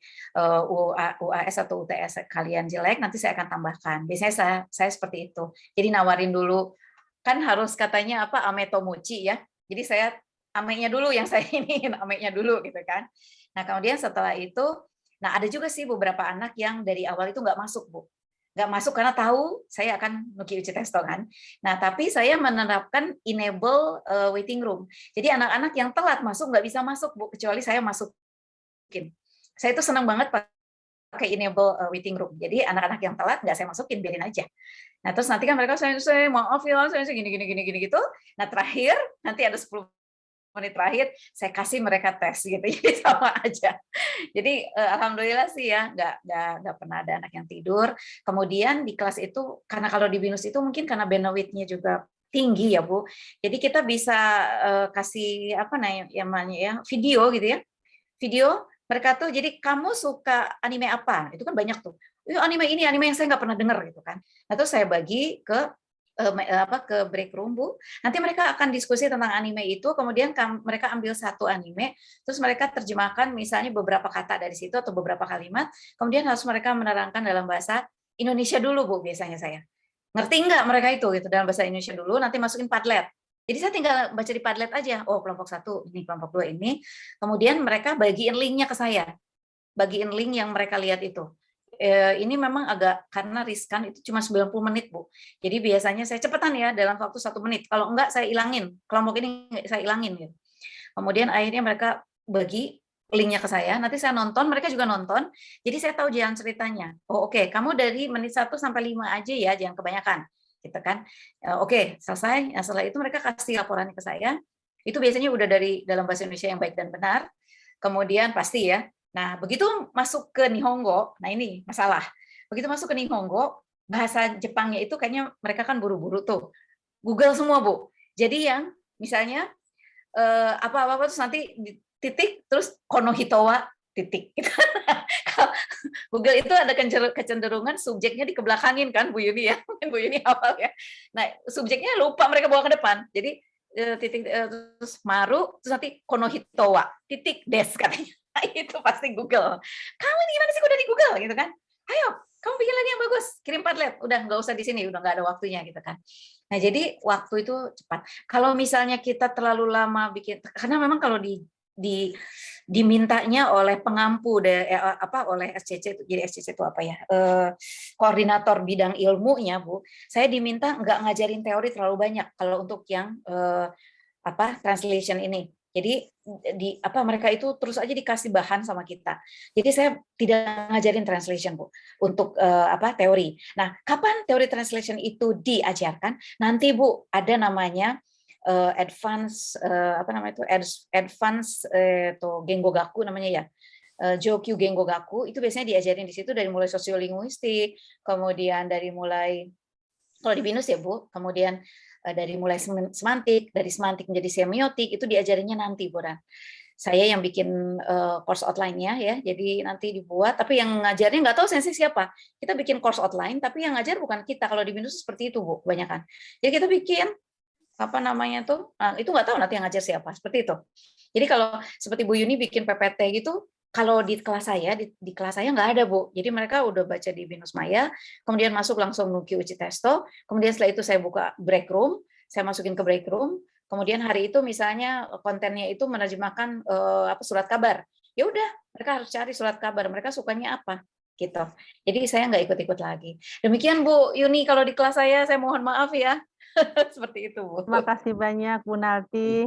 UAS atau UTS kalian jelek, nanti saya akan tambahkan. Biasanya saya seperti itu. Jadi nawarin dulu, kan harus katanya apa ametomuchi ya. Jadi saya amenya dulu yang saya ingin, amenya dulu gitu kan. Nah kemudian setelah itu, nah ada juga sih beberapa anak yang dari awal itu nggak masuk, Bu. Nggak masuk karena tahu saya akan nuki uji testo kan. Nah tapi saya menerapkan enable waiting room. Jadi anak-anak yang telat masuk nggak bisa masuk, Bu, kecuali saya masukin. Saya itu senang banget pakai enable waiting room. Jadi anak-anak yang telat nggak saya masukin, biarin aja. Nah terus nanti kan mereka saya maaf ya, saya gini gitu. Nah terakhir nanti ada 10 menit terakhir saya kasih mereka tes gitu, jadi sama aja. Jadi alhamdulillah sih ya nggak pernah ada anak yang tidur. Kemudian di kelas itu karena kalau di binus itu mungkin karena bandwidth-nya juga tinggi ya, Bu. Jadi kita bisa kasih apa namanya ya video gitu ya, video mereka tuh. Jadi kamu suka anime apa? Itu kan banyak tuh. Anime ini anime yang saya nggak pernah dengar gitu kan. Nah terus saya bagi ke break room, Bu. Nanti mereka akan diskusi tentang anime itu, kemudian mereka ambil satu anime, terus mereka terjemahkan misalnya beberapa kata dari situ atau beberapa kalimat, kemudian harus mereka menerangkan dalam bahasa Indonesia dulu, Bu, biasanya saya. Ngerti nggak mereka itu gitu dalam bahasa Indonesia dulu, nanti masukin Padlet. Jadi saya tinggal baca di Padlet aja. Oh, kelompok 1 ini, kelompok 2 ini. Kemudian mereka bagiin linknya ke saya. Bagiin link yang mereka lihat itu. Ini memang agak karena riskan, itu cuma 90 menit, Bu. Jadi biasanya saya cepetan ya dalam waktu 1 menit. Kalau enggak saya ilangin. Kelompok ini saya ilangin gitu. Kemudian akhirnya mereka bagi linknya ke saya, nanti saya nonton, mereka juga nonton. Jadi saya tahu jalan ceritanya. Oh oke, kamu dari menit 1 sampai 5 aja ya, jangan kebanyakan. Gitu kan. Oke, selesai. Nah, setelah itu mereka kasih laporannya ke saya. Itu biasanya udah dari dalam bahasa Indonesia yang baik dan benar. Kemudian pasti ya. Nah, begitu masuk ke Nihongo, nah ini masalah. Begitu masuk ke Nihongo, bahasa Jepangnya itu kayaknya mereka kan buru-buru tuh. Google semua, Bu. Jadi yang misalnya apa-apa terus nanti titik, terus konohitowa titik. Google itu ada kecenderungan subjeknya dikebelakangin kan, Bu Yuni ya. Bu Yuni hafal ya. Nah, subjeknya lupa mereka bawa ke depan. Jadi titik terus maru, terus nanti konohitowa titik des katanya. Itu pasti Google. Kamu ini gimana sih udah di Google gitu kan? Ayo, kamu bikin lagi yang bagus, kirim Padlet. Udah nggak usah di sini, udah nggak ada waktunya gitu kan. Nah jadi waktu itu cepat. Kalau misalnya kita terlalu lama bikin, karena memang kalau dimintanya oleh pengampu oleh SCC, jadi SCC itu apa ya? Koordinator bidang ilmunya, Bu. Saya diminta nggak ngajarin teori terlalu banyak kalau untuk yang translation ini. Jadi mereka itu terus aja dikasih bahan sama kita. Jadi saya tidak ngajarin translation, Bu, untuk teori. Nah, kapan teori translation itu diajarkan? Nanti, Bu, ada namanya advance Gengogaku namanya ya. Jokyu Gengogaku itu biasanya diajarin di situ dari mulai sosiolinguistik, kemudian dari mulai kalau di binus ya, Bu, kemudian dari mulai semantik, dari semantik menjadi semiotik, itu diajarinnya nanti, Bu. Saya yang bikin course outline-nya ya, jadi nanti dibuat, tapi yang ngajarnya nggak tahu sensei siapa. Kita bikin course outline, tapi yang ngajar bukan kita. Kalau di binus seperti itu, Bu, kebanyakan. Jadi kita bikin itu nggak tahu nanti yang ngajar siapa, seperti itu. Jadi kalau seperti Bu Yuni bikin PPT gitu, kalau di kelas saya, di kelas saya nggak ada, Bu. Jadi mereka udah baca di Binus Maya, kemudian masuk langsung Nuki Uci Testo, kemudian setelah itu saya buka break room, saya masukin ke break room, kemudian hari itu misalnya kontennya itu menerjemahkan surat kabar. Ya udah, mereka harus cari surat kabar, mereka sukanya apa gitu. Jadi saya nggak ikut-ikut lagi. Demikian Bu Yuni, kalau di kelas saya mohon maaf ya. Seperti itu, Bu. Terima kasih banyak Bu Nalti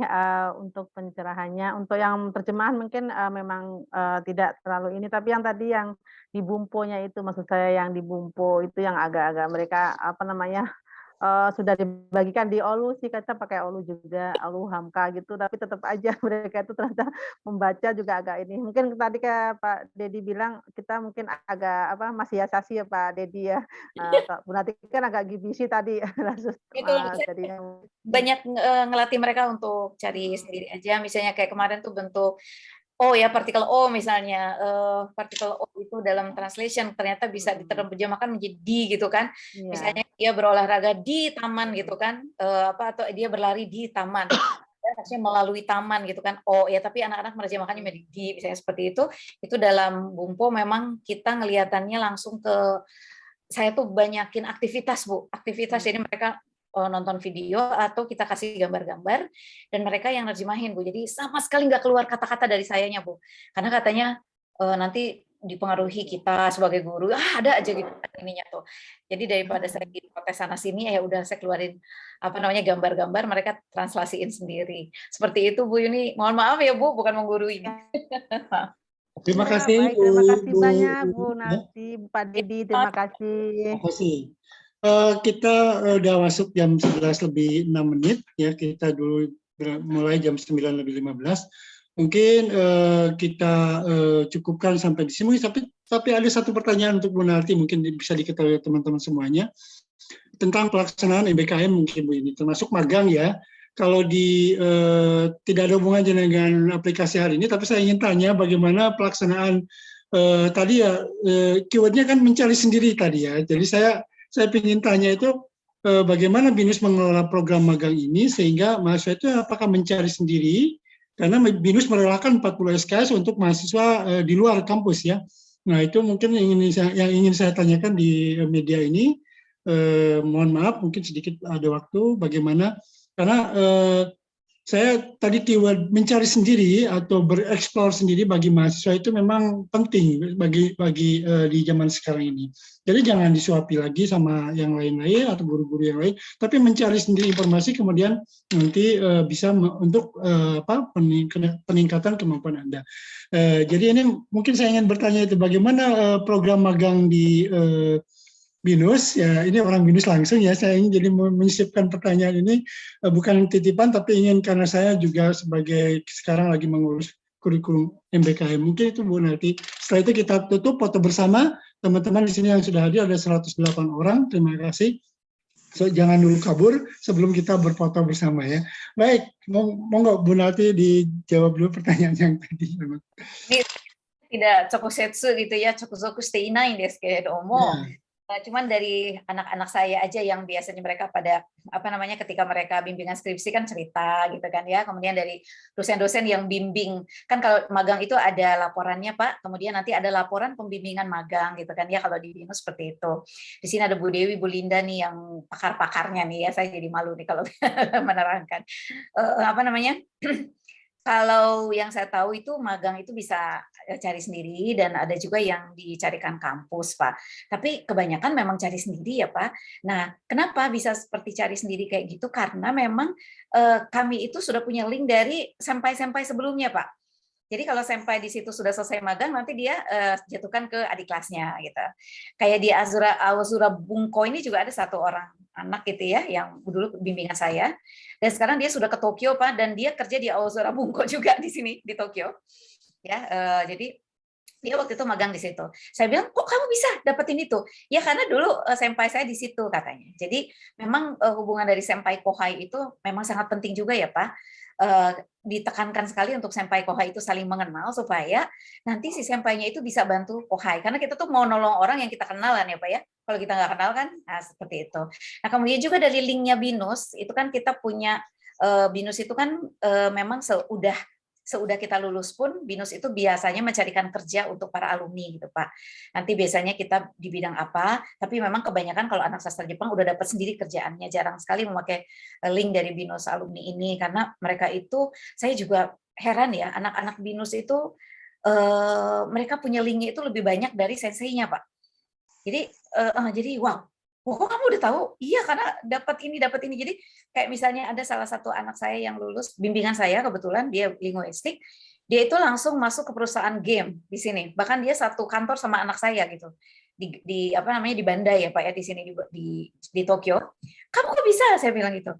untuk pencerahannya. Untuk yang terjemahan mungkin memang tidak terlalu ini, tapi yang tadi yang di Bumpo-nya itu, maksud saya yang di Bumpo itu yang agak-agak mereka sudah dibagikan di Olu sih, kita pakai Olu juga, Olu Hamka gitu, tapi tetap aja mereka itu ternyata membaca juga agak ini. Mungkin tadi kayak Pak Dedi bilang, kita mungkin agak masih asasi ya Pak Dedi ya. Bu Nati kan agak gibisi tadi. Itu banyak ngelatih mereka untuk cari sendiri aja, misalnya kayak kemarin tuh bentuk partikel O misalnya, partikel O itu dalam translation ternyata bisa diterjemahkan menjadi D gitu kan. Misalnya dia berolahraga di taman gitu kan, atau dia berlari di taman. Harusnya melalui taman gitu kan. Tapi anak-anak menerjemahkannya menjadi D, misalnya seperti itu dalam Bumpo memang kita ngelihatannya langsung ke, saya tuh banyakin aktivitas, Bu. Aktivitas, jadi mereka nonton video atau kita kasih gambar-gambar dan mereka yang nerjemahin, Bu. Jadi sama sekali nggak keluar kata-kata dari sayanya, Bu. Karena katanya nanti dipengaruhi kita sebagai guru, ada aja gitu ininya tuh. Jadi daripada saya protes sana sini, ya udah saya keluarin gambar-gambar, mereka translasiin sendiri. Seperti itu, Bu Yuni. Mohon maaf ya, Bu, bukan menggurui. Terima kasih, baik, terima kasih banyak Bu Nalti, Pak Dedi, terima kasih. Terima kasih. Kita udah masuk jam 11 lebih 6 menit ya, kita dulu mulai jam 9 lebih 15. Mungkin kita cukupkan sampai di sini, tapi ada satu pertanyaan untuk Bu Nalti, mungkin bisa diketahui teman-teman semuanya, tentang pelaksanaan MBKM mungkin Bu ini, termasuk magang ya. Kalau tidak ada hubungannya dengan aplikasi hari ini, tapi saya ingin tanya bagaimana pelaksanaan tadi ya, keywordnya kan mencari sendiri tadi ya. Jadi saya ingin tanya itu bagaimana BINUS mengelola program magang ini sehingga mahasiswa itu apakah mencari sendiri, karena BINUS merelakan 40 SKS untuk mahasiswa di luar kampus ya. Nah itu mungkin yang ingin saya tanyakan di media ini. Mohon maaf mungkin sedikit ada waktu bagaimana, karena saya tadi keyword mencari sendiri atau bereksplor sendiri bagi mahasiswa itu memang penting bagi di zaman sekarang ini. Jadi jangan disuapi lagi sama yang lain-lain atau guru-guru yang lain, tapi mencari sendiri informasi kemudian nanti bisa untuk peningkatan kemampuan Anda. Jadi ini mungkin saya ingin bertanya itu bagaimana program magang di BINUS, ya ini orang BINUS langsung ya, saya ingin jadi menyisipkan pertanyaan ini, bukan titipan, tapi ingin karena saya juga sebagai sekarang lagi mengurus kurikulum MBKM. Mungkin itu Bu Nalti. Setelah itu kita tutup foto bersama, teman-teman di sini yang sudah hadir ada 108 orang, terima kasih. So, jangan dulu kabur sebelum kita berfoto bersama ya. Baik, monggo Bu Nalti dijawab dulu pertanyaan yang tadi. Tidak chokusetsu gitu ya, chokusoku shite inai desu keredomo. Cuman dari anak-anak saya aja yang biasanya mereka pada ketika mereka bimbingan skripsi kan cerita gitu kan ya, kemudian dari dosen-dosen yang bimbing kan, kalau magang itu ada laporannya Pak, kemudian nanti ada laporan pembimbingan magang gitu kan ya, kalau di BINUS seperti itu. Di sini ada Bu Dewi, Bu Linda nih yang pakar-pakarnya nih ya, saya jadi malu nih kalau menerangkan Kalau yang saya tahu itu magang itu bisa cari sendiri dan ada juga yang dicarikan kampus, Pak. Tapi kebanyakan memang cari sendiri ya, Pak. Nah, kenapa bisa seperti cari sendiri kayak gitu? Karena memang kami itu sudah punya link dari senpai-senpai sebelumnya, Pak. Jadi kalau senpai di situ sudah selesai magang, nanti dia jatuhkan ke adik kelasnya gitu. Kayak di Awazura Bunko ini juga ada satu orang anak gitu ya, yang dulu bimbingan saya. Dan sekarang dia sudah ke Tokyo, Pak, dan dia kerja di Awazura Bunko juga di sini di Tokyo. Ya, jadi dia waktu itu magang di situ. Saya bilang, kok kamu bisa dapetin itu? Ya karena dulu senpai saya di situ katanya. Jadi memang hubungan dari senpai kohai itu memang sangat penting juga ya Pak. Ditekankan sekali untuk senpai kohai itu saling mengenal supaya nanti si senpainya itu bisa bantu kohai. Karena kita tuh mau nolong orang yang kita kenalan ya Pak ya. Kalau kita nggak kenal kan, nah seperti itu. Nah kemudian juga dari linknya BINUS, itu kan kita punya BINUS itu kan memang udah seudah kita lulus pun BINUS itu biasanya mencarikan kerja untuk para alumni gitu Pak. Nanti biasanya kita di bidang apa, tapi memang kebanyakan kalau anak sastra Jepang udah dapat sendiri kerjaannya, jarang sekali memakai link dari BINUS alumni ini, karena mereka itu, saya juga heran ya, anak-anak BINUS itu mereka punya linknya itu lebih banyak dari senseinya Pak. Jadi wow, kok kamu udah tahu? Iya, karena dapat ini. Jadi kayak misalnya ada salah satu anak saya yang lulus bimbingan saya, kebetulan dia linguistik, dia itu langsung masuk ke perusahaan game di sini. Bahkan dia satu kantor sama anak saya gitu. Di apa namanya, di Bandai ya Pak ya, di sini di Tokyo. Kamu kok bisa? Saya bilang gitu.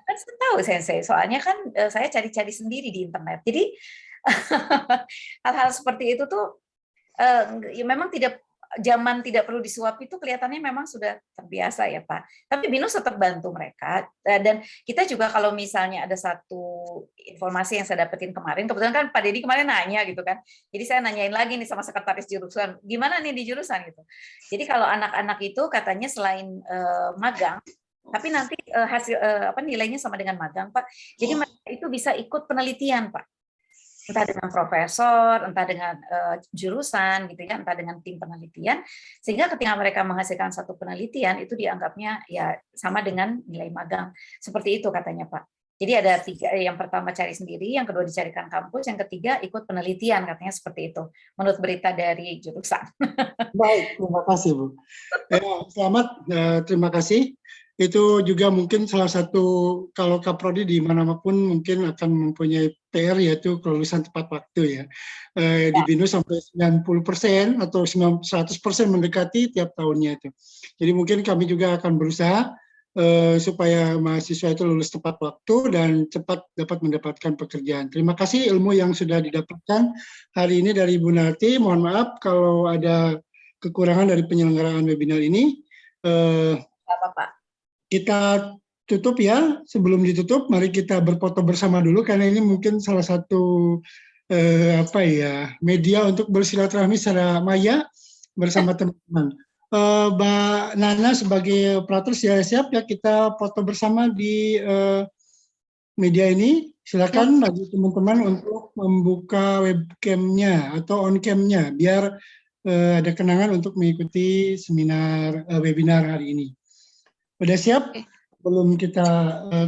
Kan saya tahu sensei, soalnya kan saya cari-cari sendiri di internet. Jadi hal-hal seperti itu tuh ya memang zaman tidak perlu disuapi itu kelihatannya memang sudah terbiasa ya Pak. Tapi BINUS tetap bantu mereka, dan kita juga kalau misalnya ada satu informasi yang saya dapetin kemarin, kebetulan kan Pak Dedi kemarin nanya gitu kan, jadi saya nanyain lagi nih sama sekretaris jurusan, gimana nih di jurusan gitu. Jadi kalau anak-anak itu katanya selain magang, tapi nanti hasil nilainya sama dengan magang Pak. Jadi mereka itu bisa ikut penelitian Pak. Entah dengan profesor, entah dengan jurusan gitu ya, entah dengan tim penelitian, sehingga ketika mereka menghasilkan satu penelitian itu dianggapnya ya sama dengan nilai magang. Seperti itu katanya Pak. Jadi ada 3, yang pertama cari sendiri, yang kedua dicarikan kampus, yang ketiga ikut penelitian, katanya seperti itu. Menurut berita dari jurusan. Baik, terima kasih Bu. Selamat, terima kasih. Itu juga mungkin salah satu, kalau Kaprodi di manapun mungkin akan mempunyai PR, yaitu kelulusan tepat waktu ya. Di BINUS sampai 90% atau 100% mendekati tiap tahunnya itu. Jadi mungkin kami juga akan berusaha supaya mahasiswa itu lulus tepat waktu dan cepat dapat mendapatkan pekerjaan. Terima kasih ilmu yang sudah didapatkan hari ini dari Bu Narti. Mohon maaf kalau ada kekurangan dari penyelenggaraan webinar ini. Pak. Kita tutup ya. Sebelum ditutup, mari kita berfoto bersama dulu karena ini mungkin salah satu media untuk bersilaturahmi secara maya bersama teman-teman. Mbak Nana sebagai operator siap ya, kita foto bersama di media ini. Silakan bagi teman-teman untuk membuka webcam-nya atau on-cam-nya biar ada kenangan untuk mengikuti seminar webinar hari ini. Udah siap? Belum kita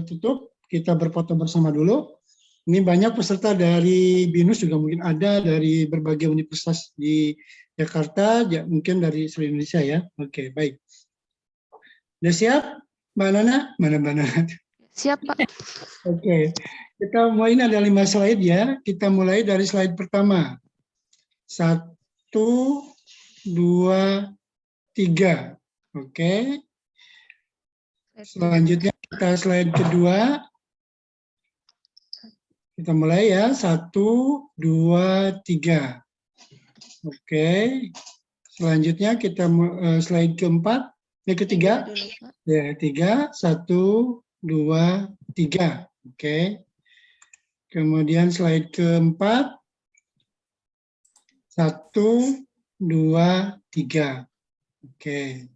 tutup, kita berfoto bersama dulu. Ini banyak peserta dari BINUS juga mungkin ada dari berbagai universitas di Jakarta, mungkin dari seluruh Indonesia ya. Oke, baik. Udah siap, Mbak Nana? Mana Mbak Nana? Siap, Pak. Oke, kita mulai, ini ada 5 slide ya. Kita mulai dari slide pertama. 1, 2, 3. Oke. Selanjutnya kita slide kedua. Kita mulai ya, 1, 2, 3. Oke. Selanjutnya kita slide keempat, ketiga. Ya, 3, 1, 2, 3. Oke. Kemudian slide keempat, 1, 2, 3. Oke.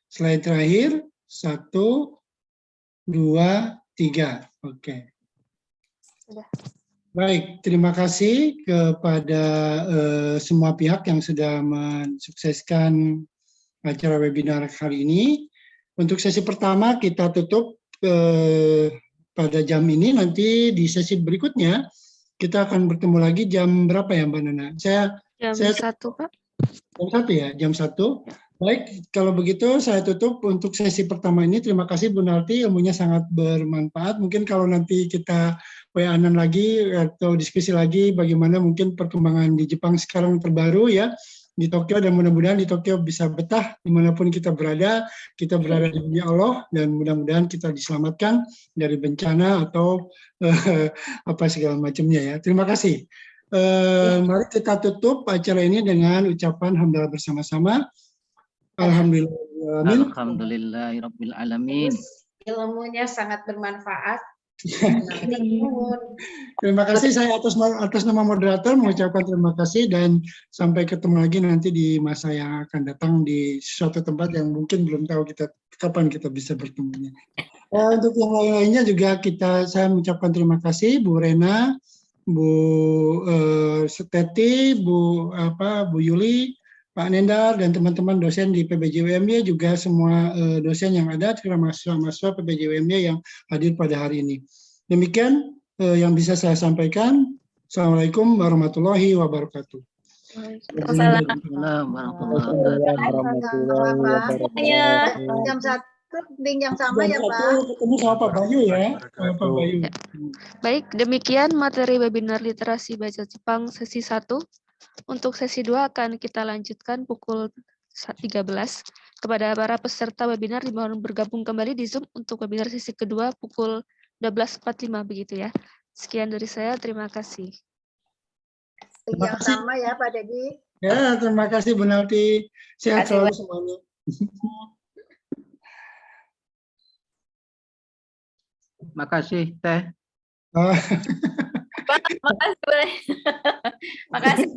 Slide terakhir, 1, 2, 3. Oke. Baik, terima kasih kepada semua pihak yang sudah mensukseskan acara webinar hari ini. Untuk sesi pertama kita tutup pada jam ini. Nanti di sesi berikutnya kita akan bertemu lagi jam berapa ya Mbak Nana? Jam 1, Pak. Jam 1 ya, jam 1. Baik, kalau begitu saya tutup untuk sesi pertama ini. Terima kasih Bu Narti, ilmunya sangat bermanfaat. Mungkin kalau nanti kita WA-an lagi atau diskusi lagi bagaimana mungkin perkembangan di Jepang sekarang terbaru ya, di Tokyo, dan mudah-mudahan di Tokyo bisa betah dimanapun kita berada di dunia Allah, dan mudah-mudahan kita diselamatkan dari bencana atau apa segala macamnya ya. Terima kasih. Mari kita tutup acara ini dengan ucapan hamdalah bersama-sama. Alhamdulillahirabbil alamin. Ilmunya sangat bermanfaat. Terima kasih, saya atas nama moderator mengucapkan terima kasih, dan sampai ketemu lagi nanti di masa yang akan datang di suatu tempat yang mungkin belum tahu kapan kita bisa bertemu. Untuk yang lain-lainnya juga saya mengucapkan terima kasih Bu Rena, Bu Seteti, Bu Yuli, Pak Nendar, dan teman-teman dosen di PBJ-UMY, juga semua dosen yang ada, mahasiswa-mahasiswa PBJ-UMY yang hadir pada hari ini. Demikian yang bisa saya sampaikan. Assalamualaikum warahmatullahi wabarakatuh. Waalaikumsalam warahmatullahi wabarakatuh. Jam 1 yang sama ya Pak. Ketemu sama Pak Bayu ya. Pak Bayu. Baik, demikian materi webinar literasi bahasa Jepang sesi 1. Untuk sesi 2 akan kita lanjutkan pukul 13. Kepada para peserta webinar dimohon bergabung kembali di Zoom untuk webinar sesi kedua pukul 12.45 begitu ya. Sekian dari saya, terima kasih. Yang sama ya Pak Dedi. Ya, terima kasih Bu Nalti. Sehat selalu semuanya. Makasih Teh. Pak, makasih. Makasih.